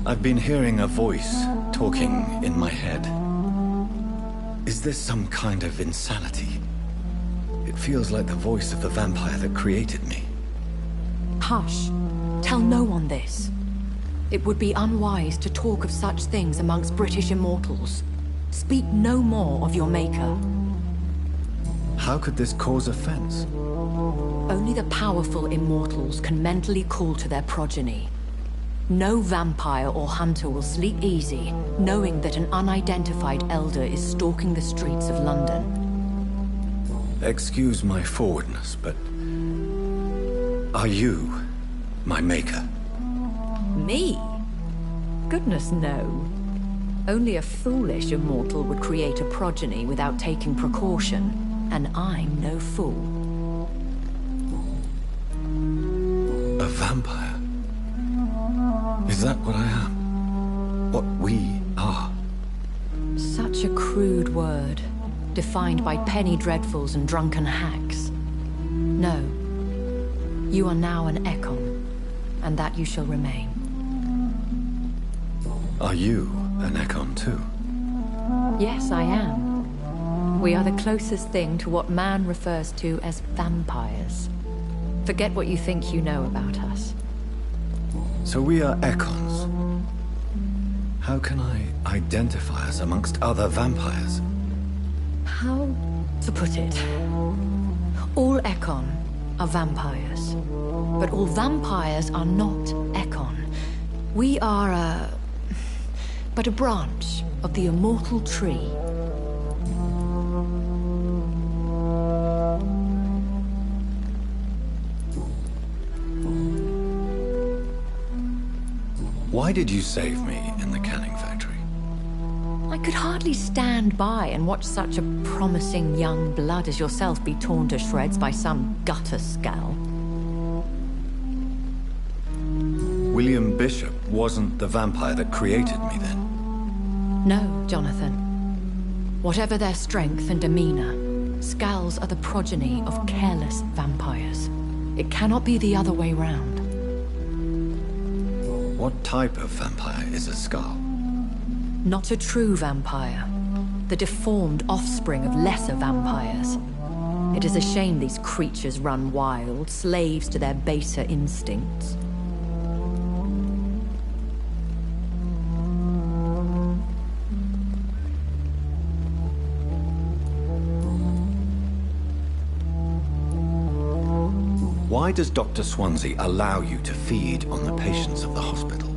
I've been hearing a voice talking in my head. Is this some kind of insanity? It feels like the voice of the vampire that created me. Hush. Tell no one this. It would be unwise to talk of such things amongst British immortals. Speak no more of your maker. How could this cause offense? Only the powerful immortals can mentally call to their progeny. No vampire or hunter will sleep easy, knowing that an unidentified elder is stalking the streets of London. Excuse my forwardness, but... are you my maker? Me? Goodness, no. Only a foolish immortal would create a progeny without taking precaution, and I'm no fool. A vampire? Is that what I am? What we are? Such a crude word, defined by penny dreadfuls and drunken hacks. No. You are now an Ekon, and that you shall remain. Are you an Ekon too? Yes, I am. We are the closest thing to what man refers to as vampires. Forget what you think you know about us. So we are Ekons. How can I identify us amongst other vampires? How to put it? All Ekon are vampires. But all vampires are not Ekon. We are but a branch of the immortal tree. Why did you save me in the canning factory? I could hardly stand by and watch such a promising young blood as yourself be torn to shreds by some gutter scowl. William Bishop wasn't the vampire that created me then? No, Jonathan. Whatever their strength and demeanor, Scowls are the progeny of careless vampires. It cannot be the other way round. What type of vampire is a Scowl? Not a true vampire. The deformed offspring of lesser vampires. It is a shame these creatures run wild, slaves to their baser instincts. Why does Dr. Swansea allow you to feed on the patients of the hospital?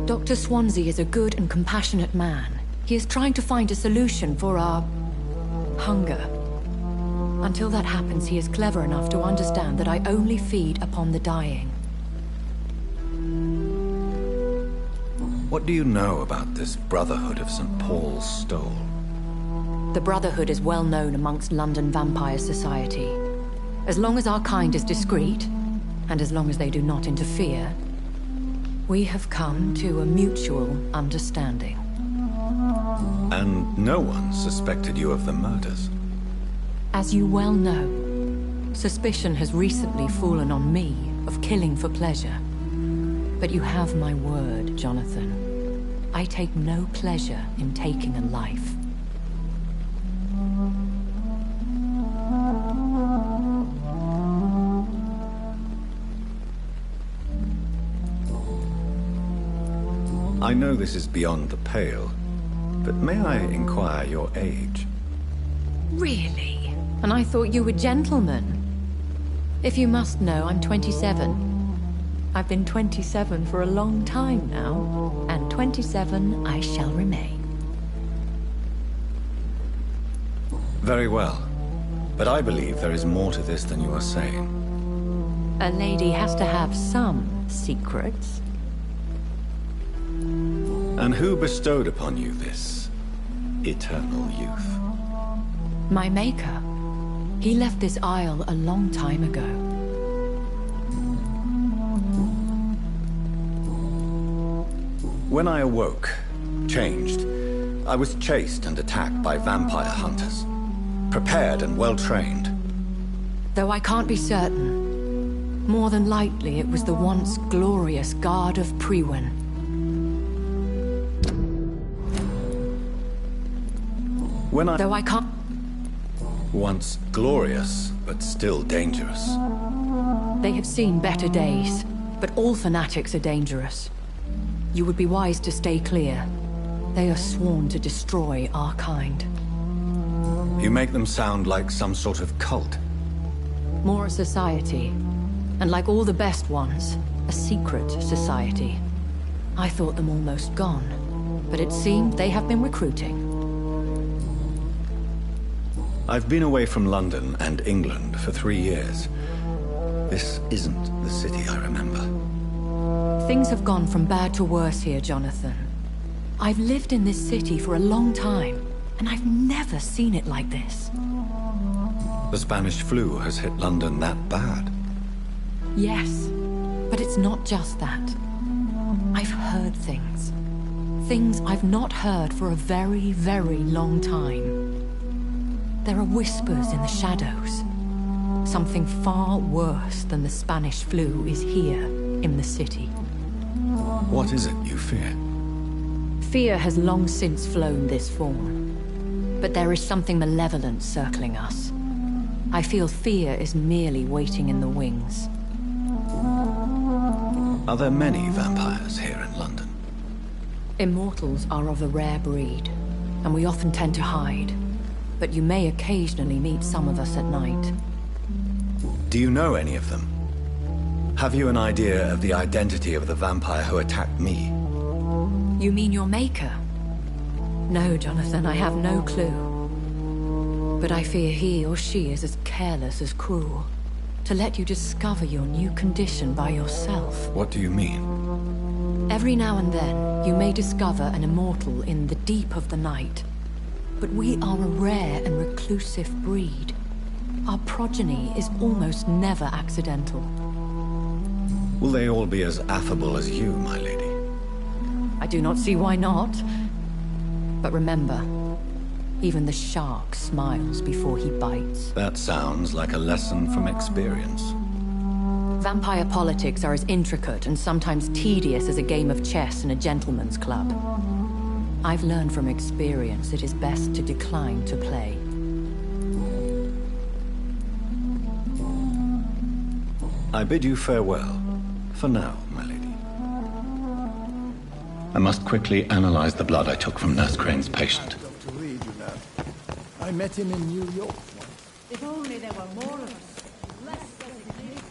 Dr. Swansea is a good and compassionate man. He is trying to find a solution for our hunger. Until that happens, he is clever enough to understand that I only feed upon the dying. What do you know about this Brotherhood of St. Paul's Stole? The Brotherhood is well known amongst London Vampire Society. As long as our kind is discreet, and as long as they do not interfere, we have come to a mutual understanding. And no one suspected you of the murders? As you well know, suspicion has recently fallen on me of killing for pleasure. But you have my word, Jonathan. I take no pleasure in taking a life. I know this is beyond the pale, but may I inquire your age? Really? And I thought you were gentlemen. If you must know, I'm 27. I've been 27 for a long time now, and 27 I shall remain. Very well, but I believe there is more to this than you are saying. A lady has to have some secrets. And who bestowed upon you this eternal youth? My maker. He left this isle a long time ago. When I awoke, changed, I was chased and attacked by vampire hunters. Prepared and well-trained. Though I can't be certain, more than likely it was the once glorious Guard of Priwen. Though I can't... Once glorious, but still dangerous. They have seen better days, but all fanatics are dangerous. You would be wise to stay clear. They are sworn to destroy our kind. You make them sound like some sort of cult. More a society. And like all the best ones, a secret society. I thought them almost gone, but it seemed they have been recruiting. I've been away from London and England for 3 years. This isn't the city I remember. Things have gone from bad to worse here, Jonathan. I've lived in this city for a long time, and I've never seen it like this. The Spanish flu has hit London that bad? Yes, but it's not just that. I've heard things. Things I've not heard for a very, very long time. There are whispers in the shadows. Something far worse than the Spanish flu is here in the city. What is it you fear? Fear has long since flown this form. But there is something malevolent circling us. I feel fear is merely waiting in the wings. Are there many vampires here in London? Immortals are of a rare breed, and we often tend to hide. But you may occasionally meet some of us at night. Do you know any of them? Have you an idea of the identity of the vampire who attacked me? You mean your maker? No, Jonathan, I have no clue. But I fear he or she is as careless as cruel. To let you discover your new condition by yourself. What do you mean? Every now and then, you may discover an immortal in the deep of the night. But we are a rare and reclusive breed. Our progeny is almost never accidental. Will they all be as affable as you, my lady? I do not see why not. But remember, even the shark smiles before he bites. That sounds like a lesson from experience. Vampire politics are as intricate and sometimes tedious as a game of chess in a gentleman's club. I've learned from experience it is best to decline to play. I bid you farewell, for now, my lady. I must quickly analyze the blood I took from Nurse Crane's patient. Dr. Reed, you know. I met him in New York once. If only there were more of us. Less designated.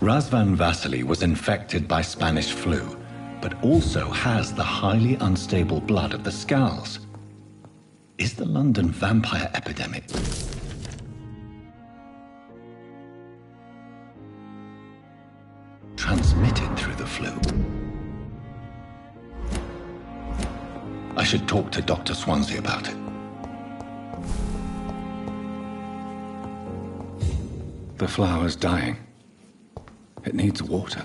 Razvan Vasily was infected by Spanish flu, but also has the highly unstable blood of the Skulls. Is the London vampire epidemic transmitted through the flu? I should talk to Dr. Swansea about it. The flower's dying. It needs water.